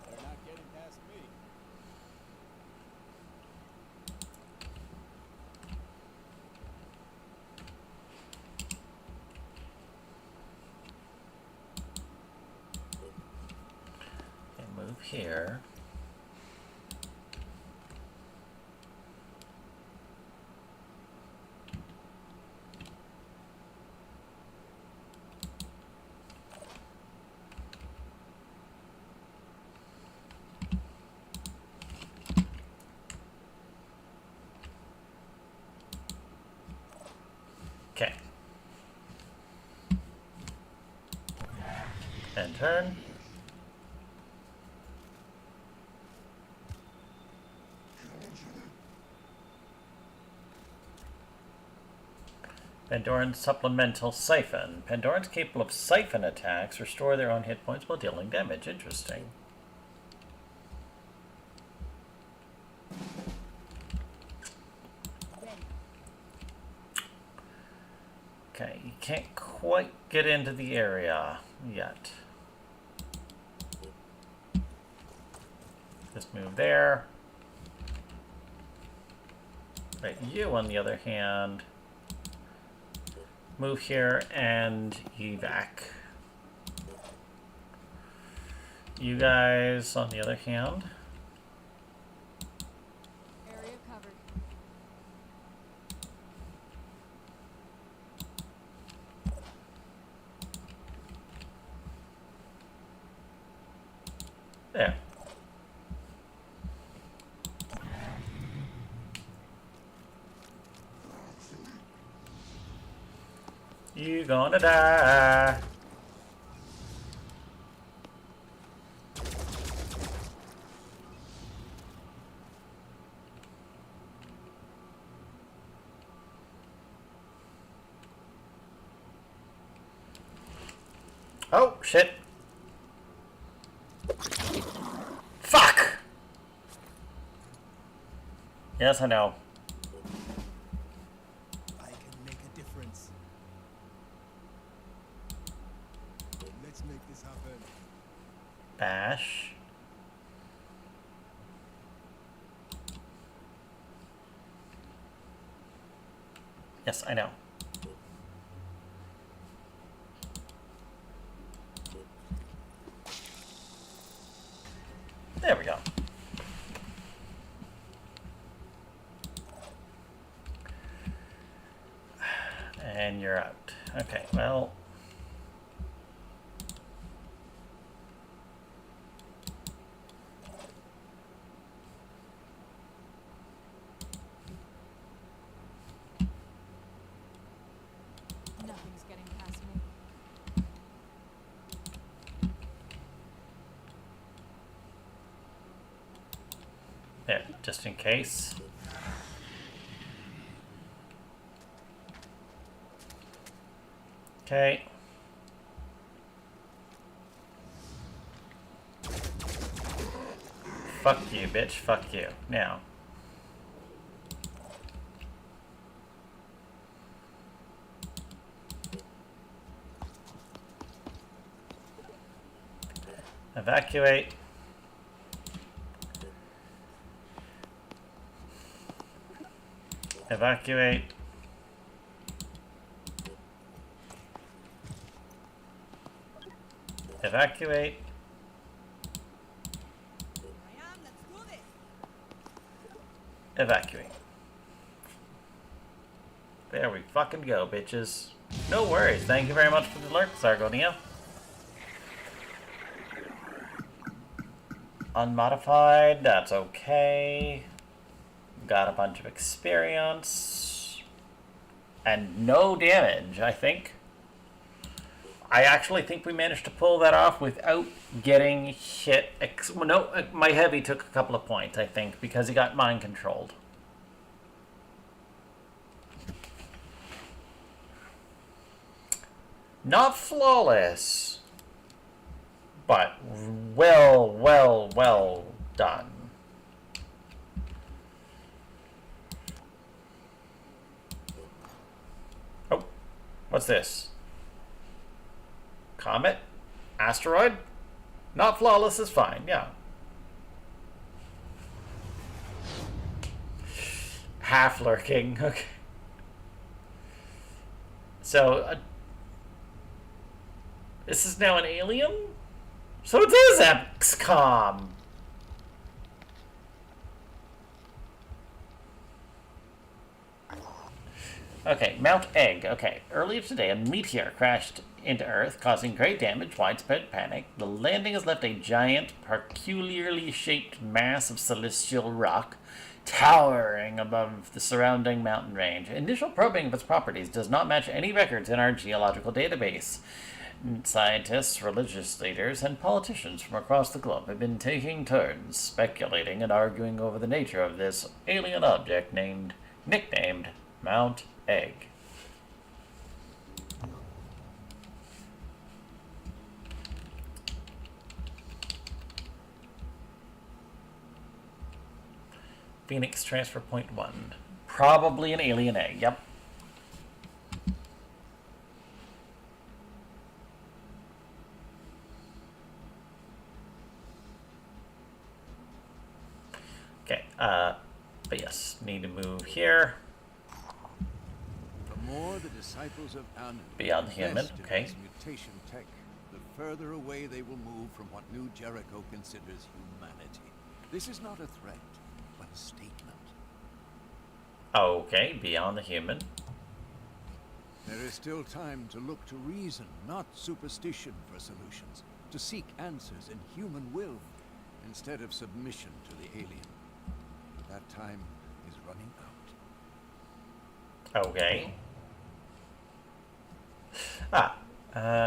They're not getting past me.
And move here. And turn. Pandoran supplemental siphon. Pandorans capable of siphon attacks restore their own hit points while dealing damage. Interesting. Okay, you can't quite get into the area yet. Just move there. Right, you on the other hand, move here and evac. You guys on the other hand,
Area covered.
there. You gonna die. Oh, shit. Fuck! Yes, I know.
I can make a difference. Let's make this happen.
Bash. Yes, I know. There we go. And you're out. Okay, well.
Nothing's getting past me.
There, just in case. Okay. Fuck you, bitch. Fuck you. Now. Evacuate. Evacuate. Evacuate.
Let's do this.
Evacuate. There we fucking go, bitches. No worries. Thank you very much for the alert, Sargonia. Unmodified, that's okay. Got a bunch of experience. And no damage, I think. I actually think we managed to pull that off without getting hit. Well, no, my heavy took a couple of points, I think, because he got mind controlled. Not flawless, but well done. Oh, what's this? Comet? Asteroid? Not flawless is fine, yeah. Half lurking, okay. So, this is now an alien? So it is XCOM! Okay, Mount Egg. Okay, earlier today a meteor crashed into Earth, causing great damage, widespread panic. The landing has left a giant, peculiarly shaped mass of celestial rock towering above the surrounding mountain range. Initial probing of its properties does not match any records in our geological database. Scientists, religious leaders, and politicians from across the globe have been taking turns speculating and arguing over the nature of this alien object nicknamed Mount Egg. Phoenix Transfer Point 1. Probably an alien egg, yep. Okay, but yes, need to move here.
The more the disciples of Anu
Beyond the human,
invest in
okay.
this mutation tech, the further away they will move from what New Jericho considers humanity. This is not a threat, but a statement.
Okay, beyond the human.
There is still time to look to reason, not superstition, for solutions. To seek answers in human will, instead of submission to the alien. But that time is running out.
Okay.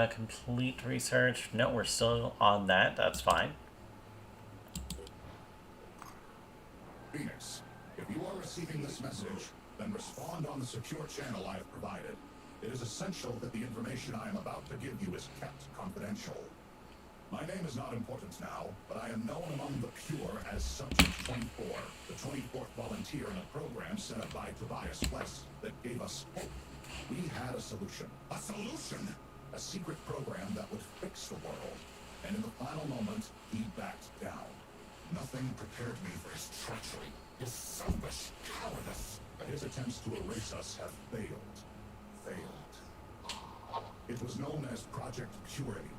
Complete research. No, we're still on that. That's fine.
Phoenix, if you are receiving this message, then respond on the secure channel I have provided. It is essential that the information I am about to give you is kept confidential. My name is not important now, but I am known among the pure as Subject 24, the 24th volunteer in a program set up by Tobias West that gave us hope. We had a solution. A solution? A secret program that would fix the world. And in the final moment, he backed down. Nothing prepared me for his treachery, his selfish cowardice. His attempts to erase us have failed. It was known as Project Purity.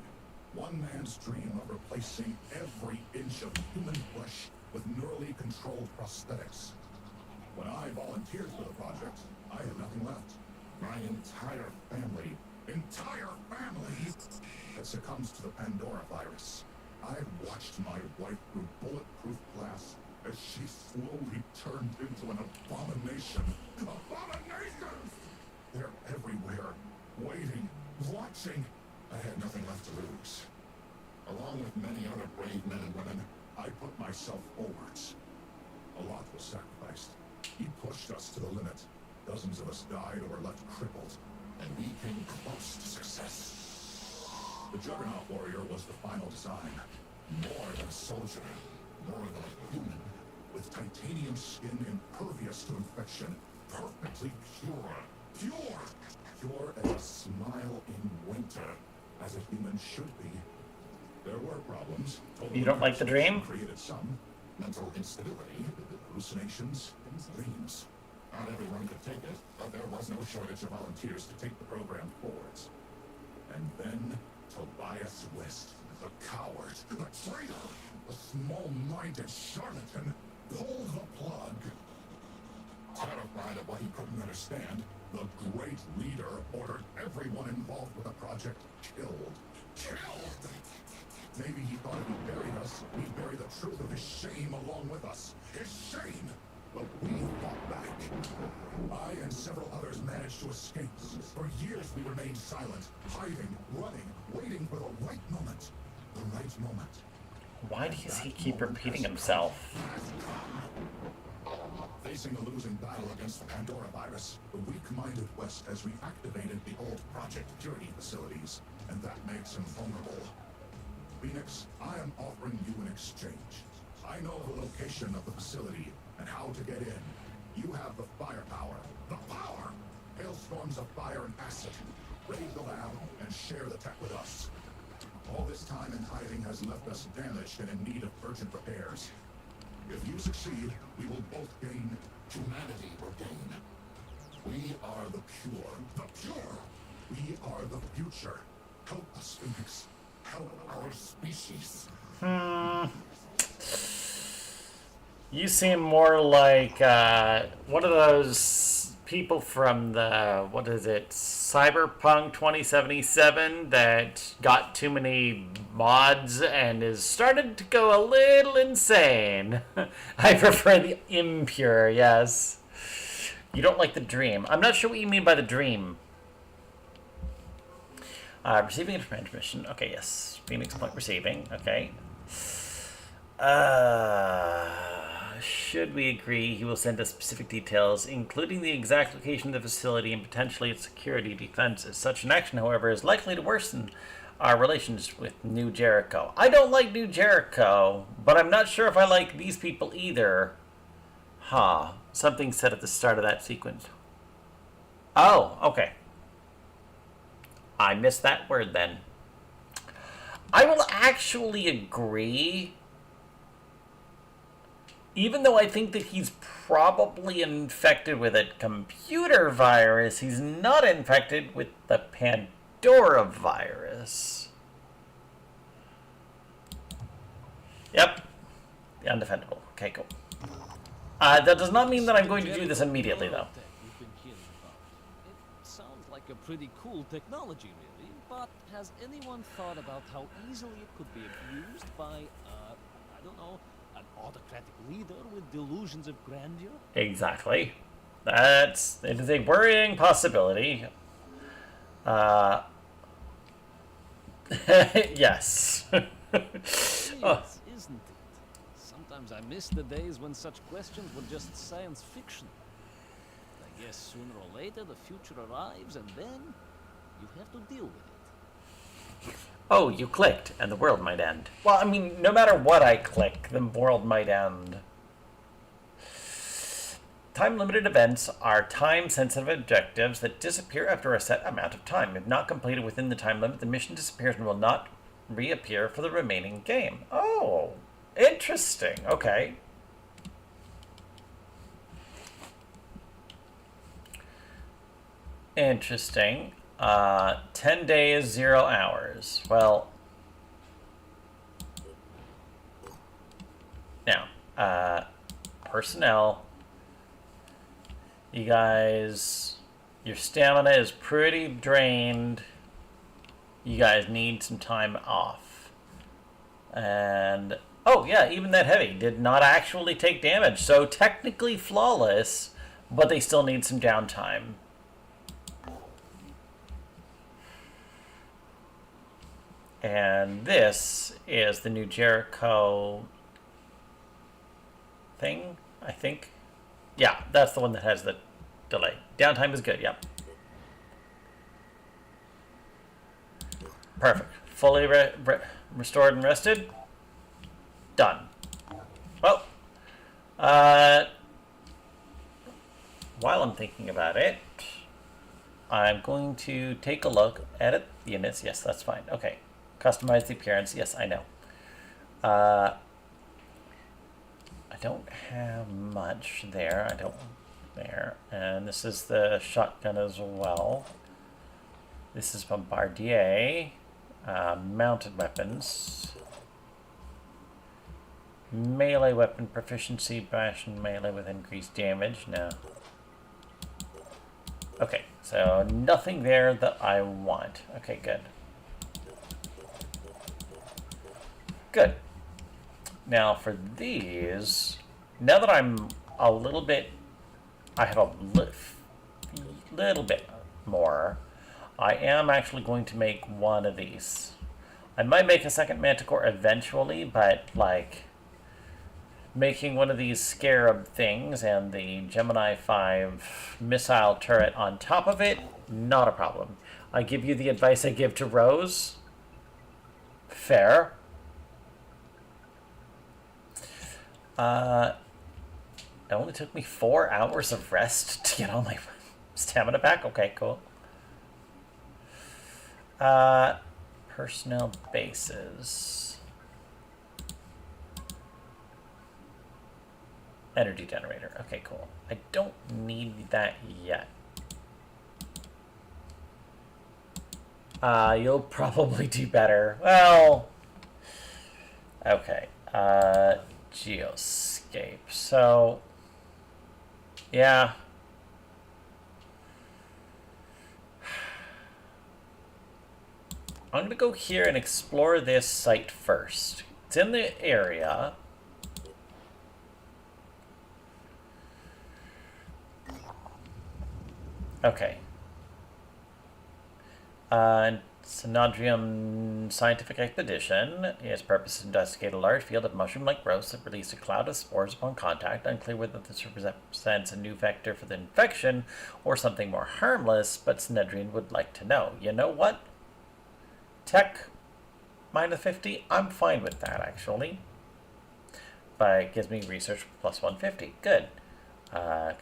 One man's dream of replacing every inch of human flesh with neurally controlled prosthetics. When I volunteered for the project, I had nothing left. My entire family had succumbed to the Pandora virus. I had watched my wife through bulletproof glass as she slowly turned into an abomination. Abominations! They're everywhere, waiting, watching. I had nothing left to lose. Along with many other brave men and women, I put myself forwards. A lot was sacrificed. He pushed us to the limit. Dozens of us died or were left crippled, and we came close to success. The Juggernaut Warrior was the final design. More than a soldier, more than a human, with titanium skin impervious to infection, perfectly pure. Pure as a smile in winter, as a human should be. There were problems.
You don't like the dream?
Created some mental instability, hallucinations, and dreams. Not everyone could take it, but there was no shortage of volunteers to take the program forwards. And then Tobias West, the coward, the traitor, the small-minded charlatan, pulled the plug. Terrified of what he couldn't understand, the great leader ordered everyone involved with the project killed. Killed! Maybe he thought if he buried us, he'd bury the truth of his shame along with us. His shame! But we fought back. I and several others managed to escape. For years we remained silent, hiding, running, waiting for the right moment. The right moment.
Why does he keep repeating himself?
Facing a losing battle against the Pandora virus, the weak-minded West has reactivated the old Project Purity facilities, and that makes him vulnerable. Phoenix, I am offering you an exchange. I know the location of the facility and how to get in. You have the firepower. The power! Hailstorms of fire and acid. Raid the lab and share the tech with us. All this time in hiding has left us damaged and in need of urgent repairs. If you succeed, we will both gain. Humanity will gain. We are the pure. The pure! We are the future. Help us, Phoenix. Help our species.
You seem more like one of those people from the, what is it, Cyberpunk 2077 that got too many mods and is started to go a little insane. I prefer the impure, yes. You don't like the dream. I'm not sure what you mean by the dream. Receiving a transmission. Okay, yes. Phoenix Point receiving. Okay. Should we agree, he will send us specific details, including the exact location of the facility and potentially its security defenses. Such an action, however, is likely to worsen our relations with New Jericho. I don't like New Jericho, but I'm not sure if I like these people either. Huh. Something said at the start of that sequence. Oh, okay. I missed that word then. I will actually agree. Even though I think that he's probably infected with a computer virus, he's not infected with the Pandora virus. Yep. The undefendable. Okay, cool. That does not mean that I'm going to do this immediately, though.
It sounds like a pretty cool technology, really, but has anyone thought about how easily it could be abused by, I don't know, an autocratic leader with delusions of grandeur?
Exactly. It is a worrying possibility. Yes.
Yes, isn't it? Sometimes I miss the days when such questions were just science fiction. I guess sooner or later the future arrives and then you have to deal with it.
Oh, you clicked, and the world might end. Well, I mean, no matter what I click, the world might end. Time-limited events are time-sensitive objectives that disappear after a set amount of time. If not completed within the time limit, the mission disappears and will not reappear for the remaining game. Oh, interesting. Okay. Interesting. 10 days, 0 hours. Well, now, personnel. You guys, your stamina is pretty drained. You guys need some time off. And, oh yeah, even that heavy did not actually take damage. So technically flawless, but they still need some downtime. And this is the New Jericho thing, I think. Yeah, that's the one that has the delay. Downtime is good, yep. Perfect. Fully restored and rested. Done. Well, while I'm thinking about it, I'm going to take a look, edit the units. Yes, that's fine. Okay. Customize the appearance. Yes, I know. I don't have much there. I don't there. And this is the shotgun as well. This is Bombardier. Mounted weapons. Melee weapon proficiency. Bash and melee with increased damage. No. Okay, so nothing there that I want. Okay, good. Good. Now for these, now that I'm a little bit, I have a little bit more, I am actually going to make one of these. I might make a second Manticore eventually, but like making one of these Scarab things and the Gemini 5 missile turret on top of it, not a problem. I give you the advice I give to Rose. Fair. It only took me 4 hours of rest to get all my stamina back. Okay, cool. Personnel bases. Energy generator. Okay, cool. I don't need that yet. You'll probably do better. Well, okay. Geoscape. So, yeah. I'm going to go here and explore this site first. It's in the area. Okay. Synodrium Scientific Expedition. Its purpose is to investigate a large field of mushroom-like growths that release a cloud of spores upon contact. Unclear whether this represents a new vector for the infection or something more harmless, but Synedrian would like to know. You know what? Tech -50? I'm fine with that, actually. But it gives me research plus 150. Good.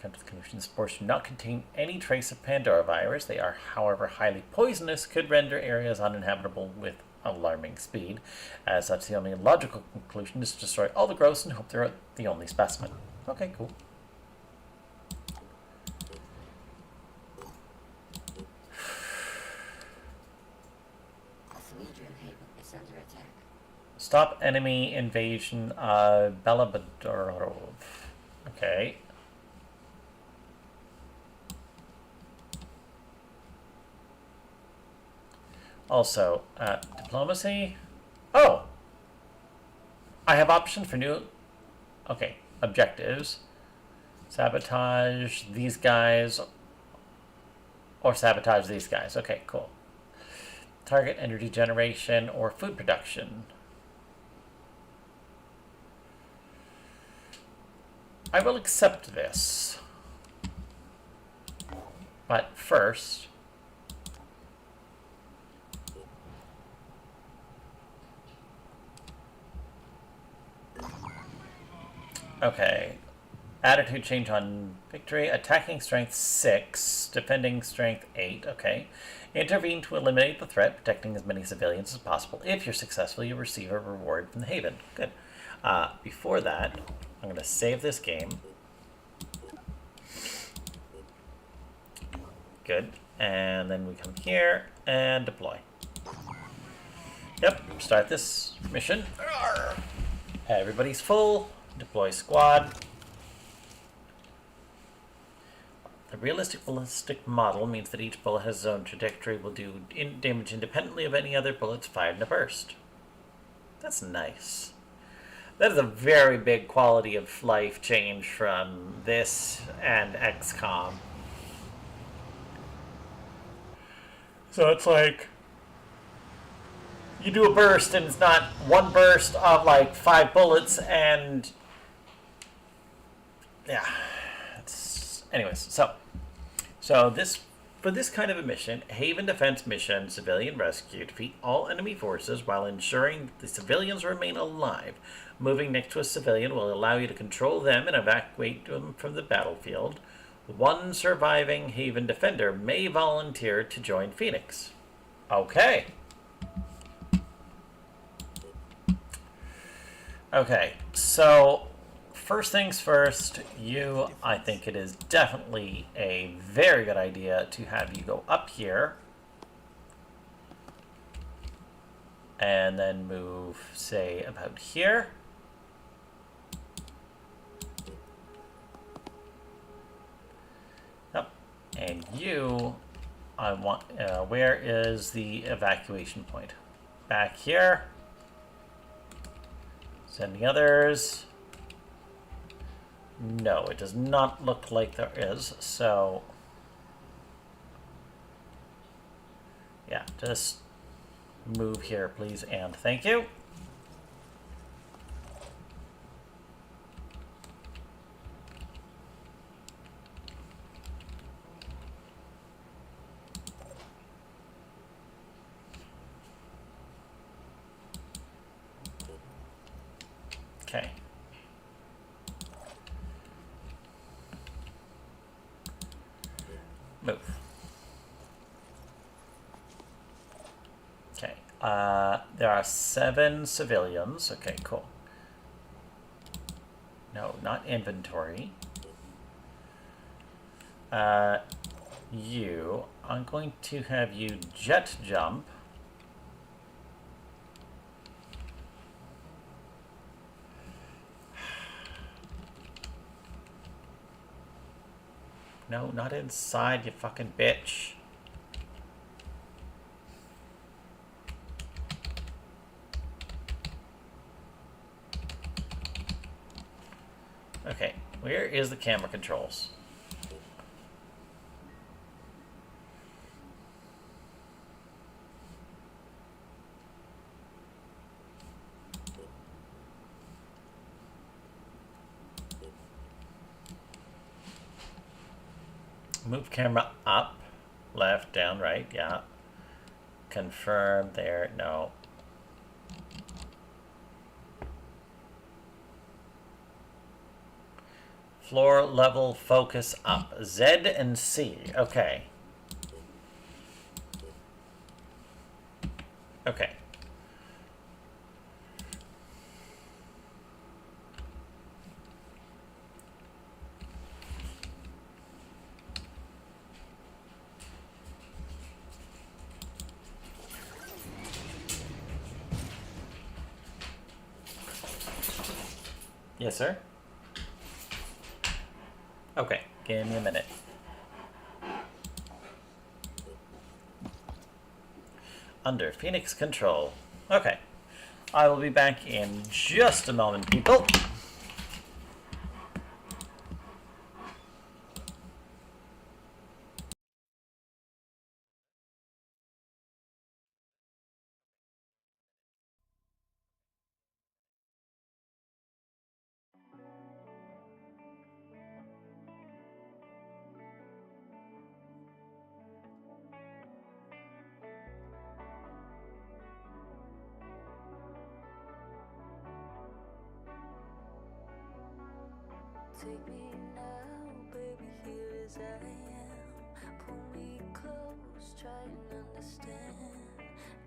Conclusion, spores do not contain any trace of Pandora virus. They are, however, highly poisonous, could render areas uninhabitable with alarming speed. As such, the only logical conclusion is to destroy all the growths and hope they're the only specimen. Okay, cool. Stop enemy invasion of Belabadorov. Okay. Also, diplomacy. Oh! I have option for new... Okay, objectives. Sabotage these guys. Or sabotage these guys. Okay, cool. Target energy generation or food production. I will accept this. But first... Okay. Attitude change on victory. Attacking strength 6. Defending strength 8. Okay. Intervene to eliminate the threat, protecting as many civilians as possible. If you're successful, you receive a reward from the Haven. Good. Before that, I'm going to save this game. Good. And then we come here and deploy. Yep. Start this mission. Everybody's full. Deploy squad. The realistic ballistic model means that each bullet has its own trajectory, will do damage independently of any other bullets fired in a burst. That's nice. That is a very big quality of life change from this and XCOM. So it's like, you do a burst and it's not one burst of like 5 bullets and... Yeah. Anyways, so this, for this kind of a mission, Haven Defense Mission, Civilian Rescue, defeat all enemy forces while ensuring the civilians remain alive. Moving next to a civilian will allow you to control them and evacuate them from the battlefield. One surviving Haven Defender may volunteer to join Phoenix. Okay. Okay, so first things first, I think it is definitely a very good idea to have you go up here and then move, say, about here. Yep. And I want, where is the evacuation point? Back here. Sending others. No, it does not look like there is, so... Yeah, just move here, please, and thank you. Okay. Move. Okay. There are 7 civilians. Okay, cool. No, not inventory. I'm going to have you jet jump. No, not inside, you fucking bitch. Okay, where is the camera controls? Move camera up, left, down, right, yeah. Confirm there, no. Floor level focus up, Z and C, okay. Okay. Yes, sir? Okay, give me a minute. Under Phoenix control. Okay. I will be back in just a moment, people.
Take me now, baby, here as I am. Pull me close, try and understand.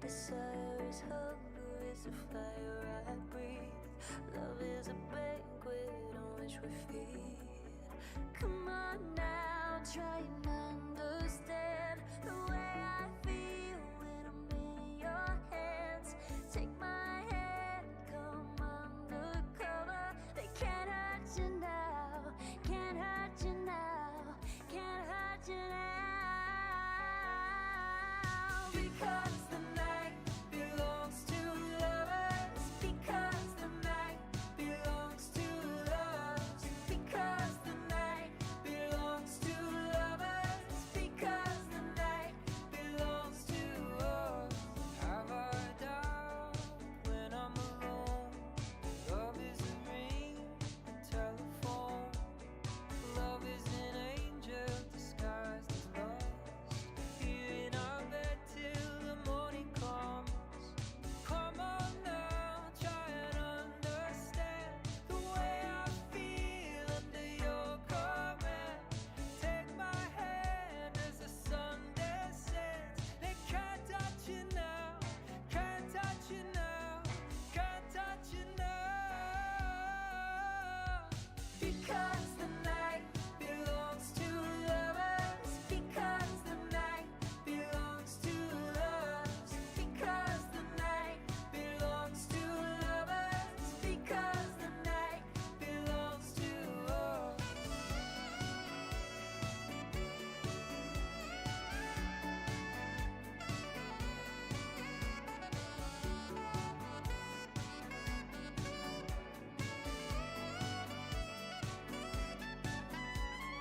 Desire is hunger, is a fire I breathe. Love is a banquet on which we feed. Come on now, try and understand the way I feel when I'm in your hands. Take my hand, come undercover. They can't hurt you now, can't hurt you now, can't hurt you now. Because the night belongs to lovers. Because the night belongs to lovers. Because the night belongs to lovers. Because the night belongs to us. Have I doubt when I'm alone? Love is a ring, a telephone. Love is an angel disguised as lust. Here in our bed till the morning comes. Come on now, try and understand the way I feel under your command. Take my hand as the sun descends. They can't touch you now, can't touch you now, can't touch you now. Because the night belongs to lovers. Because the night belongs to lovers. Because the night belongs to lovers. Because the night belongs to us.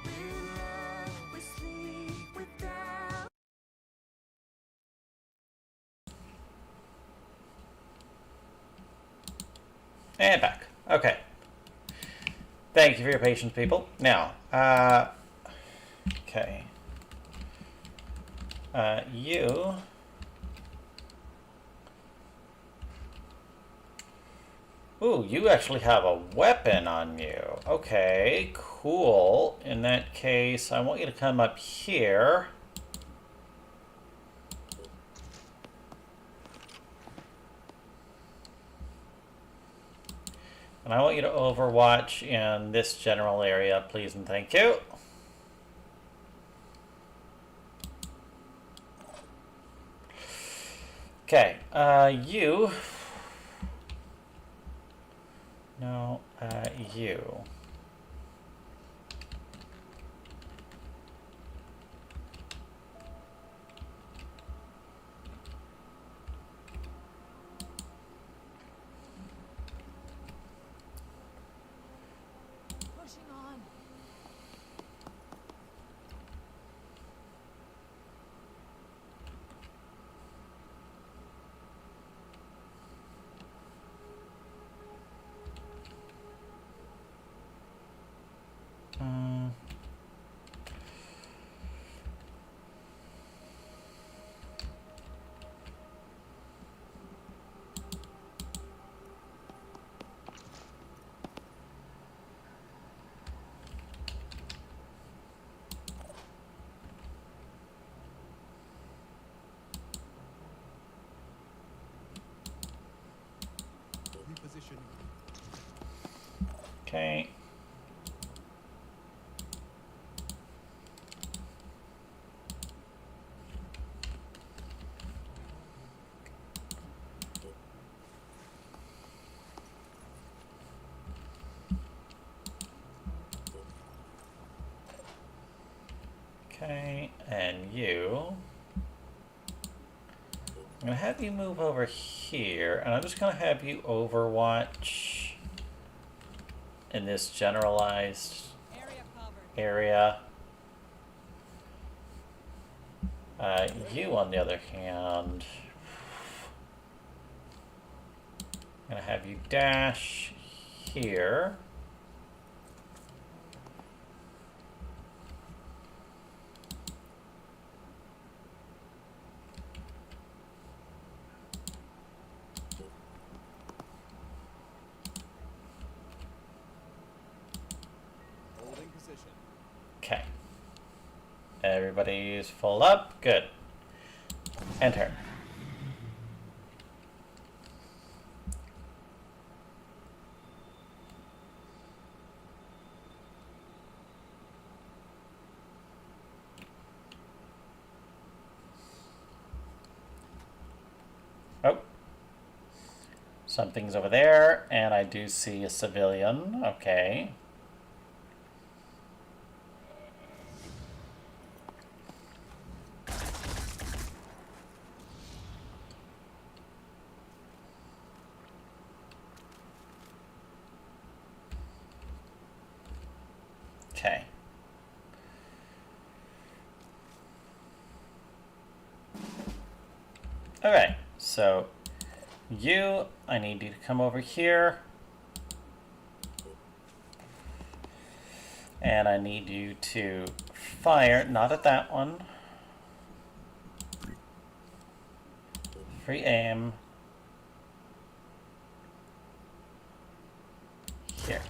We love, we sleep without.
And back. Okay. Thank you for your patience, people. Now, okay. You. Ooh, you actually have a weapon on you. Okay, cool. In that case, I want you to come up here. And I want you to overwatch in this general area, please and thank you. Okay, you. No, you.
Pushing on.
Okay. Okay, and you. I'm gonna have you move over here, and I'm just gonna have you overwatch in this generalized area. You, on the other hand, I'm gonna have you dash here.
Holding position.
Okay. Everybody's full up. Good. Enter. Oh. Something's over there, and I do see a civilian. Okay. Okay. Okay, so I need you to come over here. And I need you to fire, not at that one. Free aim. Here.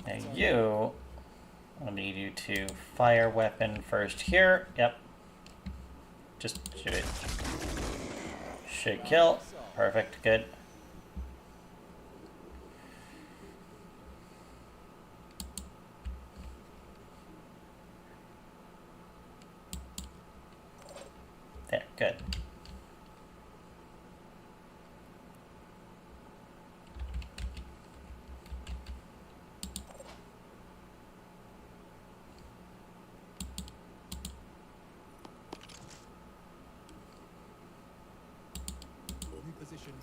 And you, I need you to fire weapon first here. Yep. Just shoot it. Should kill. Perfect. Good. There. Good.
Holding position.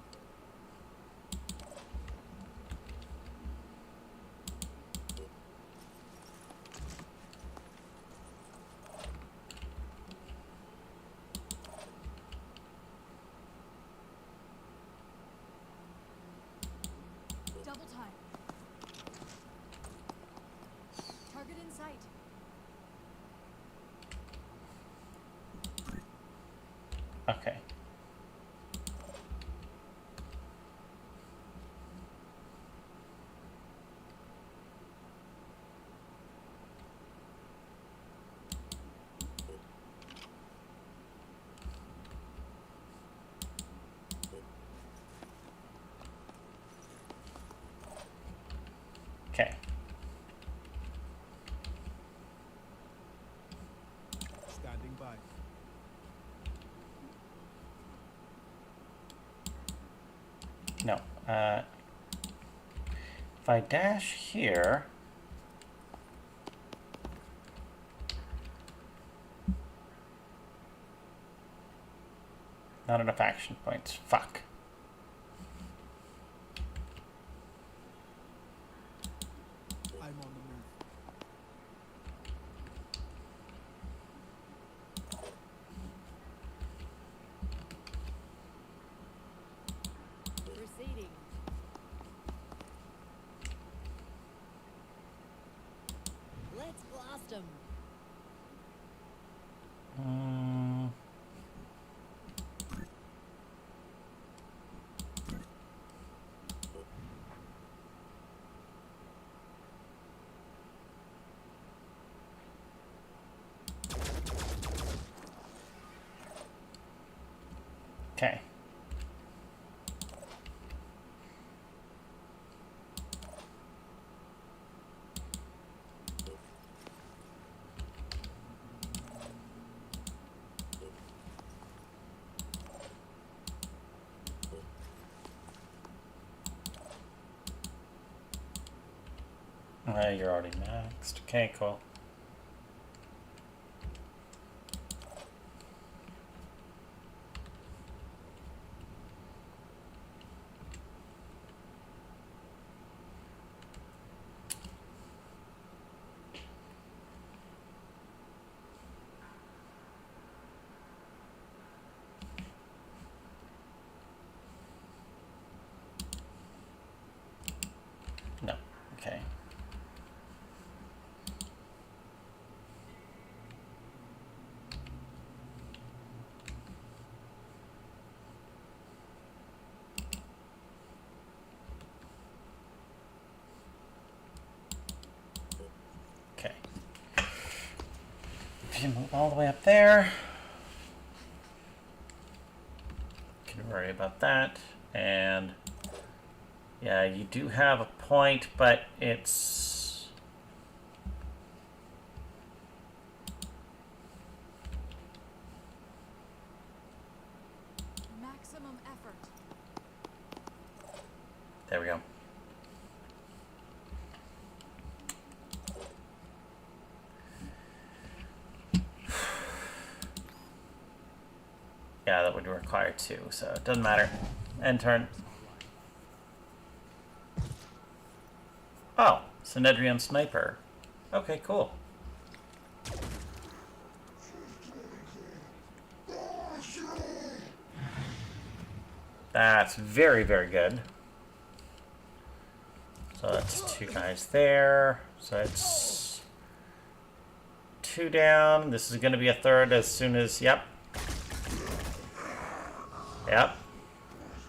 Double time. Target in sight.
Okay. Okay.
Standing by.
No. If I dash here, not enough action points. Fuck.
I'm on the move.
Proceeding. Let's blast him.
Okay. You're already maxed. Okay, cool. No. Okay. Okay. If you move all the way up there, can worry about that. And yeah, you do have a point, but it's
Maximum effort.
there we go. Yeah, that would require 2, so it doesn't matter. End turn. Oh, Synedrium Sniper. Okay, cool. That's very, very good. So that's 2 guys there. So it's 2 down. This is going to be a third as soon as, yep. Yep.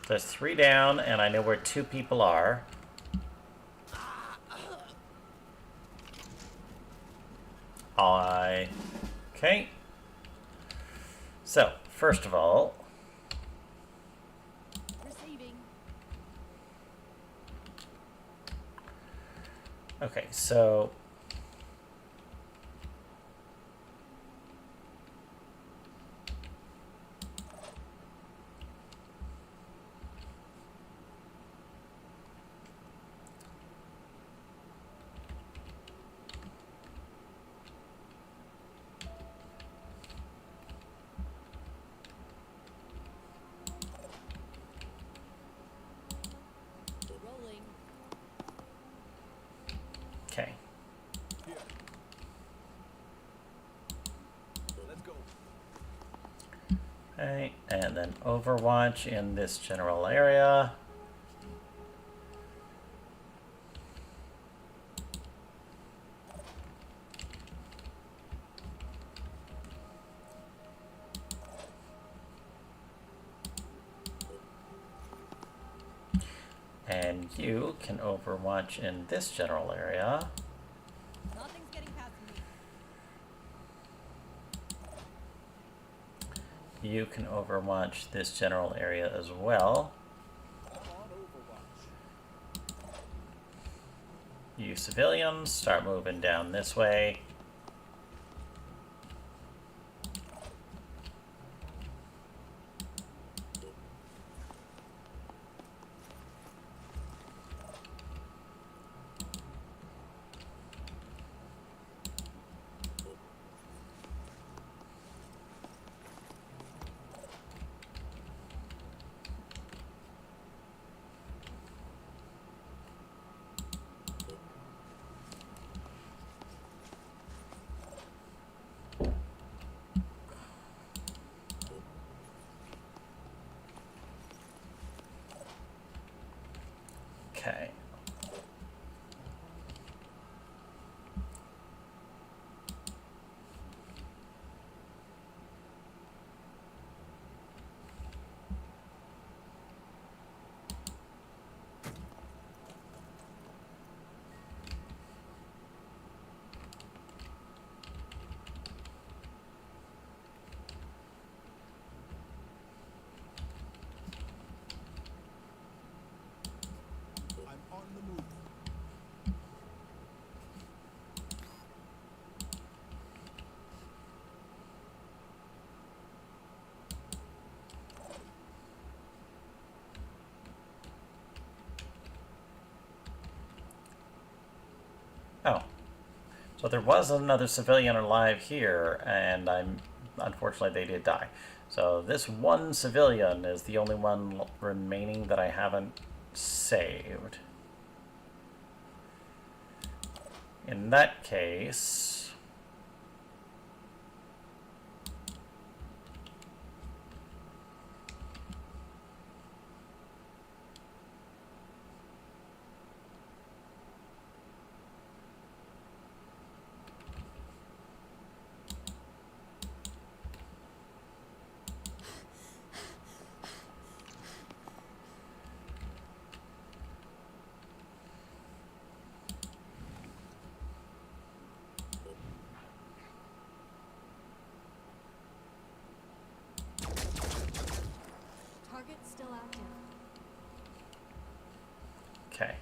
There's 3 down, and I know where 2 people are. Okay. So, first of all,
Receiving.
okay, so
Rolling.
okay.
Let's go.
Okay, and then Overwatch in this general area. And you can Overwatch in this general area.
Nothing's getting past me.
You can Overwatch this general area as well.
On Overwatch.
You civilians, start moving down this way. Okay.
I'm on
So there was another civilian alive here, and unfortunately they did die. So this one civilian is the only one remaining that I haven't saved. In that case...
Target still active.
Okay.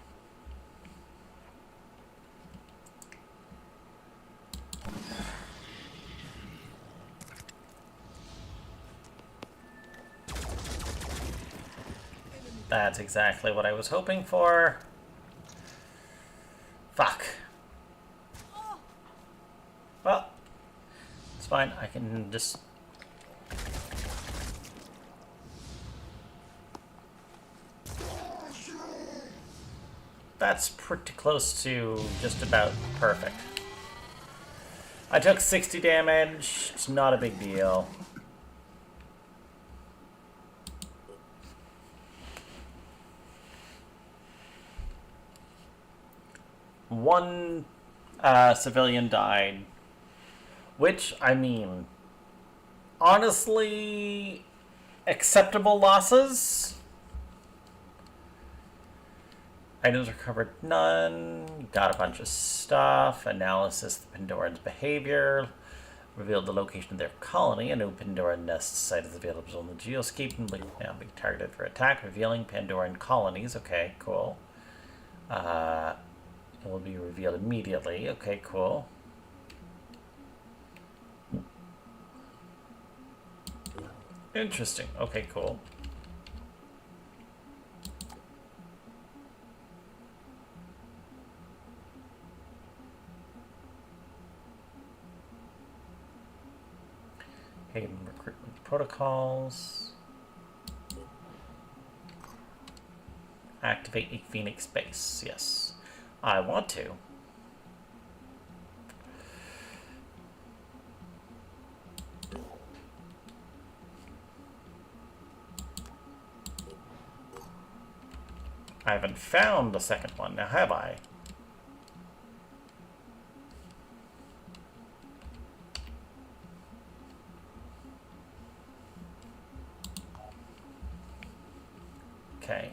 That's exactly what I was hoping for. Fuck. Well, it's fine. I can just... That's pretty close to just about perfect. I took 60 damage. It's not a big deal. One civilian died, which, I mean, honestly, acceptable losses. Items recovered, none. Got a bunch of stuff. Analysis of the Pandoran's behavior. Revealed the location of their colony. A new Pandoran nest site is available on the geoscape and will now be targeted for attack. Revealing Pandoran colonies. Okay, cool. It will be revealed immediately. Okay, cool. Interesting. Okay, cool. Hidden recruitment protocols. Activate a Phoenix base. Yes, I want to. I haven't found the second one now, have I? Okay.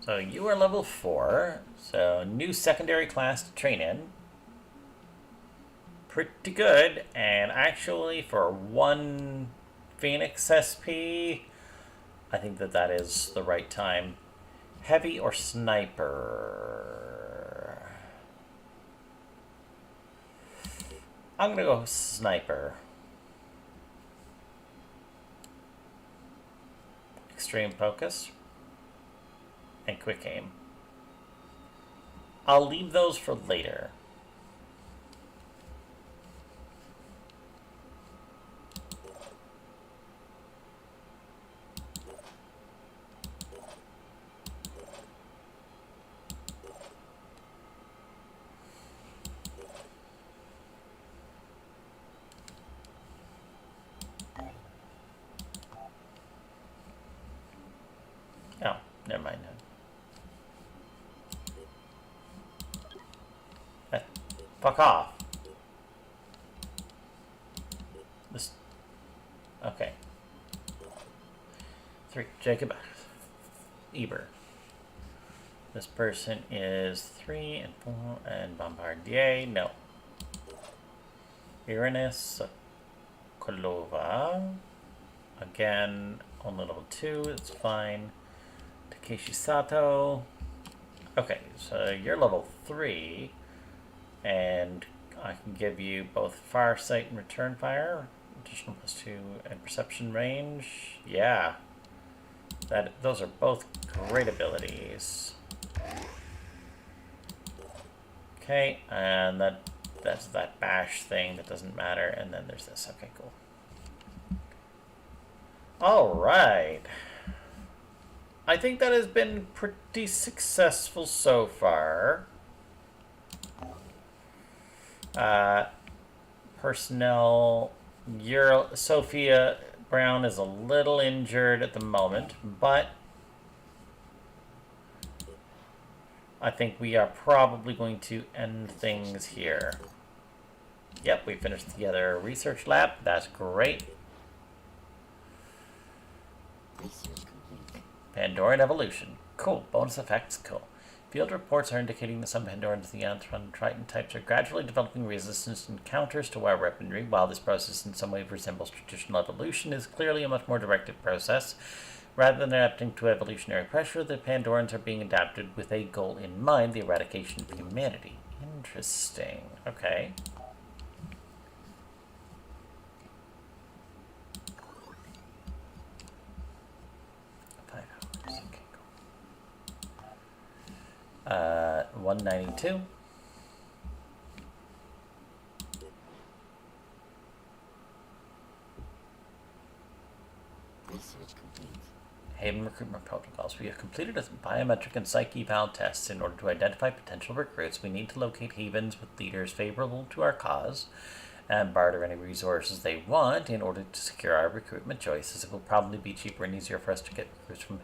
So you are level 4, so new secondary class to train in. Pretty good, and actually for 1 Phoenix SP, I think that that is the right time. Heavy or sniper? I'm gonna go sniper. Extreme focus and quick aim. I'll leave those for later. Oh, never mind. Fuck off. This. Okay. 3. Jacob Eber. This person is 3 and 4 and Bombardier. No. Uranus Kolova. Again, only level 2. It's fine. Takeshi Sato. Okay, so you're level 3. And I can give you both fire sight and return fire, additional +2 and perception range. Yeah, those are both great abilities. Okay, and that's that bash thing that doesn't matter, and then there's this. Okay, cool. All right. I think that has been pretty successful so far. Personnel, Sophia Brown is a little injured at the moment, but I think we are probably going to end things here. Yep, we finished the other research lab. That's great. Pandoran evolution. Cool. Bonus effects. Cool. Field reports are indicating that some Pandorans and the Anthron Triton types are gradually developing resistance encounters to wire weaponry. While this process in some way resembles traditional evolution, it is clearly a much more directed process. Rather than adapting to evolutionary pressure, the Pandorans are being adapted with a goal in mind, the eradication of humanity. Interesting. Okay. Okay, cool. 192. Haven recruitment protocols. We have completed a biometric and psyche eval tests. In order to identify potential recruits, we need to locate havens with leaders favorable to our cause and barter any resources they want in order to secure our recruitment choices. It will probably be cheaper and easier for us to get recruits from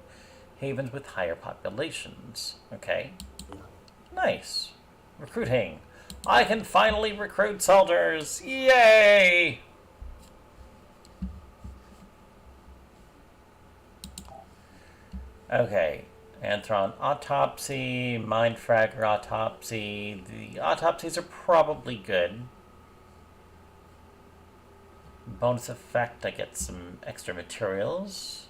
havens with higher populations. Okay. Nice. Recruiting. I can finally recruit soldiers. Yay! Okay. Anthron autopsy, Mindfragger autopsy. The autopsies are probably good. Bonus effect, I get some extra materials.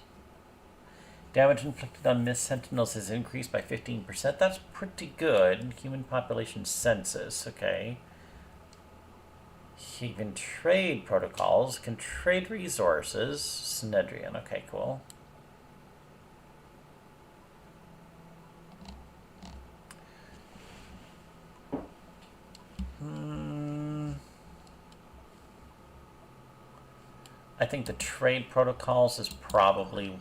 Damage inflicted on missed sentinels is increased by 15%. That's pretty good. Human population census, okay. Even trade protocols can trade resources. Synedrian, okay, cool. I think the trade protocols is probably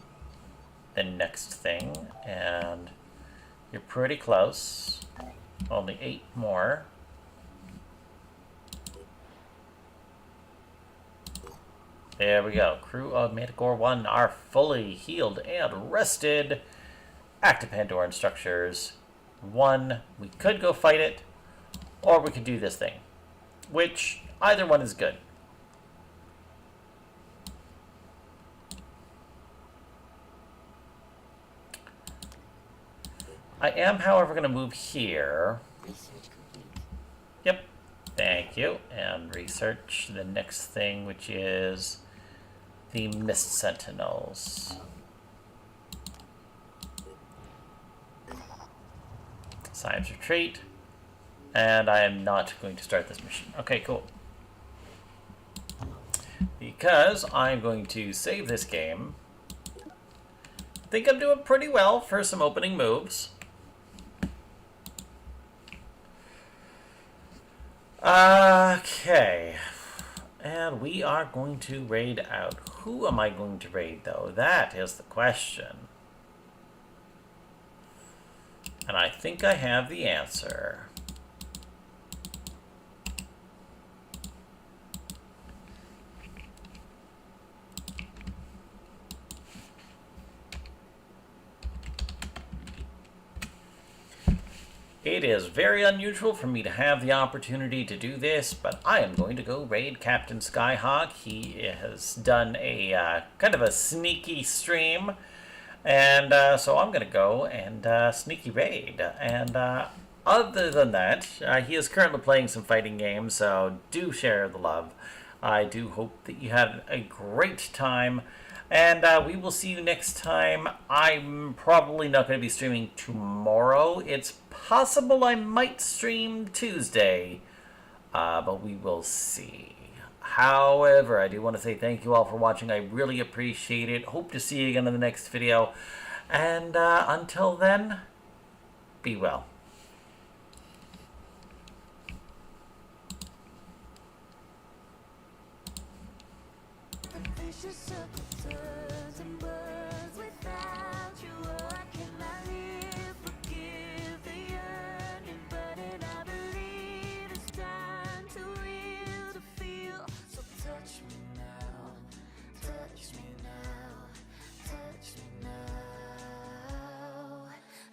the next thing, and you're pretty close. Only 8 more. There we go. Crew of Manticore 1 are fully healed and rested. Active Pandoran structures. 1, we could go fight it, or we could do this thing. Which, either one is good. I am, however, going to move here. Yep. Thank you. And research the next thing, which is the Mist Sentinels. Science retreat. And I am not going to start this mission. Okay, cool. Because I'm going to save this game. I think I'm doing pretty well for some opening moves. Okay, and we are going to raid out. Who am I going to raid, though? That is the question. And I think I have the answer. It is very unusual for me to have the opportunity to do this, but I am going to go raid Captain Skyhawk. He has done a kind of a sneaky stream, and so I'm going to go and sneaky raid. And other than that, he is currently playing some fighting games, so do share the love. I do hope that you had a great time. And we will see you next time. I'm probably not going to be streaming tomorrow. It's possible I might stream Tuesday, but we will see. However, I do want to say thank you all for watching. I really appreciate it. Hope to see you again in the next video. And until then, be well.
vicious circle turns and burns without you. Oh, I cannot live, forgive the yearning, burning. I believe it's time to real, to feel. So touch me now, touch me now, touch me now.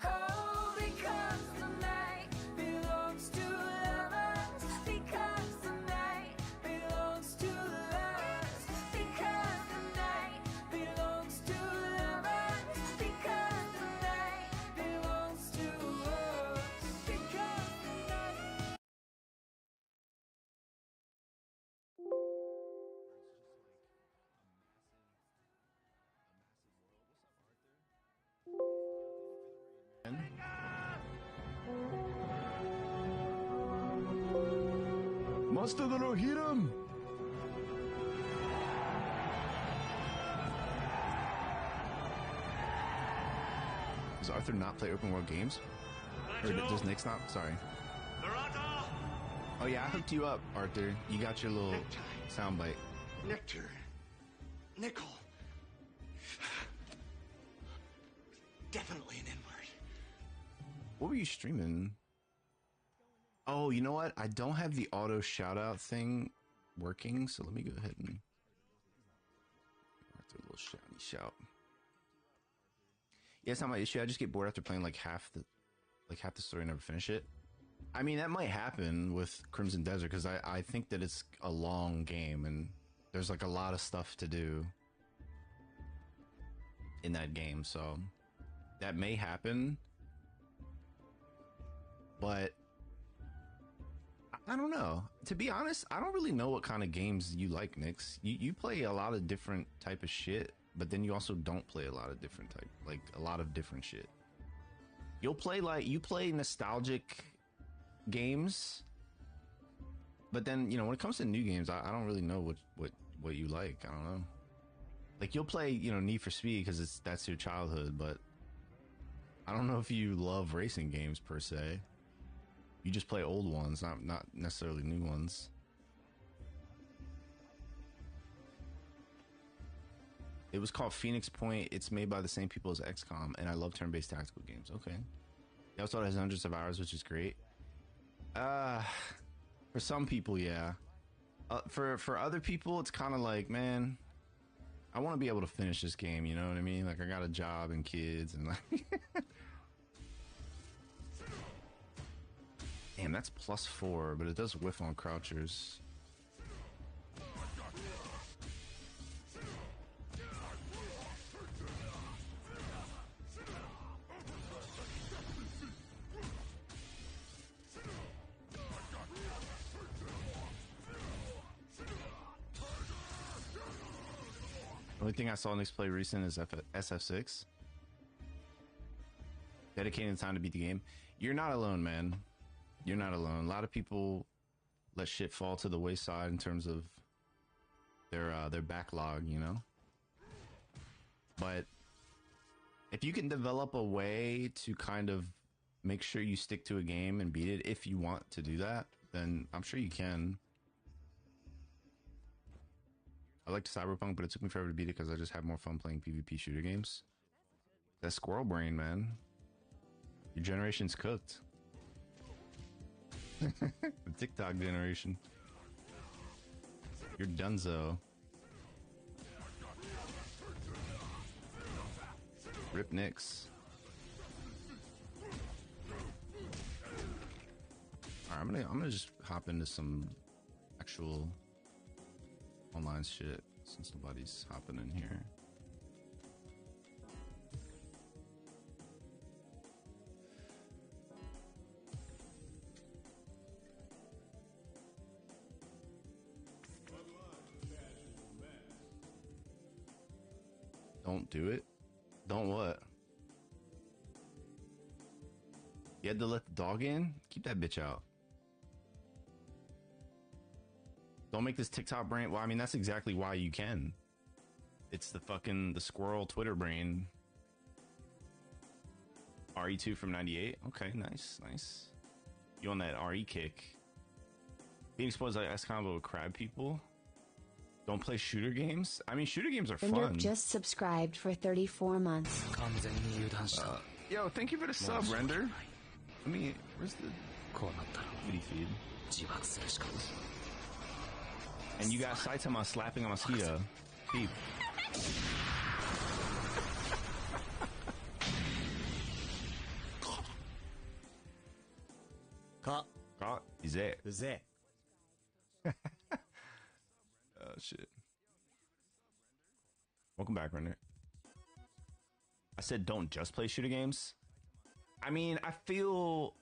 Oh, because the night belongs to lovers, because the night belongs to lovers, because the night belongs to lovers, because the night belongs to us, because the night.
Master the Rohirrim! Does Arthur not play open world games? Or does Nick's not? Sorry. Oh yeah, I hooked you up, Arthur. You got your little soundbite.
Nectar. Nickel. Definitely an N-word.
What were you streaming? Oh, you know what? I don't have the auto shout-out thing working, so let me go ahead and Arthur, a little shouty shout. Yeah, it's not my issue. I just get bored after playing like half the story and never finish it. I mean, that might happen with Crimson Desert because I think that it's a long game and there's like a lot of stuff to do in that game, so that may happen. But I don't know. To be honest, I don't really know what kind of games you like, Nix. You play a lot of different type of shit, but then you also don't play a lot of different type, like a lot of different shit. You play nostalgic games, but then, you know, when it comes to new games, I don't really know what you like. I don't know. Like, you'll play, you know, Need for Speed because that's your childhood, but I don't know if you love racing games per se. You just play old ones, not necessarily new ones. It was called Phoenix Point. It's made by the same people as XCOM, and I love turn-based tactical games. Okay. It also has hundreds of hours, which is great. For some people, yeah. For other people, it's kind of like, man, I want to be able to finish this game, you know what I mean? Like, I got a job and kids, and like... Damn, that's +4, but it does whiff on crouchers. The only thing I saw Nick's play recent is SF6. Dedicating the time to beat the game. You're not alone, man. You're not alone. A lot of people let shit fall to the wayside in terms of their backlog, you know? But if you can develop a way to kind of make sure you stick to a game and beat it, if you want to do that, then I'm sure you can. I liked Cyberpunk, but it took me forever to beat it because I just have more fun playing PvP shooter games. That squirrel brain, man. Your generation's cooked. The TikTok generation. You're donezo. Rip Nix. Alright, I'm gonna just hop into some actual online shit since nobody's hopping in here. Don't do it. Don't what? You had to let the dog in? Keep that bitch out. Don't make this TikTok brain. Well, I mean, that's exactly why you can. It's the squirrel Twitter brain. RE2 from 98. Okay, nice, nice. You on that RE kick. Being exposed like S combo with crab people. Don't play shooter games? I mean, shooter games are
Render
fun.
just subscribed for 34 months.
Yo, thank you for the sub, Render. I mean, where's the kitty feed? And you got Saitama slapping a mosquito. Peep. Ka is it? Oh shit. Welcome back, Render. I said don't just play shooter games. I mean, I feel